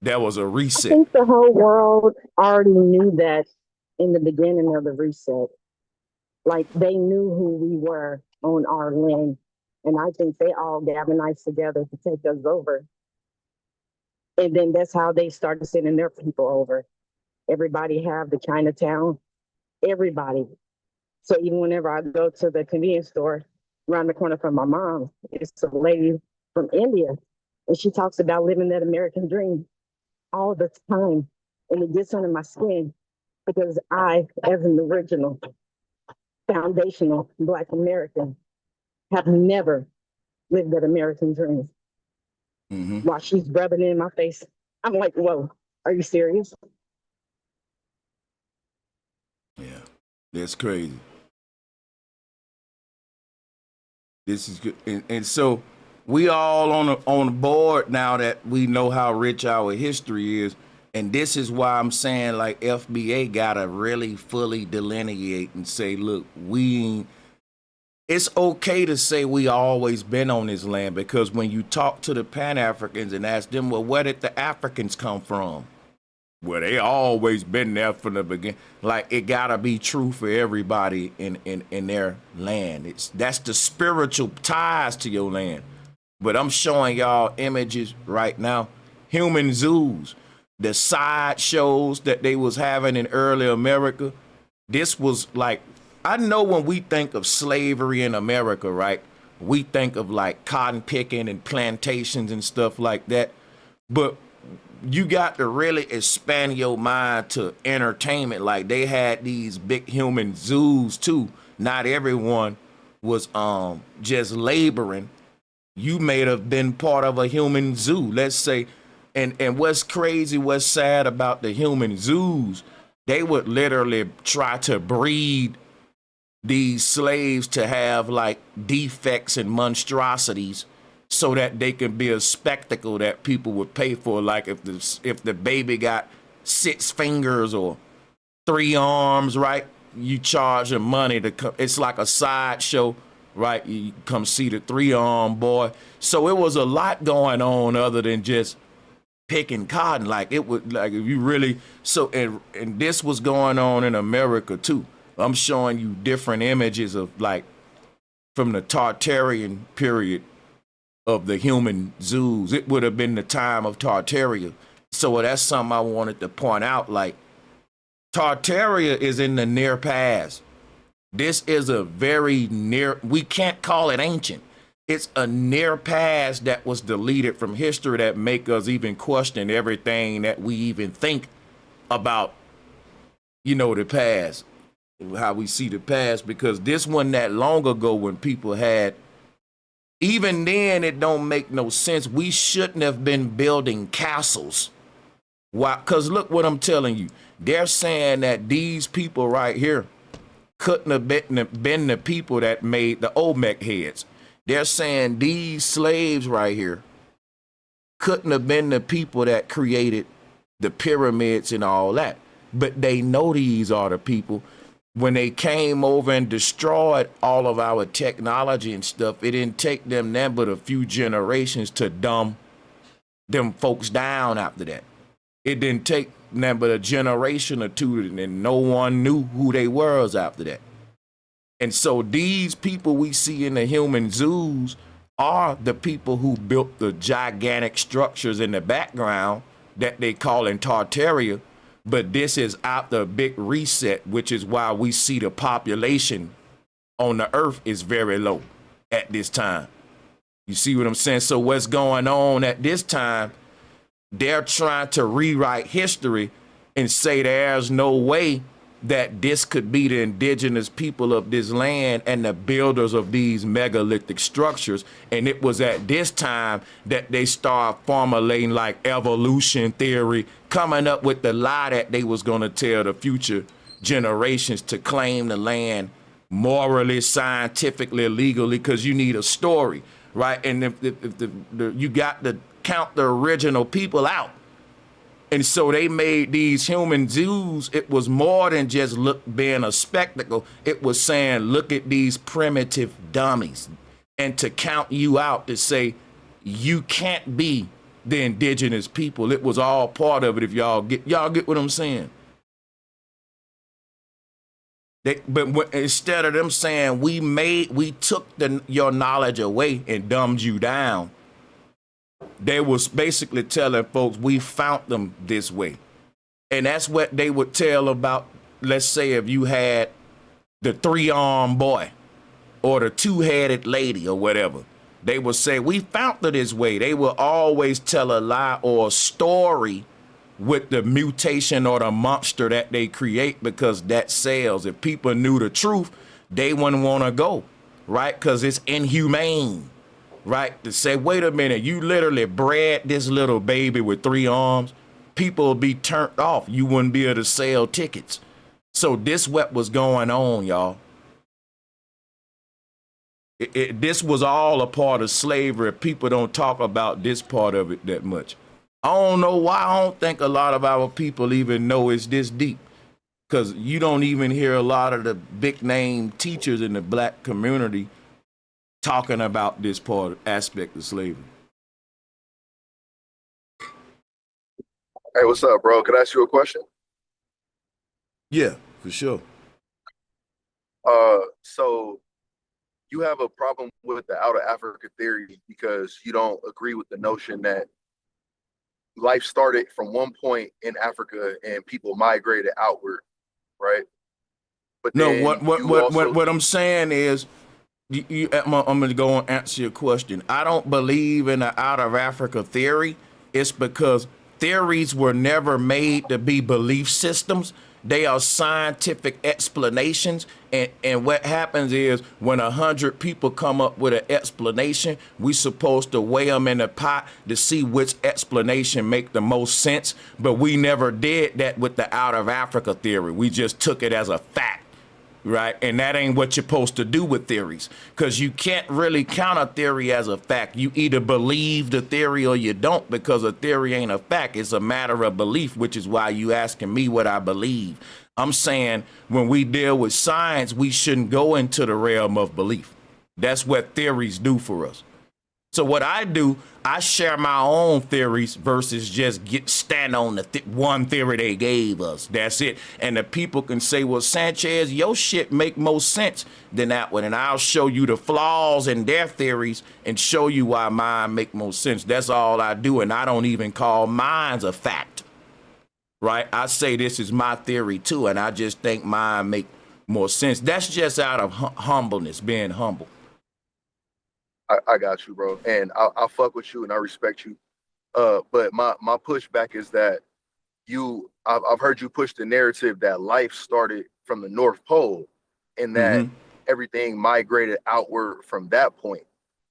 Speaker 1: There was a
Speaker 13: I
Speaker 1: reset.
Speaker 13: think the whole world already knew that in the beginning of the reset. Like they knew who we were on our land. And I think they all galvanized together to take us over. And then that's how they started sending their people over. Everybody have the Chinatown, everybody. So even whenever I go to the convenience store around the corner from my mom, it's a lady from India. And she talks about living that American dream all the time. And it gets under my skin because I, as an original, foundational Black American, have never lived that American dream.
Speaker 1: Mm-hmm.
Speaker 13: While she's rubbing it in my face, I'm like, whoa, are you serious?
Speaker 1: Yeah, that's crazy. This is good. And so we all on the board now that we know how rich our history is. And this is why I'm saying, like, FBA gotta really fully delineate and say, look, it's okay to say we always been on this land, because when you talk to the Pan-Africans and ask them, well, where did the Africans come from? Well, they always been there from the beginning. Like, it gotta be true for everybody in their land. That's the spiritual ties to your land. But I'm showing y'all images right now, human zoos. the side shows that they was having in early America. This was like, I know when we think of slavery in America, right? We think of like cotton picking and plantations and stuff like that. But you got to really expand your mind to entertainment. Like they had these big human zoos too. Not everyone was just laboring. You may have been part of a human zoo, let's say. And what's crazy, what's sad about the human zoos, they would literally try to breed these slaves to have like defects and monstrosities so that they can be a spectacle that people would pay for. Like if the baby got 6 fingers or 3 arms, right? You charge them money to come. It's like a sideshow, right? You come see the 3-arm boy. So it was a lot going on other than just picking cotton. Like it would, like if you really, so, and this was going on in America too. I'm showing you different images of like from the Tartarian period of the human zoos. It would have been the time of Tartaria. So that's something I wanted to point out. Like Tartaria is in the near past. This is a very near, we can't call it ancient. It's a near past that was deleted from history that make us even question everything that we even think about, you know, the past, how we see the past, because this wasn't that long ago when people had, even then it don't make no sense. We shouldn't have been building castles. Why? Because look what I'm telling you. They're saying that these people right here couldn't have been the people that made the Olmec heads. They're saying these slaves right here couldn't have been the people that created the pyramids and all that. But they know these are the people. When they came over and destroyed all of our technology and stuff, it didn't take them then but a few generations to dumb them folks down after that. It didn't take them but a generation or two, and no one knew who they were after that. And so these people we see in the human zoos are the people who built the gigantic structures in the background that they call in Tartaria. But this is after a big reset, which is why we see the population on the earth is very low at this time. You see what I'm saying? So what's going on at this time, they're trying to rewrite history and say there's no way that this could be the indigenous people of this land and the builders of these megalithic structures. And it was at this time that they start formulating like evolution theory, coming up with the lie that they was going to tell the future generations to claim the land morally, scientifically, legally, because you need a story, right? And if you got to count the original people out. And so they made these human zoos. It was more than just being a spectacle. It was saying, look at these primitive dummies. And to count you out to say, you can't be the indigenous people. It was all part of it. If y'all get what I'm saying? But instead of them saying, we took your knowledge away and dumbed you down, they was basically telling folks we found them this way. And that's what they would tell about, let's say if you had the 3-armed boy or the 2-headed lady or whatever, they would say we found her this way. They will always tell a lie or a story with the mutation or the monster that they create, because that sells. If people knew the truth, they wouldn't want to go, right? Because it's inhumane. Right, to say, wait a minute, you literally bred this little baby with 3 arms, people will be turned off. You wouldn't be able to sell tickets. So this what was going on, y'all. This was all a part of slavery. People don't talk about this part of it that much. I don't know why. I don't think a lot of our people even know it's this deep, because you don't even hear a lot of the big name teachers in the black community talking about this aspect of slavery.
Speaker 4: Hey, what's up, bro? Can I ask you a question?
Speaker 1: Yeah, for sure.
Speaker 4: So you have a problem with the out of Africa theory because you don't agree with the notion that life started from one point in Africa and people migrated outward, right? But
Speaker 1: No,
Speaker 4: then you also
Speaker 1: what I'm saying is, I'm going to go and answer your question. I don't believe in the out of Africa theory. It's because theories were never made to be belief systems. They are scientific explanations. And what happens is when 100 people come up with an explanation, we supposed to weigh them in a pot to see which explanation make the most sense. But we never did that with the out of Africa theory. We just took it as a fact. Right. And that ain't what you're supposed to do with theories, because you can't really count a theory as a fact. You either believe the theory or you don't, because a theory ain't a fact. It's a matter of belief, which is why you asking me what I believe. I'm saying when we deal with science, we shouldn't go into the realm of belief. That's what theories do for us. So what I do, I share my own theories versus just stand on the one theory they gave us. That's it. And the people can say, well, Sanchez, your shit make more sense than that one. And I'll show you the flaws in their theories and show you why mine make more sense. That's all I do. And I don't even call mine a fact. Right? I say this is my theory too. And I just think mine make more sense. That's just out of humbleness, being humble.
Speaker 4: I got you, bro, and I'll fuck with you and I respect you. But my pushback is that I've heard you push the narrative that life started from the North Pole and that everything migrated outward from that point.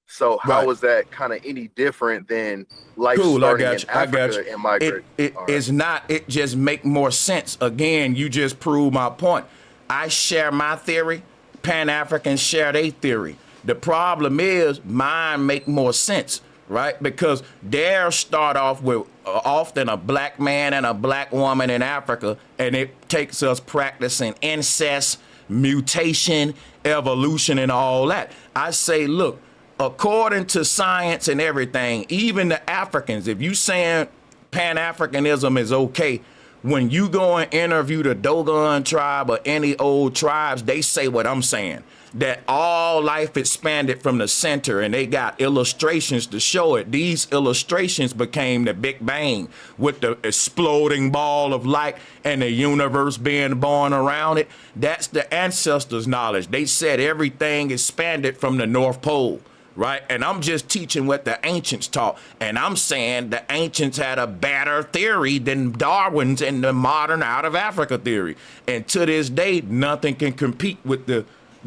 Speaker 4: So how is that kind of any different than life starting in Africa and migrating?
Speaker 1: It's not. It just make more sense. Again, you just proved my point. I share my theory. Pan-Africans share their theory. The problem is mine make more sense, right? Because they'll start off with often a black man and a black woman in Africa, and it takes us practicing incest, mutation, evolution, and all that. I say, look, according to science and everything, even the Africans, if you saying Pan-Africanism is okay, when you go and interview the Dogon tribe or any old tribes, they say what I'm saying, that all life expanded from the center, and they got illustrations to show it. These illustrations became the Big Bang with the exploding ball of light and the universe being born around it. That's the ancestors' knowledge. They said everything expanded from the North Pole. Right. And I'm just teaching what the ancients taught. And I'm saying the ancients had a better theory than Darwin's and the modern out of Africa theory. And to this day, nothing can compete with the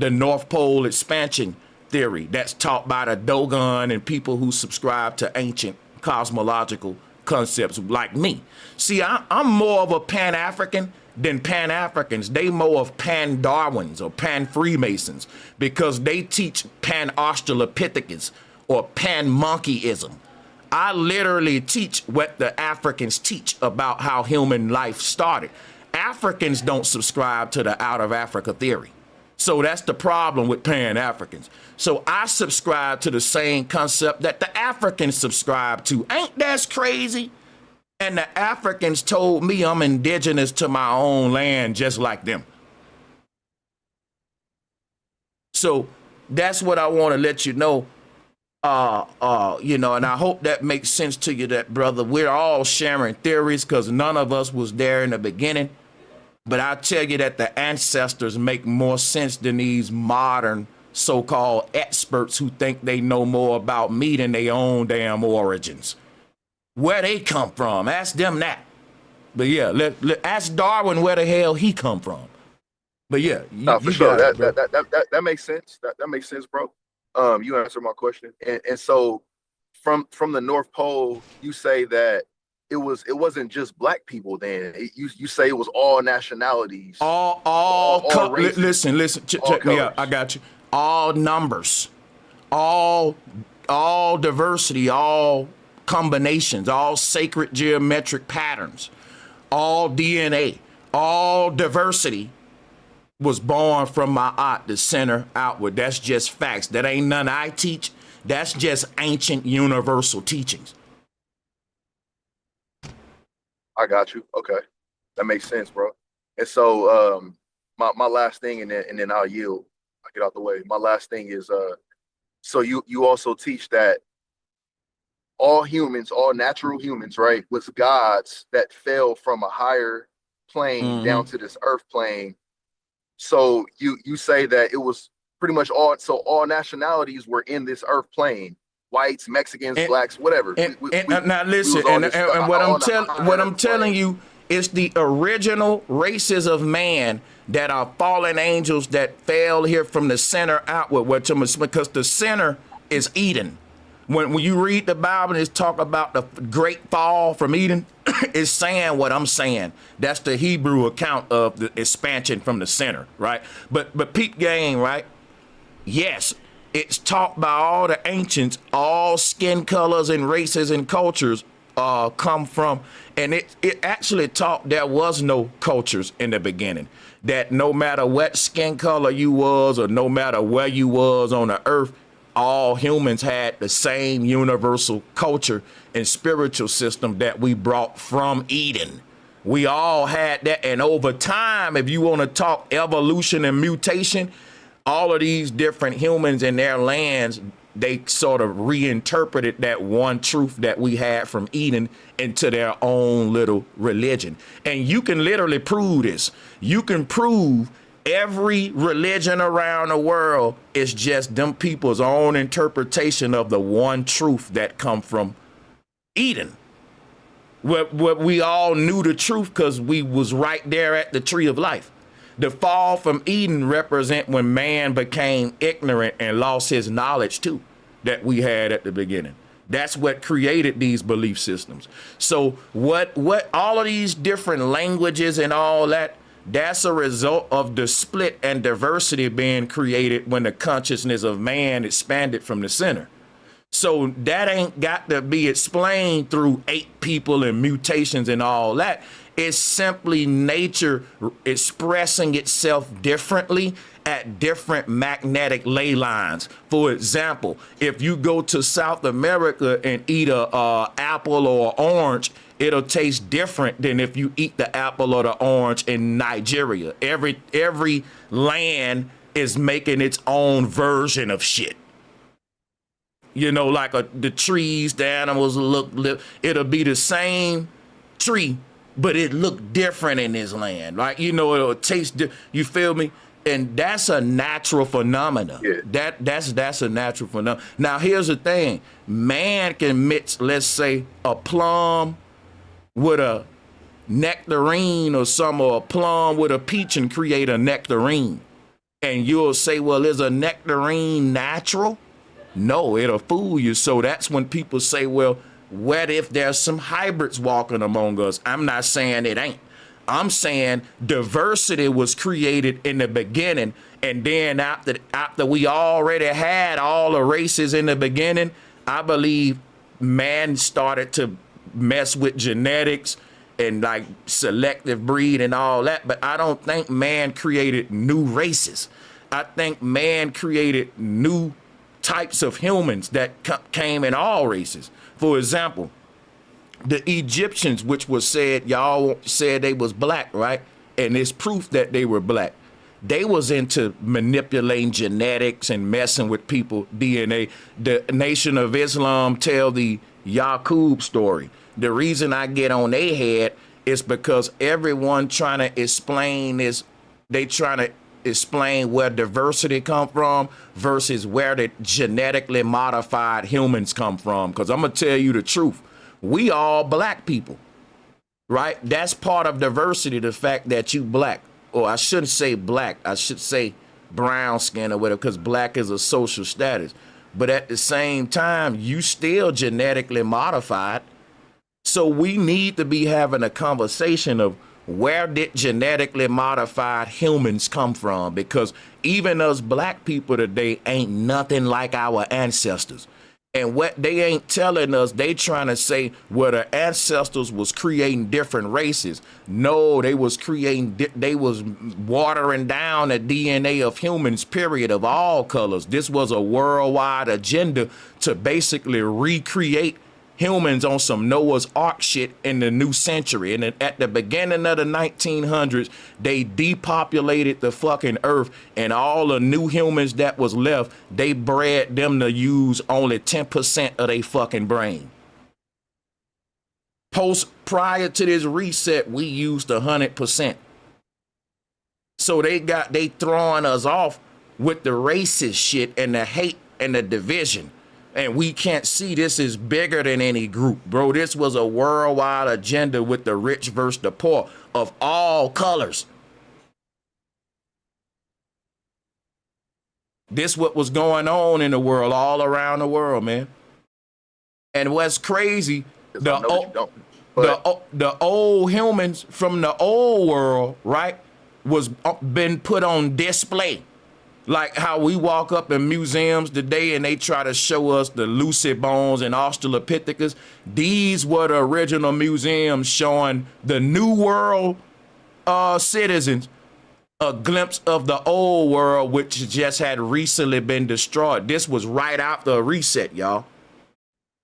Speaker 1: North Pole expansion theory that's taught by the Dogon and people who subscribe to ancient cosmological concepts like me. See, I'm more of a Pan-African than Pan-Africans. They more of Pan-Darwins or Pan-Freemasons because they teach Pan-Australopithecus or Pan-Monkeyism. I literally teach what the Africans teach about how human life started. Africans don't subscribe to the out of Africa theory. So that's the problem with Pan-Africans. So I subscribe to the same concept that the Africans subscribe to. Ain't that crazy? And the Africans told me I'm indigenous to my own land just like them. So that's what I want to let you know. You know, and I hope that makes sense to you, that brother, we're all sharing theories because none of us was there in the beginning. But I tell you that the ancestors make more sense than these modern so-called experts who think they know more about me than their own damn origins. Where they come from, ask them that. But yeah, ask Darwin where the hell he come from. But yeah,
Speaker 4: for sure. That makes sense. That makes sense, bro. You answered my question. And so from the North Pole, you say that it wasn't just black people then. You say it was all nationalities.
Speaker 1: All
Speaker 4: races,
Speaker 1: listen, check me out. I got you. All numbers, all diversity, all combinations, all sacred geometric patterns, all DNA, all diversity was born from my art, the center outward. That's just facts. That ain't none I teach. That's just ancient universal teachings.
Speaker 4: I got you. Okay. That makes sense, bro. And so my last thing, and then I'll yield. I'll get out the way. My last thing is so you also teach that all humans, all natural humans, right, was gods that fell from a higher plane down to this earth plane. So you say that it was pretty much all nationalities were in this earth plane. Whites, Mexicans, blacks, whatever.
Speaker 1: Now listen, what I'm telling you is the original races of man that are fallen angels that fell here from the center outward, because the center is Eden. When you read the Bible and it's talk about the great fall from Eden, it's saying what I'm saying. That's the Hebrew account of the expansion from the center, right? But peep game, right? Yes, it's taught by all the ancients, all skin colors and races and cultures come from, and it actually taught there was no cultures in the beginning. That no matter what skin color you was or no matter where you was on the earth, all humans had the same universal culture and spiritual system that we brought from Eden. We all had that. And over time, if you want to talk evolution and mutation, all of these different humans in their lands, they sort of reinterpreted that one truth that we had from Eden into their own little religion. And you can literally prove this. You can prove every religion around the world is just them people's own interpretation of the one truth that come from Eden. What we all knew the truth because we was right there at the tree of life. The fall from Eden represent when man became ignorant and lost his knowledge too that we had at the beginning. That's what created these belief systems. So what all of these different languages and all that, that's a result of the split and diversity being created when the consciousness of man expanded from the center. So that ain't got to be explained through 8 people and mutations and all that. It's simply nature expressing itself differently at different magnetic ley lines. For example, if you go to South America and eat a apple or orange, it'll taste different than if you eat the apple or the orange in Nigeria. Every land is making its own version of shit. You know, like the trees, the animals it'll be the same tree, but it look different in this land. Like, you know, it'll taste, you feel me? And that's a natural phenomenon. Yeah. That's a natural phenomenon. Now, here's the thing. Man can mix, let's say, a plum with a nectarine or a plum with a peach and create a nectarine. And you'll say, well, is a nectarine natural? No, it'll fool you. So that's when people say, well, what if there's some hybrids walking among us? I'm not saying it ain't. I'm saying diversity was created in the beginning. And then after we already had all the races in the beginning, I believe man started to mess with genetics and like selective breed and all that. But I don't think man created new races. I think man created new types of humans that came in all races. For example, the Egyptians, which was said, y'all said they was black, right? And it's proof that they were black. They was into manipulating genetics and messing with people DNA. The Nation of Islam tell the Yaqub story. The reason I get on their head is because everyone trying to explain this, they trying to explain where diversity come from versus where the genetically modified humans come from. Because I'm going to tell you the truth. We all black people, right? That's part of diversity, the fact that you black. Or I shouldn't say black. I should say brown skin or whatever, because black is a social status. But at the same time, you still genetically modified. So we need to be having a conversation of where did genetically modified humans come from? Because even us black people today ain't nothing like our ancestors. And what they ain't telling us, they trying to say, well, the ancestors was creating different races. No, they was watering down the DNA of humans, period, of all colors. This was a worldwide agenda to basically recreate humans on some Noah's Ark shit in the new century. And at the beginning of the 1900s, they depopulated the fucking earth, and all the new humans that was left, they bred them to use only 10% of their fucking brain. Prior to this reset, we used 100%. So they throwing us off with the racist shit and the hate and the division. And we can't see this is bigger than any group, bro. This was a worldwide agenda with the rich versus the poor of all colors. This what was going on in the world, all around the world, man. And what's crazy, the old humans from the old world, right, was been put on display. Like how we walk up in museums today and they try to show us the lucid bones and Australopithecus. These were the original museums showing the new world citizens a glimpse of the old world, which just had recently been destroyed. This was right after a reset, y'all.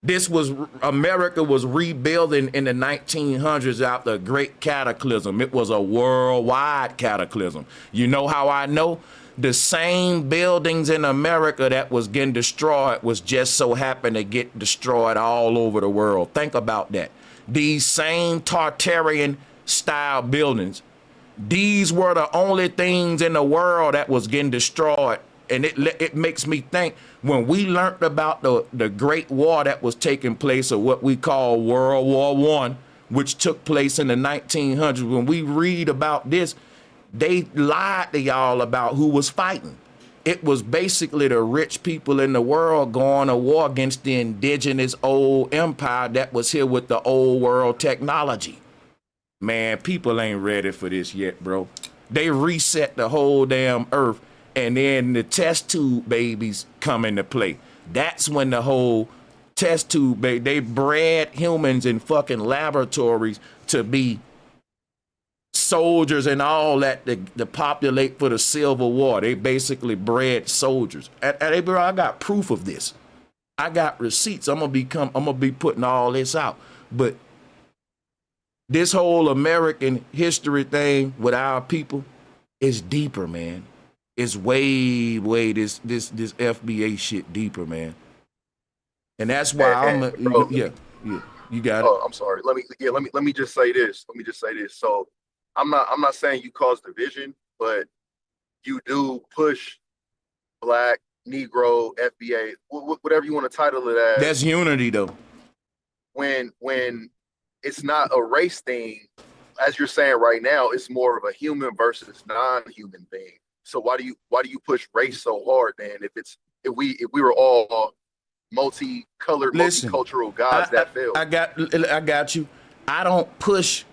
Speaker 1: This was, America was rebuilding in the 1900s after a great cataclysm. It was a worldwide cataclysm. You know how I know? The same buildings in America that was getting destroyed was just so happened to get destroyed all over the world. Think about that. These same Tartarian style buildings, these were the only things in the world that was getting destroyed. And it makes me think, when we learned about the Great War that was taking place, or what we call World War I, which took place in the 1900s, when we read about this, they lied to y'all about who was fighting. It was basically the rich people in the world going to war against the indigenous old empire that was here with the old world technology. Man, people ain't ready for this yet, bro. They reset the whole damn earth, and then the test tube babies come into play. That's when the whole test tube baby, they bred humans in fucking laboratories to be soldiers and all that to populate for the Civil War. They basically bred soldiers. Hey, bro, I got proof of this. I got receipts. I'm gonna be putting all this out. But this whole American history thing with our people is deeper, man. It's way this FBA shit deeper, man. And that's why
Speaker 4: bro,
Speaker 1: you got it.
Speaker 4: Oh, I'm sorry. Let me just say this. So I'm not saying you cause division, but you do push Black, Negro, FBA, whatever you want to title it as.
Speaker 1: That's unity, though.
Speaker 4: When it's not a race thing, as you're saying right now, it's more of a human versus non-human thing. So why do you push race so hard, then? If we were all multicolored, multicultural guys that failed.
Speaker 1: I got you. I don't push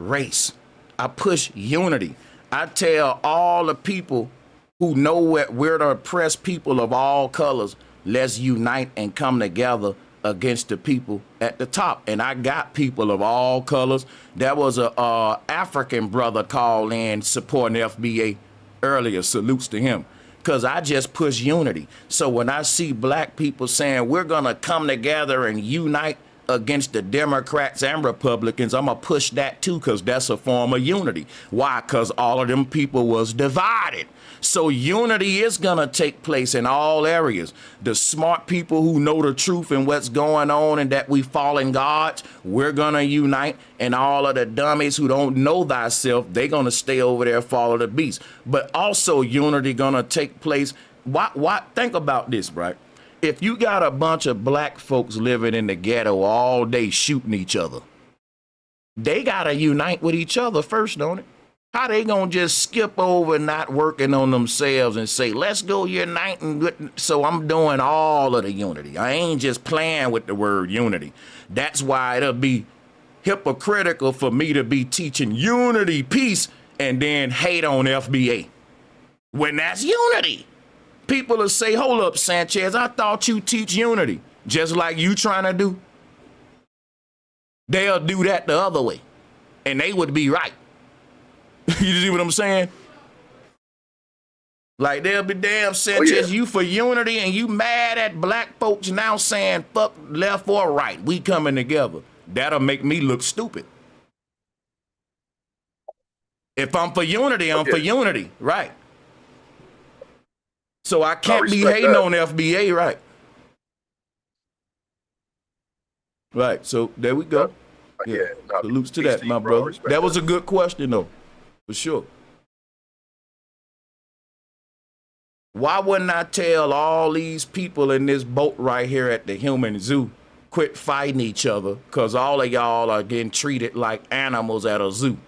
Speaker 1: race. I push unity. I tell all the people who know we're the oppressed people of all colors, let's unite and come together against the people at the top. And I got people of all colors. There was a African brother called in supporting FBA earlier. Salutes to him. Because I just push unity. So when I see Black people saying we're going to come together and unite against the Democrats and Republicans, I'm going to push that too, because that's a form of unity. Why? Because all of them people was divided. So unity is going to take place in all areas. The smart people who know the truth and what's going on and that we fallen gods, we're going to unite. And all of the dummies who don't know thyself, they're going to stay over there, follow the beast. But also unity going to take place. Why? Think about this, right? If you got a bunch of Black folks living in the ghetto all day shooting each other, they got to unite with each other first, don't it? How they gonna just skip over not working on themselves and say, let's go uniting? So I'm doing all of the unity. I ain't just playing with the word unity. That's why it'll be hypocritical for me to be teaching unity, peace, and then hate on FBA. When that's unity. People will say, hold up, Sanchez, I thought you teach unity. Just like you trying to do. They'll do that the other way. And they would be right. You see what I'm saying? Like, they'll be damn, Sanchez, you for unity, and you mad at Black folks now saying fuck left or right. We coming together. That'll make me look stupid. If I'm for unity, I'm for unity, right? So I can't be hating on FBA, right? Right, so there we go. Yeah.
Speaker 4: Yeah, no,
Speaker 1: Salutes to
Speaker 4: peace
Speaker 1: that,
Speaker 4: to you,
Speaker 1: my
Speaker 4: bro. I
Speaker 1: brother.
Speaker 4: respect
Speaker 1: That
Speaker 4: that.
Speaker 1: was a good question, though, for sure. Why wouldn't I tell all these people in this boat right here at the human zoo, quit fighting each other, because all of y'all are getting treated like animals at a zoo?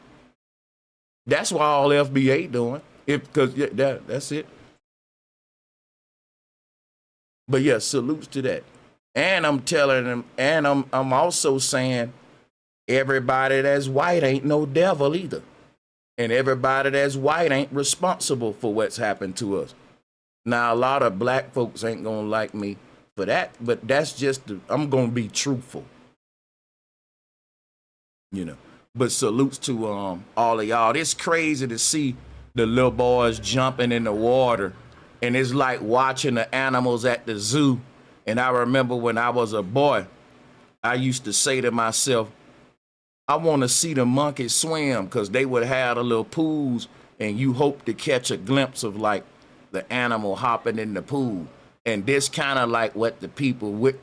Speaker 1: That's why all FBA doing. Because that's it. But yeah, salutes to that. And I'm telling them, and I'm also saying everybody that's white ain't no devil either. And everybody that's white ain't responsible for what's happened to us. Now, a lot of black folks ain't gonna like me for that, but that's just, I'm gonna be truthful, you know. But salutes to all of y'all. It's crazy to see the little boys jumping in the water, and it's like watching the animals at the zoo. And I remember when I was a boy, I used to say to myself, I want to see the monkeys swim, because they would have the little pools, and you hope to catch a glimpse of like the animal hopping in the pool. And this kind of like what the people what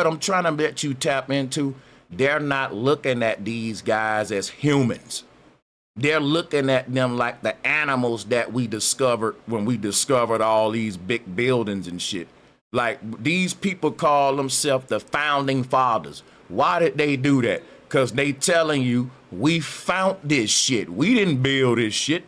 Speaker 1: I'm trying to let you tap into, they're not looking at these guys as humans. They're looking at them like the animals that we discovered when we discovered all these big buildings and shit. Like, these people call themselves the founding fathers. Why did they do that? Because they telling you, we found this shit. We didn't build this shit.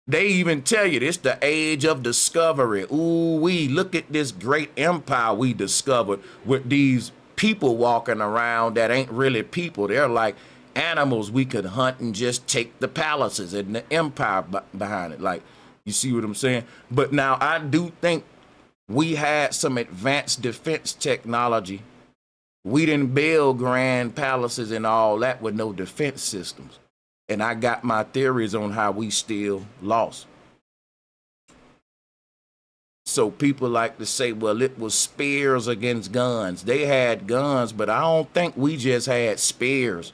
Speaker 1: They even tell you it's the age of discovery. Ooh, we look at this great empire we discovered with these people walking around that ain't really people. They're like animals we could hunt and just take the palaces and the empire behind it. Like, you see what I'm saying? But now I do think we had some advanced defense technology. We didn't build grand palaces and all that with no defense systems. And I got my theories on how we still lost. So people like to say, well, it was spears against guns. They had guns, but I don't think we just had spears,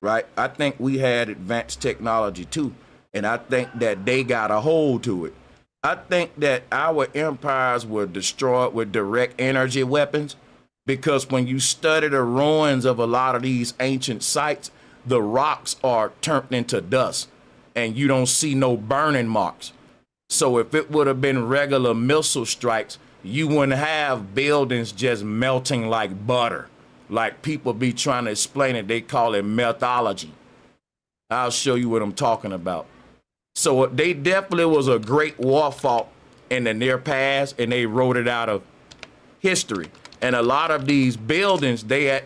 Speaker 1: right? I think we had advanced technology too. And I think that they got a hold to it. I think that our empires were destroyed with direct energy weapons, because when you study the ruins of a lot of these ancient sites, the rocks are turned into dust and you don't see no burning marks. So if it would have been regular missile strikes, you wouldn't have buildings just melting like butter. Like people be trying to explain it, they call it mythology. I'll show you what I'm talking about. So they definitely was a great war fought in the near past, and they wrote it out of history. And a lot of these buildings, they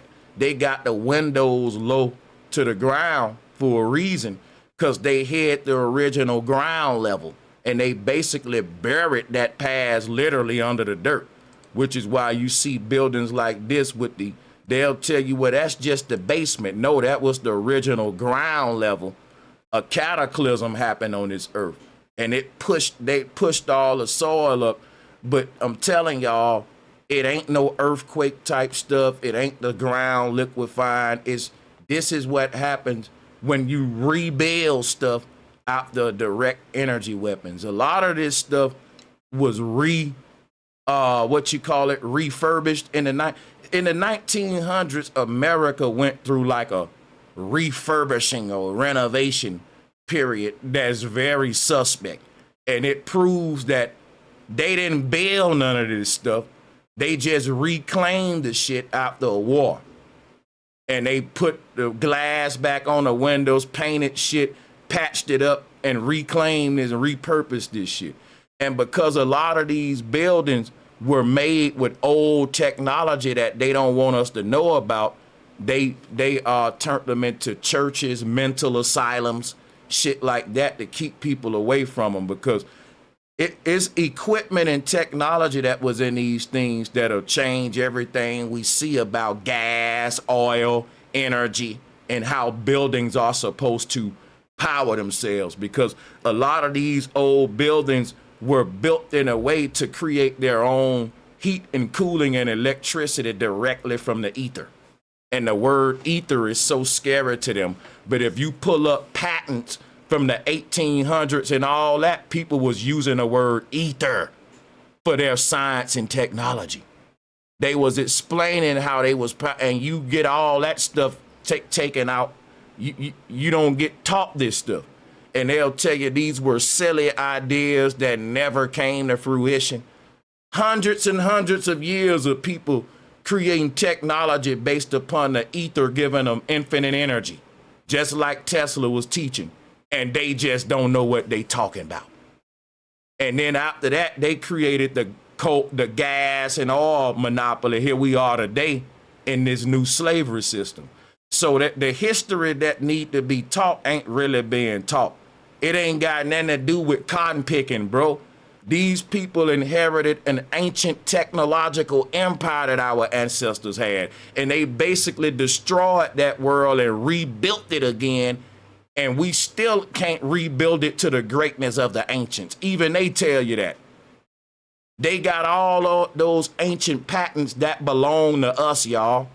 Speaker 1: got the windows low to the ground for a reason, because they hid the original ground level, and they basically buried that past literally under the dirt, which is why you see buildings like this with they'll tell you, well, that's just the basement. No, that was the original ground level. A cataclysm happened on this earth, and they pushed all the soil up. But I'm telling y'all, it ain't no earthquake type stuff. It ain't the ground liquefying. This is what happens when you rebuild stuff out the direct energy weapons. A lot of this stuff was refurbished in the 1900s. America went through like a refurbishing or renovation period that's very suspect, and it proves that they didn't build none of this stuff. They just reclaimed the shit after a war, and they put the glass back on the windows, painted shit, patched it up, and reclaimed this and repurposed this shit. And because a lot of these buildings were made with old technology that they don't want us to know about, they turned them into churches, mental asylums, shit like that, to keep people away from them, because it is equipment and technology that was in these things that'll change everything we see about gas, oil, energy, and how buildings are supposed to power themselves. Because a lot of these old buildings were built in a way to create their own heat and cooling and electricity directly from the ether. And the word ether is so scary to them. But if you pull up patents from the 1800s and all that, people was using the word ether for their science and technology. They was explaining how they was, and you get all that stuff taken out. You don't get taught this stuff. And they'll tell you these were silly ideas that never came to fruition. Hundreds and hundreds of years of people creating technology based upon the ether giving them infinite energy, just like Tesla was teaching. And they just don't know what they talking about. And then after that, they created the gas and oil monopoly. Here we are today in this new slavery system. So that the history that need to be taught ain't really being taught. It ain't got nothing to do with cotton picking, bro. These people inherited an ancient technological empire that our ancestors had, and they basically destroyed that world and rebuilt it again. And we still can't rebuild it to the greatness of the ancients. Even they tell you that. They got all of those ancient patents that belong to us, y'all.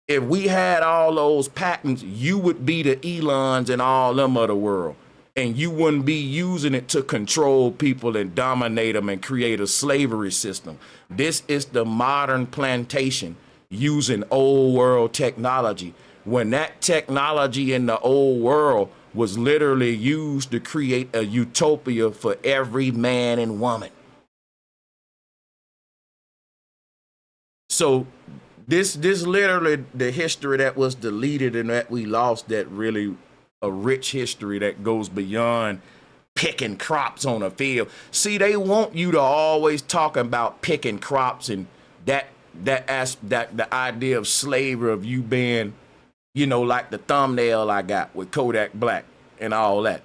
Speaker 1: If we had all those patents, you would be the Elons and all them of the world. And you wouldn't be using it to control people and dominate them and create a slavery system. This is the modern plantation using old world technology. When that technology in the old world was literally used to create a utopia for every man and woman. So this literally the history that was deleted and that we lost, that really a rich history that goes beyond picking crops on a field. See, they want you to always talk about picking crops and that the idea of slavery, of you being, you know, like the thumbnail I got with Kodak Black and all that.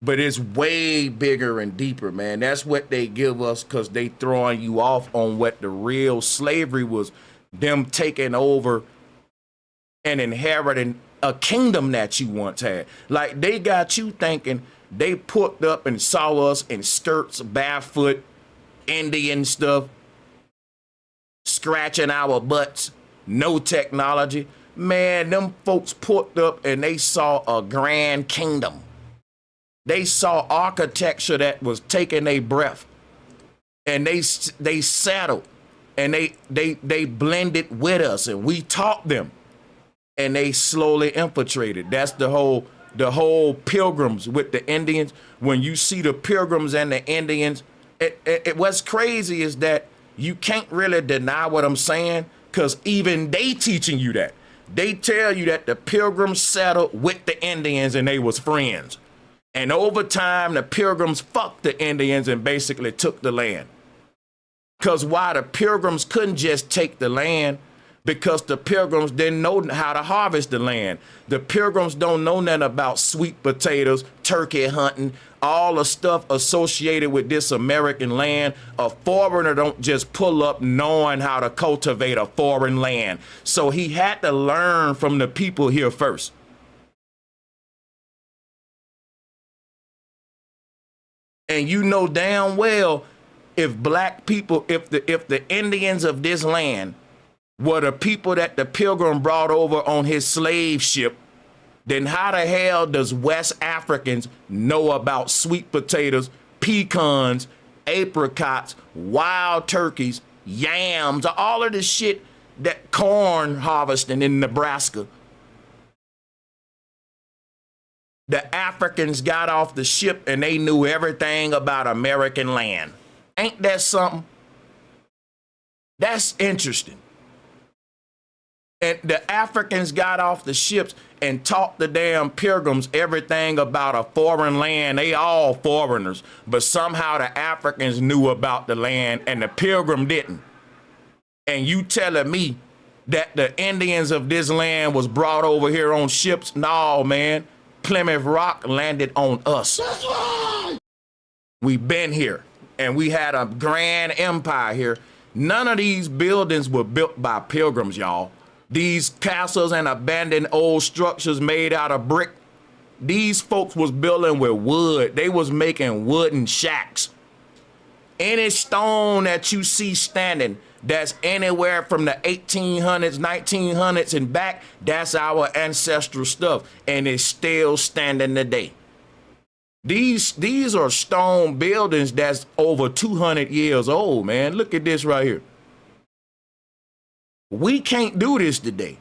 Speaker 1: But it's way bigger and deeper, man. That's what they give us because they throwing you off on what the real slavery was, them taking over and inheriting a kingdom that you once had. Like, they got you thinking they put up and saw us in skirts, barefoot, Indian stuff, scratching our butts, no technology. Man, them folks put up and they saw a grand kingdom. They saw architecture that was taking a breath, and they settled, and they blended with us, and we taught them, and they slowly infiltrated. That's the whole pilgrims with the Indians. When you see the pilgrims and the Indians, what's crazy is that you can't really deny what I'm saying, because even they teaching you that. They tell you that the pilgrims settled with the Indians and they was friends. And over time, the pilgrims fucked the Indians and basically took the land. Because why? The pilgrims couldn't just take the land, because the pilgrims didn't know how to harvest the land. The pilgrims don't know nothing about sweet potatoes, turkey hunting, all the stuff associated with this American land. A foreigner don't just pull up knowing how to cultivate a foreign land. So he had to learn from the people here first. And you know damn well, if black people, if the Indians of this land were the people that the pilgrim brought over on his slave ship, then how the hell does West Africans know about sweet potatoes, pecans, apricots, wild turkeys, yams, all of the shit, that corn harvesting in Nebraska? The Africans got off the ship and they knew everything about American land. Ain't that something? That's interesting. And the Africans got off the ships and taught the damn pilgrims everything about a foreign land. They all foreigners, but somehow the Africans knew about the land and the pilgrim didn't. And you telling me that the Indians of this land was brought over here on ships? No, man. Plymouth Rock landed on us. That's right. We been here, and we had a grand empire here. None of these buildings were built by pilgrims, y'all. These castles and abandoned old structures made out of brick, these folks was building with wood. They was making wooden shacks. Any stone that you see standing that's anywhere from the 1800s, 1900s and back, that's our ancestral stuff, and it's still standing today. These are stone buildings that's over 200 years old, man. Look at this right here. We can't do this today.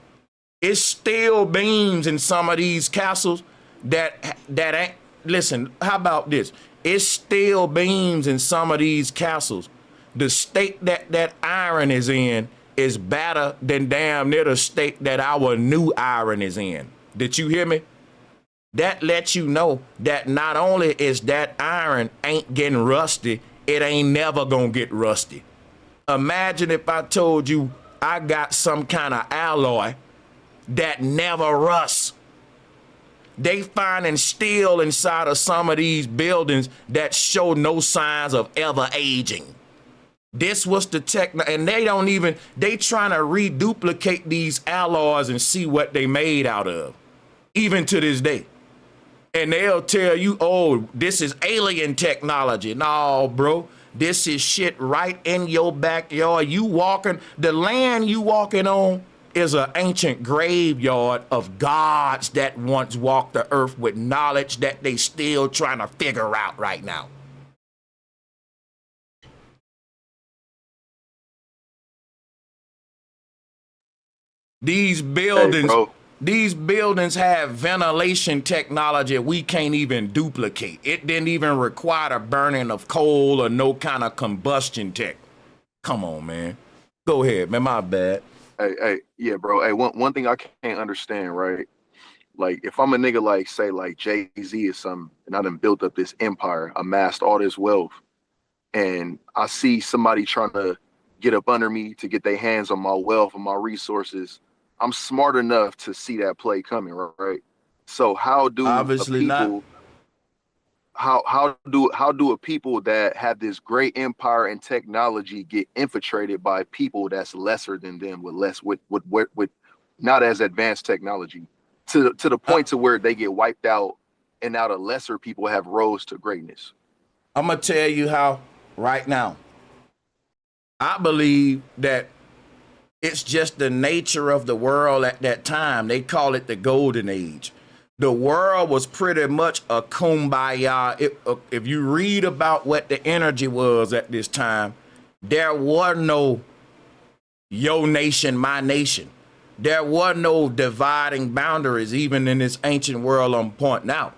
Speaker 1: It's still beams in some of these castles that ain't. Listen, how about this? It's still beams in some of these castles. The state that iron is in is better than damn near the state that our new iron is in. Did you hear me? That lets you know that not only is that iron ain't getting rusty, it ain't never gonna get rusty. Imagine if I told you I got some kind of alloy that never rusts. They finding steel inside of some of these buildings that show no signs of ever aging. This was the and they trying to reduplicate these alloys and see what they made out of, even to this day. And they'll tell you, oh, this is alien technology. No, bro, this is shit right in your backyard. The land you walking on is an ancient graveyard of gods that once walked the earth with knowledge that they still trying to figure out right now. These buildings, these buildings have ventilation technology we can't even duplicate. It didn't even require the burning of coal or no kind of combustion tech. Come on, man. Go ahead, man. My bad.
Speaker 4: Hey, yeah, bro. Hey, one thing I can't understand, right? Like, if I'm a nigga like, say, like Jay-Z or something, and I done built up this empire, amassed all this wealth, and I see somebody trying to get up under me to get their hands on my wealth and my resources, I'm smart enough to see that play coming, right? So how do
Speaker 1: Obviously not.
Speaker 4: How do a people that have this great empire and technology get infiltrated by people that's lesser than them with not as advanced technology to the point to where they get wiped out and now the lesser people have rose to greatness?
Speaker 1: I'm gonna tell you how right now. I believe that it's just the nature of the world at that time. They call it the golden age. The world was pretty much a kumbaya. If you read about what the energy was at this time, there was no your nation, my nation. There were no dividing boundaries, even in this ancient world I'm pointing out.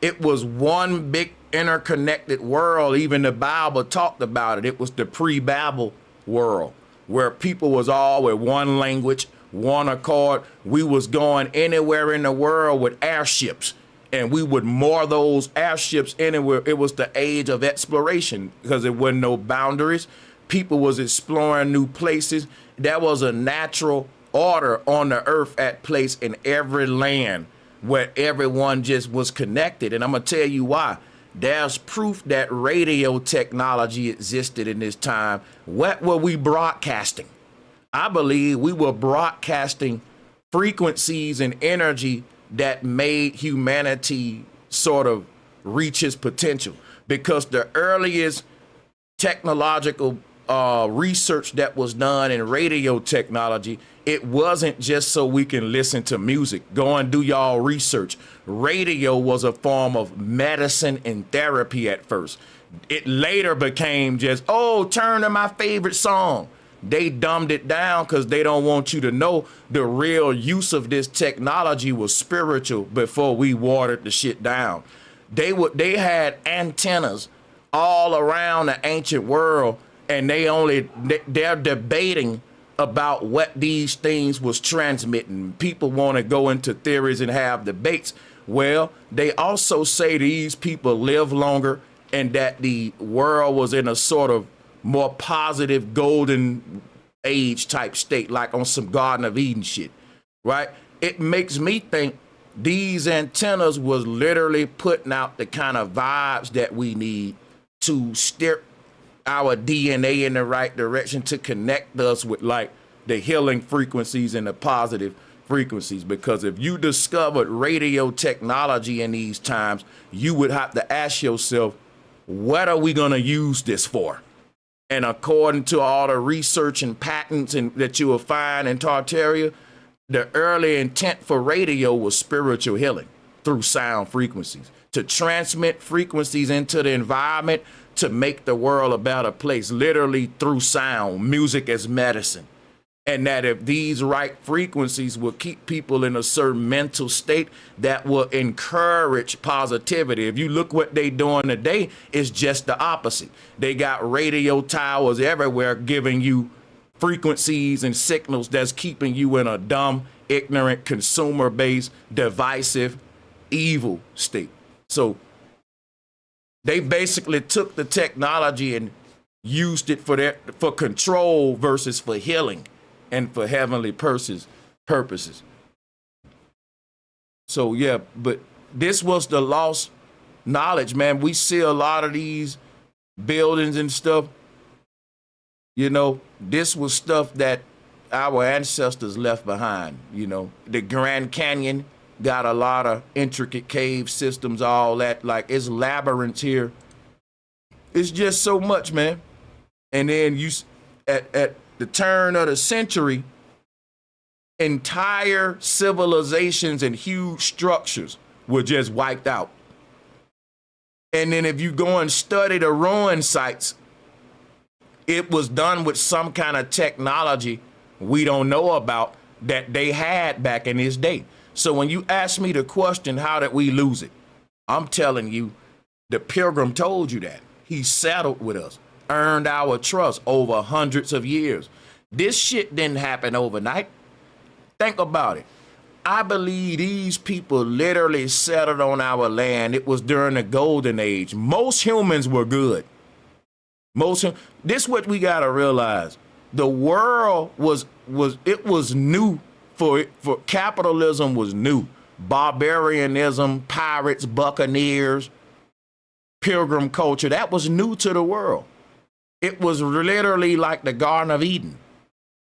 Speaker 1: It was one big interconnected world. Even the Bible talked about it. It was the pre-Babel world, where people was all with one language, one accord. We was going anywhere in the world with airships, and we would moor those airships anywhere. It was the age of exploration because there were no boundaries. People was exploring new places. There was a natural order on the earth at place in every land where everyone just was connected. And I'm gonna tell you why. There's proof that radio technology existed in this time. What were we broadcasting? I believe we were broadcasting frequencies and energy that made humanity sort of reach its potential, because the earliest technological research that was done in radio technology, it wasn't just so we can listen to music. Go and do y'all research. Radio was a form of medicine and therapy at first. It later became just, oh, turn to my favorite song. They dumbed it down because they don't want you to know the real use of this technology was spiritual before we watered the shit down. They had antennas all around the ancient world, and they're debating about what these things was transmitting. People want to go into theories and have debates. Well, they also say these people live longer and that the world was in a sort of more positive golden age type state, like on some Garden of Eden shit, right? It makes me think these antennas was literally putting out the kind of vibes that we need to steer our DNA in the right direction, to connect us with like the healing frequencies and the positive frequencies. Because if you discovered radio technology in these times, you would have to ask yourself, what are we going to use this for? And according to all the research and patents that you will find in Tartaria, the early intent for radio was spiritual healing through sound frequencies, to transmit frequencies into the environment, to make the world a better place, literally through sound, music as medicine. And that if these right frequencies will keep people in a certain mental state that will encourage positivity. If you look what they doing today, it's just the opposite. They got radio towers everywhere giving you frequencies and signals that's keeping you in a dumb, ignorant, consumer-based, divisive, evil state. So they basically took the technology and used it for control versus for healing and for heavenly purposes. So yeah, but this was the lost knowledge, man. We see a lot of these buildings and stuff. You know, this was stuff that our ancestors left behind. You know, the Grand Canyon got a lot of intricate cave systems, all that. Like, it's labyrinths here. It's just so much, man. And then you at the turn of the century, entire civilizations and huge structures were just wiped out. And then if you go and study the ruin sites, it was done with some kind of technology we don't know about that they had back in this day. So when you ask me the question, how did we lose it? I'm telling you, the Pilgrim told you that. He settled with us, earned our trust over hundreds of years. This shit didn't happen overnight. Think about it. I believe these people literally settled on our land. It was during the golden age. Most humans were good. This is what we gotta realize. The world was new for capitalism was new. Barbarianism, pirates, buccaneers, pilgrim culture, that was new to the world. It was literally like the Garden of Eden.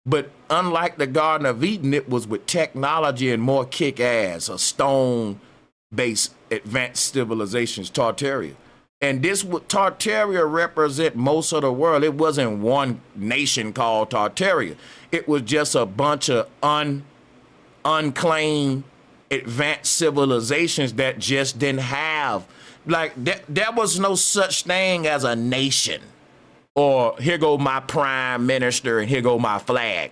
Speaker 1: But unlike the Garden of Eden, it was with technology and more kick-ass, a stone-based advanced civilizations, Tartaria. And this would Tartaria represent most of the world. It wasn't one nation called Tartaria. It was just a bunch of unclaimed advanced civilizations that just didn't have, like, there was no such thing as a nation. Or here go my prime minister and here go my flag.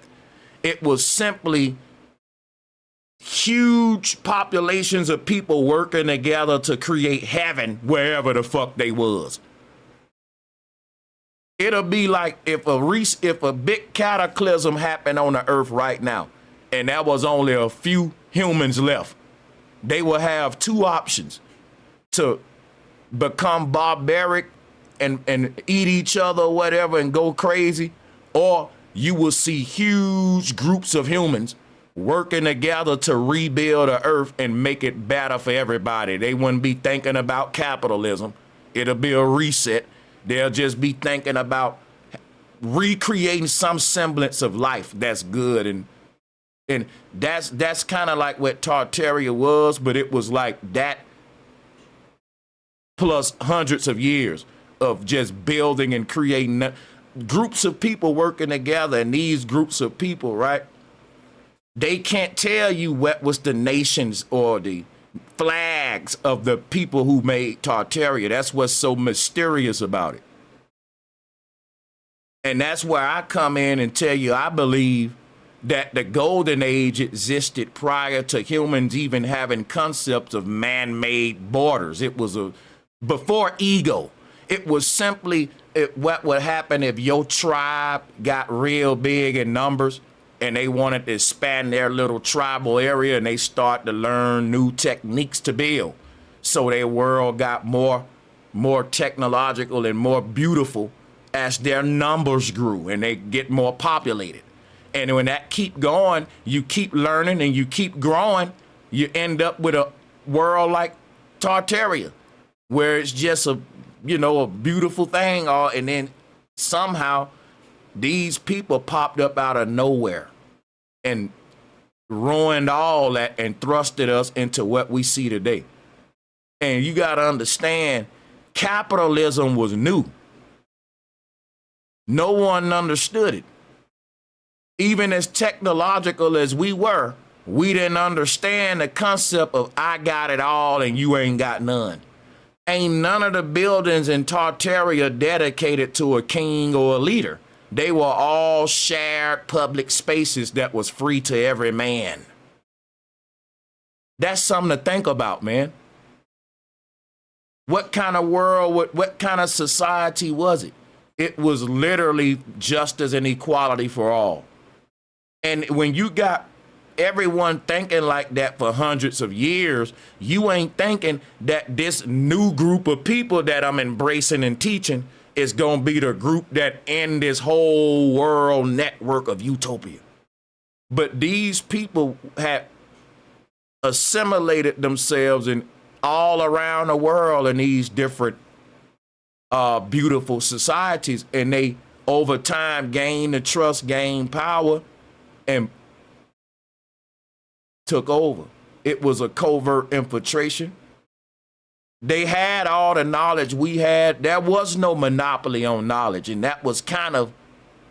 Speaker 1: It was simply huge populations of people working together to create heaven wherever the fuck they was. It'll be like if a big cataclysm happened on the earth right now and there was only a few humans left, they will have two options: to become barbaric and eat each other or whatever and go crazy, or you will see huge groups of humans working together to rebuild the earth and make it better for everybody. They wouldn't be thinking about capitalism. It'll be a reset. They'll just be thinking about recreating some semblance of life that's good. And that's kind of like what Tartaria was, but it was like that plus hundreds of years of just building and creating groups of people working together. And these groups of people, right, they can't tell you what was the nations or the flags of the people who made Tartaria. That's what's so mysterious about it. And that's where I come in and tell you, I believe that the golden age existed prior to humans even having concepts of man-made borders. It was before ego. It was simply what would happen if your tribe got real big in numbers and they wanted to expand their little tribal area and they start to learn new techniques to build. So their world got more technological and more beautiful as their numbers grew and they get more populated. And when that keep going, you keep learning and you keep growing, you end up with a world like Tartaria, where it's just a beautiful thing. And then somehow these people popped up out of nowhere and ruined all that and thrusted us into what we see today. And you got to understand, capitalism was new. No one understood it. Even as technological as we were, we didn't understand the concept of I got it all and you ain't got none. Ain't none of the buildings in Tartaria dedicated to a king or a leader. They were all shared public spaces that was free to every man. That's something to think about, man. What kind of world, what kind of society was it? It was literally justice and equality for all. And when you got everyone thinking like that for hundreds of years, you ain't thinking that this new group of people that I'm embracing and teaching is going to be the group that end this whole world network of utopia. But these people had assimilated themselves in all around the world in these different beautiful societies, and they over time gained the trust, gained power, and took over. It was a covert infiltration. They had all the knowledge we had. There was no monopoly on knowledge, and that was kind of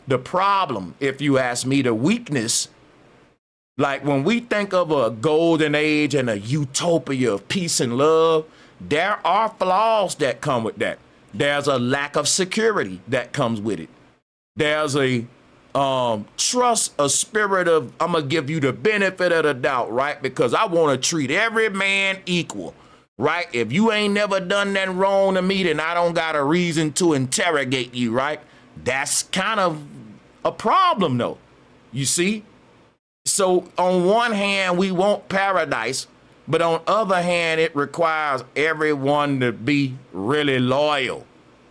Speaker 1: the problem, if you ask me, the weakness. Like when we think of a golden age and a utopia of peace and love, there are flaws that come with that. There's a lack of security that comes with it. There's a trust, a spirit of, I'm going to give you the benefit of the doubt, right? Because I want to treat every man equal, right? If you ain't never done nothing wrong to me, then I don't got a reason to interrogate you, right? That's kind of a problem, though, you see? So on one hand, we want paradise, but on other hand, it requires everyone to be really loyal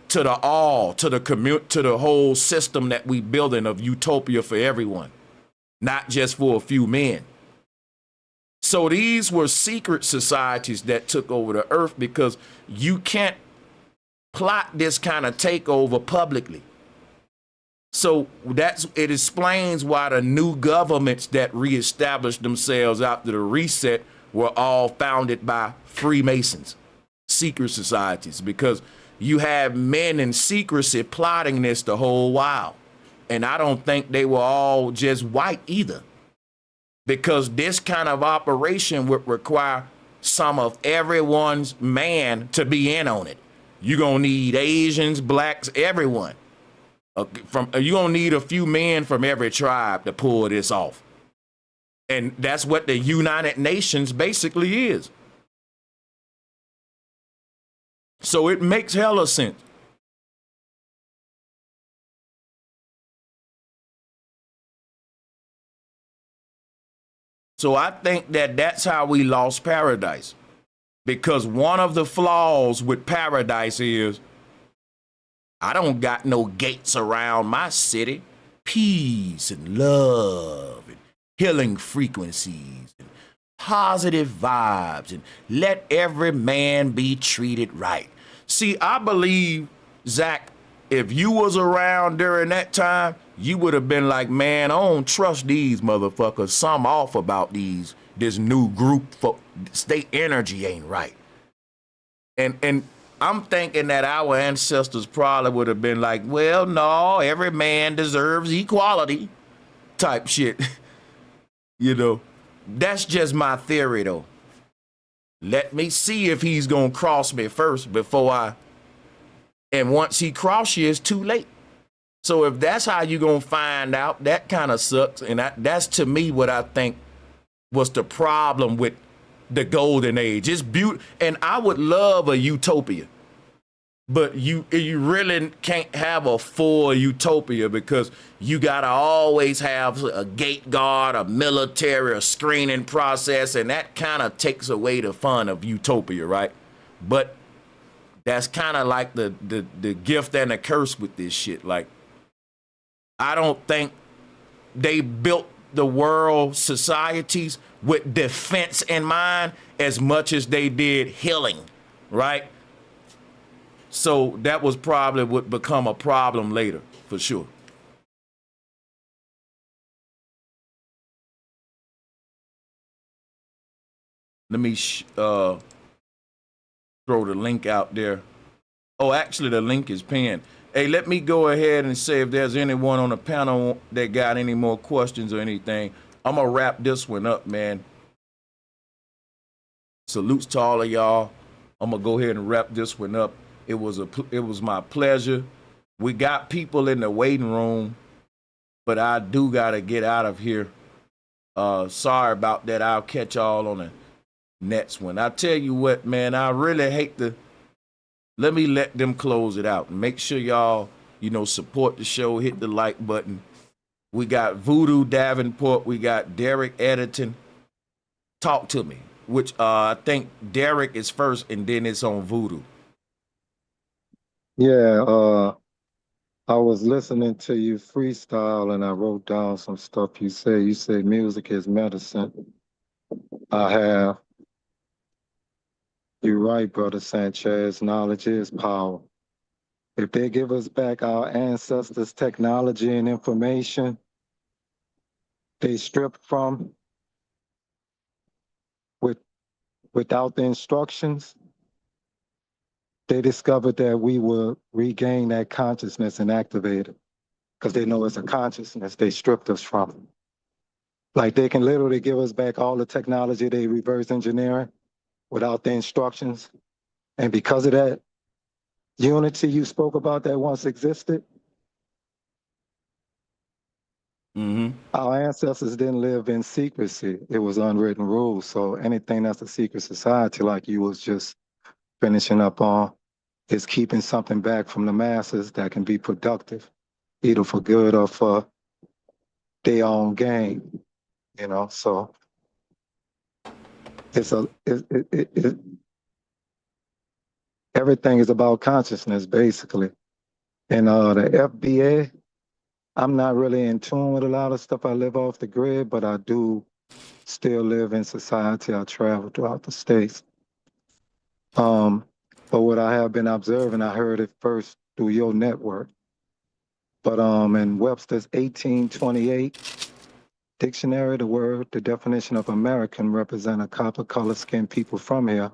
Speaker 1: to the all, to the to the whole system that we building of utopia for everyone, not just for a few men. So these were secret societies that took over the earth because you can't plot this kind of takeover publicly. So it explains why the new governments that reestablished themselves after the reset were all founded by Freemasons, secret societies, because you have men in secrecy plotting this the whole while. And I don't think they were all just white either, because this kind of operation would require some of everyone's man to be in on it. You're going to need Asians, blacks, everyone. You're going to need a few men from every tribe to pull this off. And that's what the United Nations basically is. So it makes hella sense. So I think that that's how we lost paradise. Because one of the flaws with paradise is I don't got no gates around my city. Peace and love and healing frequencies and positive vibes and let every man be treated right. See, I believe, Zach, if you was around during that time, you would have been like, man, I don't trust these motherfuckers. Some off about this new group. State energy ain't right. And I'm thinking that our ancestors probably would have been like, well, no, every man deserves equality type shit. You know, that's just my theory, though. Let me see if he's going to cross me first and once he crosses you, it's too late. So if that's how you're going to find out, that kind of sucks. And that's to me what I think was the problem with the golden age. It's beautiful. And I would love a utopia. But you really can't have a full utopia because you got to always have a gate guard, a military, a screening process, and that kind of takes away the fun of utopia, right? But that's kind of like the gift and the curse with this shit. Like, I don't think they built the world societies with defense in mind as much as they did healing, right? So that was probably would become a problem later, for sure. Let me throw the link out there. Oh, actually, the link is pinned. Hey, let me go ahead and say if there's anyone on the panel that got any more questions or anything. I'm going to wrap this one up, man. Salutes to all of y'all. I'm going to go ahead and wrap this one up. It was my pleasure. We got people in the waiting room but I do gotta get out of here. Sorry about that. I'll catch y'all on the next one. I tell you what, man, I really hate to let them close it out. Make sure y'all, support the show, hit the like button. We got Voodoo Davenport, we got Derek Editon. Talk to me. Which I think Derek is first and then it's on Voodoo.
Speaker 12: Yeah, I was listening to you freestyle and I wrote down some stuff you said. You said music is medicine. I have. You're right, brother Sanchez. Knowledge is power. If they give us back our ancestors' technology and information they stripped from without the instructions, they discovered that we will regain that consciousness and activate it because they know it's a consciousness they stripped us from. Like they can literally give us back all the technology they reverse engineering without the instructions. And because of that unity you spoke about that once existed, our ancestors didn't live in secrecy. It was unwritten rules. So anything that's a secret society, like you was just finishing up on, is keeping something back from the masses that can be productive, either for good or for their own gain. So everything is about consciousness, basically. And the FBA, I'm not really in tune with a lot of stuff. I live off the grid, but I do still live in society. I travel throughout the states. But what I have been observing, I heard it first through your network. But in Webster's 1828 dictionary, the definition of American represent a copper-colored skinned people from here.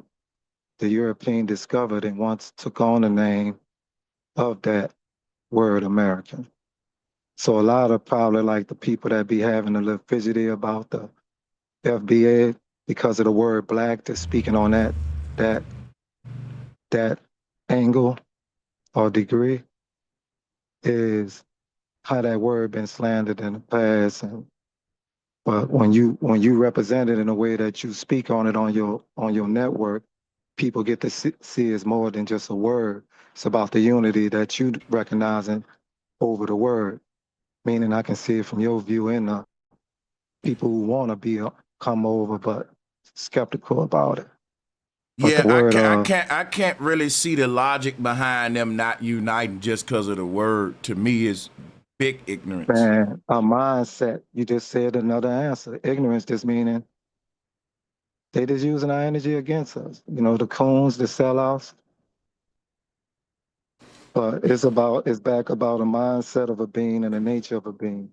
Speaker 12: The European discovered and once took on the name of that word American. So a lot of probably like the people that be having a little fidgety about the FBA because of the word black, they're speaking on that angle or degree is how that word been slandered in the past. But when you represent it in a way that you speak on it on your network, people get to see it's more than just a word. It's about the unity that you recognizing over the word. Meaning I can see it from your view and the people who want to come over but skeptical about it. But
Speaker 1: Yeah,
Speaker 12: the word,
Speaker 1: I can't really see the logic behind them not uniting just because of the word. To me, is big ignorance.
Speaker 12: man, a mindset. You just said another answer. Ignorance just meaning they just using our energy against us. The coons, the sellouts. But it's back about a mindset of a being and the nature of a being.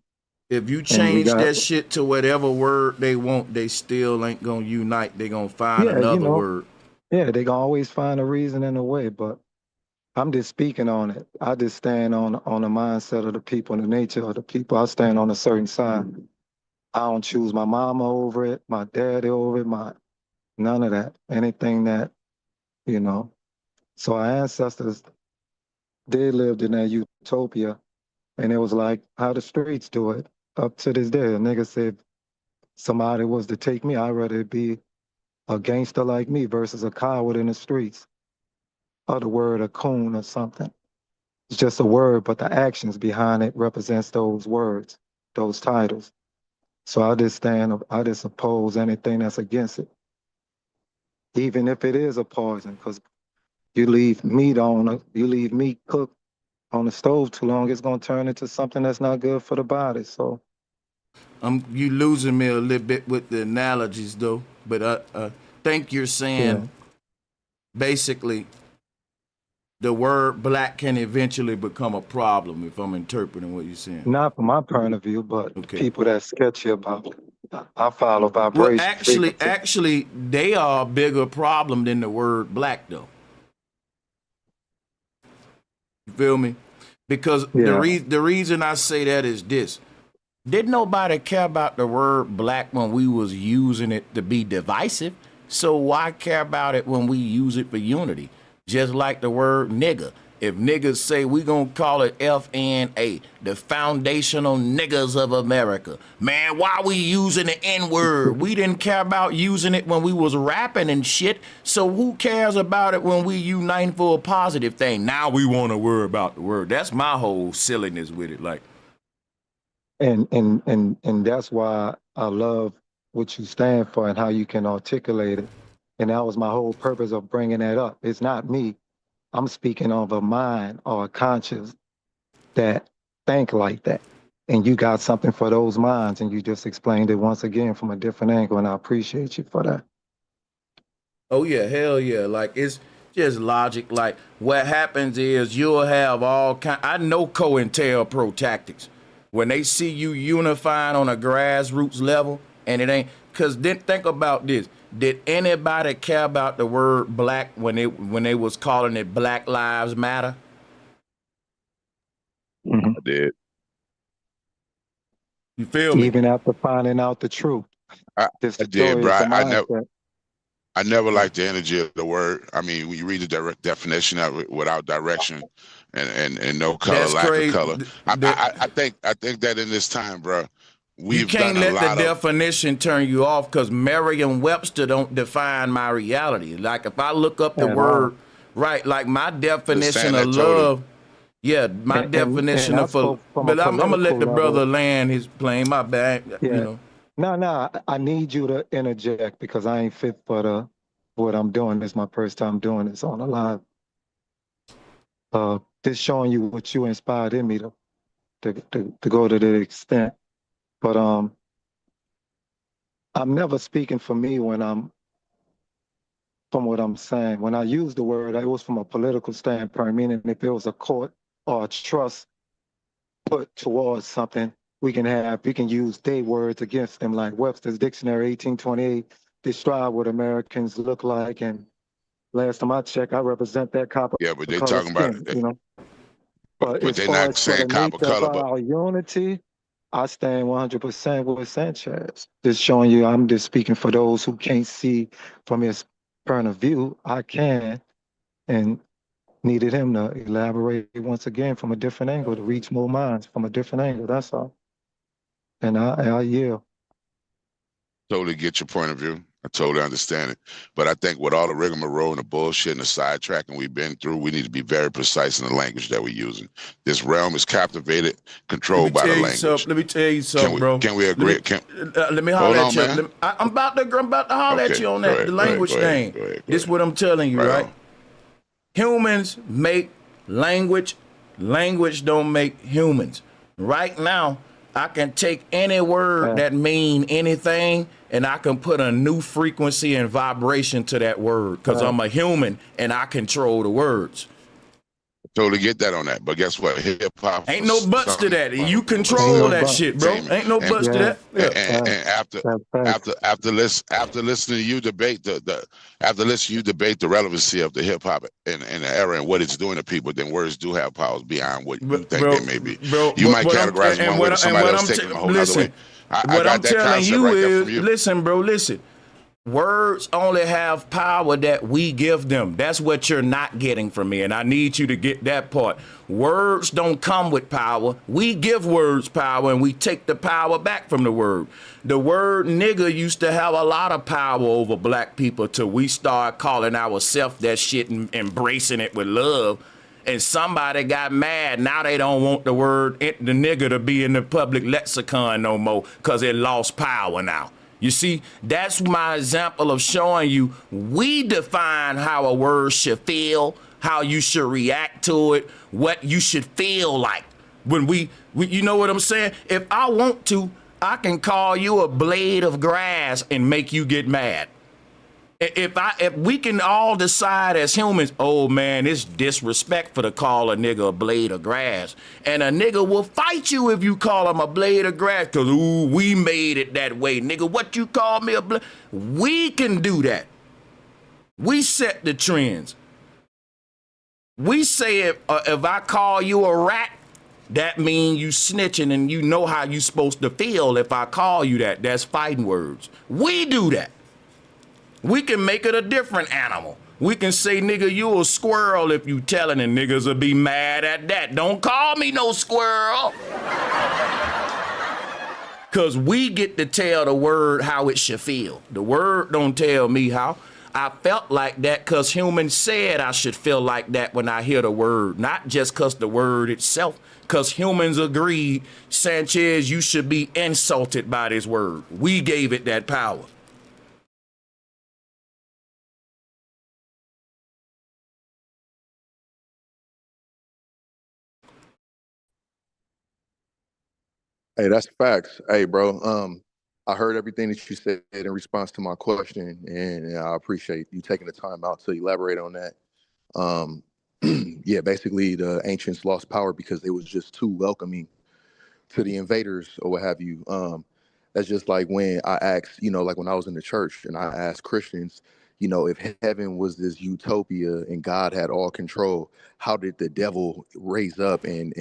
Speaker 1: If you
Speaker 12: And we
Speaker 1: change
Speaker 12: got,
Speaker 1: that shit to whatever word they want, they still ain't gonna unite. They gonna find another word.
Speaker 12: Yeah, they gonna always find a reason and a way. But I'm just speaking on it. I just stand on the mindset of the people and the nature of the people. I stand on a certain side. I don't choose my mama over it, my daddy over it, none of that. Anything that, So our ancestors, they lived in that utopia, and it was like how the streets do it up to this day. A nigga said somebody was to take me, I'd rather be a gangster like me versus a coward in the streets. Or the word a coon or something. It's just a word, but the actions behind it represents those words, those titles. So I just oppose anything that's against it. Even if it is a poison, because you leave meat cooked on the stove too long, it's gonna turn into something that's not good for the body. So
Speaker 1: You losing me a little bit with the analogies though, but I think you're saying basically the word black can eventually become a problem if I'm interpreting what you're saying.
Speaker 12: not from my point of view, but people that sketchy about it. I follow
Speaker 1: Well,
Speaker 12: vibration.
Speaker 1: actually, they are a bigger problem than the word black, though. You feel me? Because the reason I say that is this: didn't nobody care about the word black when we was using it to be divisive? So why care about it when we use it for unity? Just like the word nigger. If niggas say we gonna call it FNA, the foundational niggas of America, man, why we using the N-word? We didn't care about using it when we was rapping and shit, so who cares about it when we uniting for a positive thing? Now we want to worry about the word. That's my whole silliness with it. Like,
Speaker 12: And that's why I love what you stand for and how you can articulate it. And that was my whole purpose of bringing that up. It's not me. I'm speaking of a mind or a conscience that think like that. And you got something for those minds, and you just explained it once again from a different angle, and I appreciate you for that.
Speaker 1: oh yeah, hell yeah. Like, it's just logic. Like, what happens is you'll have all kind. I know COINTELPRO tactics. When they see you unifying on a grassroots level, and it ain't, cause then think about this. Did anybody care about the word black when they was calling it Black Lives Matter?
Speaker 12: Mm-hmm.
Speaker 14: I did.
Speaker 1: You feel me?
Speaker 12: Even after finding out the truth.
Speaker 14: I
Speaker 12: This
Speaker 14: did, bro.
Speaker 12: mindset.
Speaker 14: I never liked the energy of the word. I mean, when you read the direct definition of it without direction and no color,
Speaker 1: That's
Speaker 14: lack
Speaker 1: crazy.
Speaker 14: of color. I think that in this time, bro,
Speaker 1: You
Speaker 14: we've
Speaker 1: can't
Speaker 14: done a
Speaker 1: let the
Speaker 14: lot of.
Speaker 1: definition turn you off, because Merriam-Webster don't define my reality. Like, if I look up the
Speaker 12: At
Speaker 1: word,
Speaker 12: all.
Speaker 1: right, like my definition
Speaker 14: saying
Speaker 1: of
Speaker 14: that totally.
Speaker 1: love, yeah, my definition
Speaker 12: and I
Speaker 1: of,
Speaker 12: spoke from
Speaker 1: but
Speaker 12: a
Speaker 1: I'm gonna let
Speaker 12: political
Speaker 1: the brother
Speaker 12: level.
Speaker 1: land his plane, my bad,
Speaker 12: Yeah.
Speaker 1: you know.
Speaker 12: No, I need you to interject because I ain't fit for what I'm doing. This is my first time doing this on a live. This showing you what you inspired in me to go to the extent. But I'm never speaking for me when I'm from what I'm saying. When I use the word, it was from a political standpoint, meaning if there was a court or a trust put towards something, we can use their words against them, like Webster's Dictionary 1828 describe what Americans look like. And last time I checked, I represent that copper
Speaker 14: Yeah, but they
Speaker 12: color
Speaker 14: talking about
Speaker 12: skin,
Speaker 14: it.
Speaker 12: you know. But
Speaker 14: But
Speaker 12: as
Speaker 14: they're
Speaker 12: far
Speaker 14: not
Speaker 12: as for
Speaker 14: saying
Speaker 12: the
Speaker 14: copper
Speaker 12: nature of
Speaker 14: color. But
Speaker 12: our unity, I stand 100% with Sanchez. Just showing you, I'm just speaking for those who can't see from his point of view. I can, and needed him to elaborate once again from a different angle to reach more minds from a different angle. That's all. And I yield.
Speaker 14: totally get your point of view. I totally understand it. But I think with all the rigmarole and the bullshit and the sidetracking we've been through, we need to be very precise in the language that we're using. This realm is captivated, controlled by the language.
Speaker 1: Let me tell you something, bro.
Speaker 14: Can we agree?
Speaker 1: Let me
Speaker 14: Hold
Speaker 1: holler
Speaker 14: on,
Speaker 1: at you.
Speaker 14: man.
Speaker 1: I'm about to holler at
Speaker 14: Okay,
Speaker 1: you on
Speaker 14: go
Speaker 1: that,
Speaker 14: ahead,
Speaker 1: the
Speaker 14: go ahead,
Speaker 1: language
Speaker 14: go ahead,
Speaker 1: thing.
Speaker 14: go ahead, go
Speaker 1: This is
Speaker 14: ahead.
Speaker 1: what I'm telling you,
Speaker 14: Right
Speaker 1: right?
Speaker 14: on.
Speaker 1: Humans make language. Language don't make humans. Right now, I can take any word that mean anything, and I can put a new frequency and vibration to that word, because I'm a human and I control the words.
Speaker 14: Totally get that on that. But guess what? Hip hop
Speaker 1: Ain't no buts to that. You control that shit, bro. Ain't no buts to that. Yeah.
Speaker 14: And after listening to you debate the relevancy of the hip hop in the era and what it's doing to people, then words do have powers beyond what you think they may be. You might categorize them one way, but somebody else take them a whole other way. I got that concept right there from you.
Speaker 1: Listen, bro, listen. Words only have power that we give them. That's what you're not getting from me, and I need you to get that part. Words don't come with power. We give words power, and we take the power back from the word. The word nigga used to have a lot of power over black people till we start calling ourselves that shit and embracing it with love. And somebody got mad. Now they don't want the word, the nigga, to be in the public lexicon no more because it lost power now. You see, that's my example of showing you we define how a word should feel, how you should react to it, what you should feel like. When we you know what I'm saying? If I want to, I can call you a blade of grass and make you get mad. If we can all decide as humans, oh man, it's disrespectful to call a nigga a blade of grass. And a nigga will fight you if you call him a blade of grass, because, ooh, we made it that way. Nigga, what you call me a blade? We can do that. We set the trends. We say if I call you a rat, that means you snitching and you know how you supposed to feel if I call you that. That's fighting words. We do that. We can make it a different animal. We can say, nigga, you a squirrel if you telling, and niggas will be mad at that. Don't call me no squirrel. Because we get to tell the word how it should feel. The word don't tell me how. I felt like that because humans said I should feel like that when I hear the word, not just because the word itself, because humans agreed, Sanchez, you should be insulted by this word. We gave it that power.
Speaker 4: Hey, that's facts. Hey, bro. I heard everything that you said in response to my question, and I appreciate you taking the time out to elaborate on that. Um, yeah, basically the ancients lost power because they was just too welcoming to the invaders or what have you. That's just like when I asked, like when I was in the church and I asked Christians, if heaven was this utopia and God had all control, how did the devil raise up and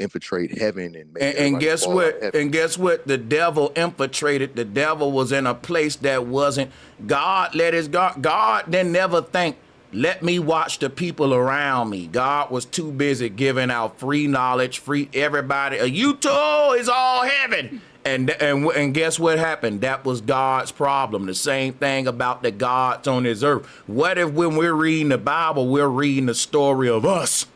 Speaker 4: infiltrate heaven and make
Speaker 1: And
Speaker 4: everybody
Speaker 1: guess
Speaker 4: fall out of
Speaker 1: what?
Speaker 4: heaven?
Speaker 1: And guess what? The devil infiltrated. The devil was in a place that wasn't. God let his God. God didn't never think, let me watch the people around me. God was too busy giving out free knowledge, free everybody. A Utah is all heaven. And guess what happened? That was God's problem. The same thing about the gods on this earth. What if when we're reading the Bible, we're reading the story of us?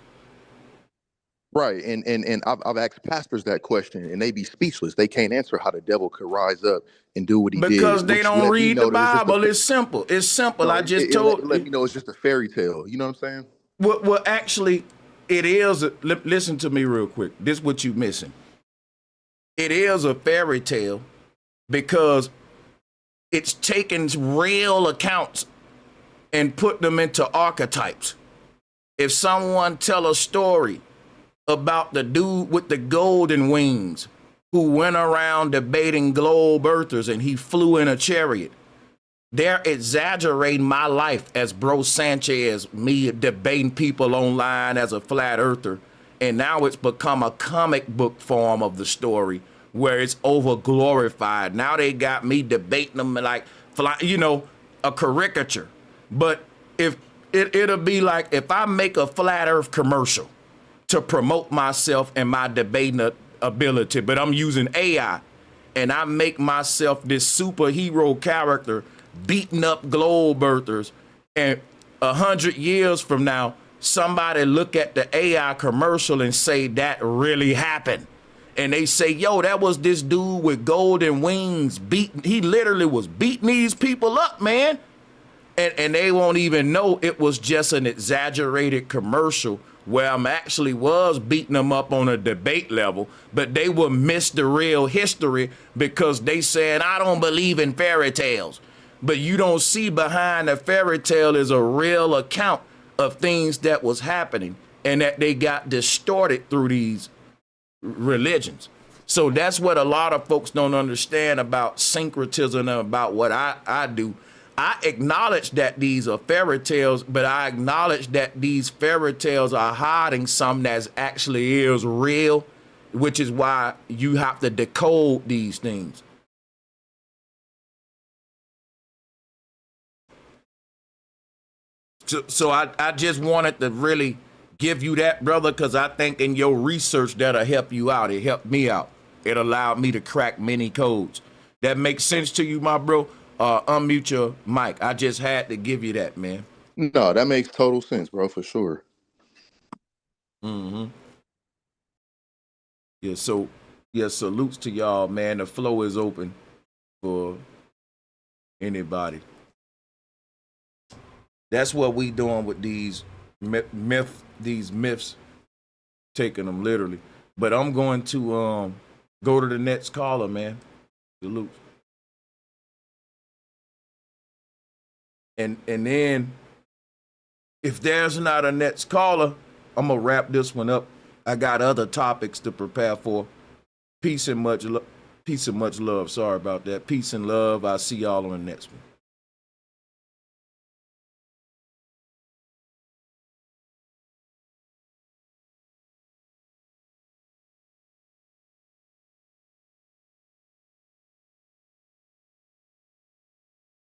Speaker 4: Right, and I've asked pastors that question, and they be speechless. They can't answer how the devil could rise up and do what he
Speaker 1: Because
Speaker 4: did,
Speaker 1: they
Speaker 4: which
Speaker 1: don't
Speaker 4: let me
Speaker 1: read the
Speaker 4: know that it's just a
Speaker 1: Bible. It's simple. It's simple.
Speaker 4: no.
Speaker 1: I
Speaker 4: It,
Speaker 1: just
Speaker 4: it, let,
Speaker 1: told
Speaker 4: it let me know it's just a fairy tale. You know what I'm saying?
Speaker 1: well actually, it is. Listen to me real quick. This is what you missing. It is a fairy tale because it's taken real accounts and put them into archetypes. If someone tell a story about the dude with the golden wings who went around debating globe earthers and he flew in a chariot, they're exaggerating my life as Bro Sanchez, me debating people online as a flat earther. And now it's become a comic book form of the story where it's over glorified. Now they got me debating them like, a caricature. But if it'll be like if I make a flat earth commercial to promote myself and my debating ability, but I'm using AI and I make myself this superhero character beating up globe earthers, and 100 years from now, somebody look at the AI commercial and say that really happened. And they say, yo, that was this dude with golden wings beating, he literally was beating these people up, man. And they won't even know it was just an exaggerated commercial where I'm actually was beating them up on a debate level, but they will miss the real history because they said, I don't believe in fairy tales. But you don't see behind the fairy tale is a real account of things that was happening and that they got distorted through these religions. So that's what a lot of folks don't understand about syncretism and about what I do. I acknowledge that these are fairy tales, but I acknowledge that these fairy tales are hiding something that actually is real, which is why you have to decode these things. So I just wanted to really give you that, brother, because I think in your research that'll help you out. It helped me out. It allowed me to crack many codes. That makes sense to you, my bro? Unmute your mic. I just had to give you that, man.
Speaker 4: No, that makes total sense, bro, for sure.
Speaker 1: Mm-hmm. Yeah, so, salutes to y'all, man. The flow is open for anybody. That's what we doing with these myths, taking them literally. But I'm going to go to the next caller, man. Salute. And then if there's not a next caller, I'm gonna wrap this one up. I got other topics to prepare for. Peace and much love. Sorry about that. Peace and love. I'll see y'all on the next one.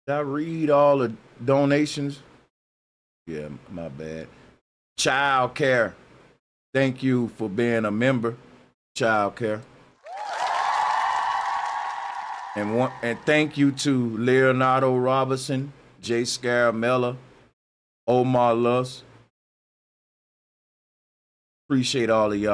Speaker 1: Did I read all the donations? Yeah, my bad. Child Care. Thank you for being a member. Child Care. And thank you to Leonardo Robertson, Jay Scaramella, Omar Luss. Appreciate all of y'all.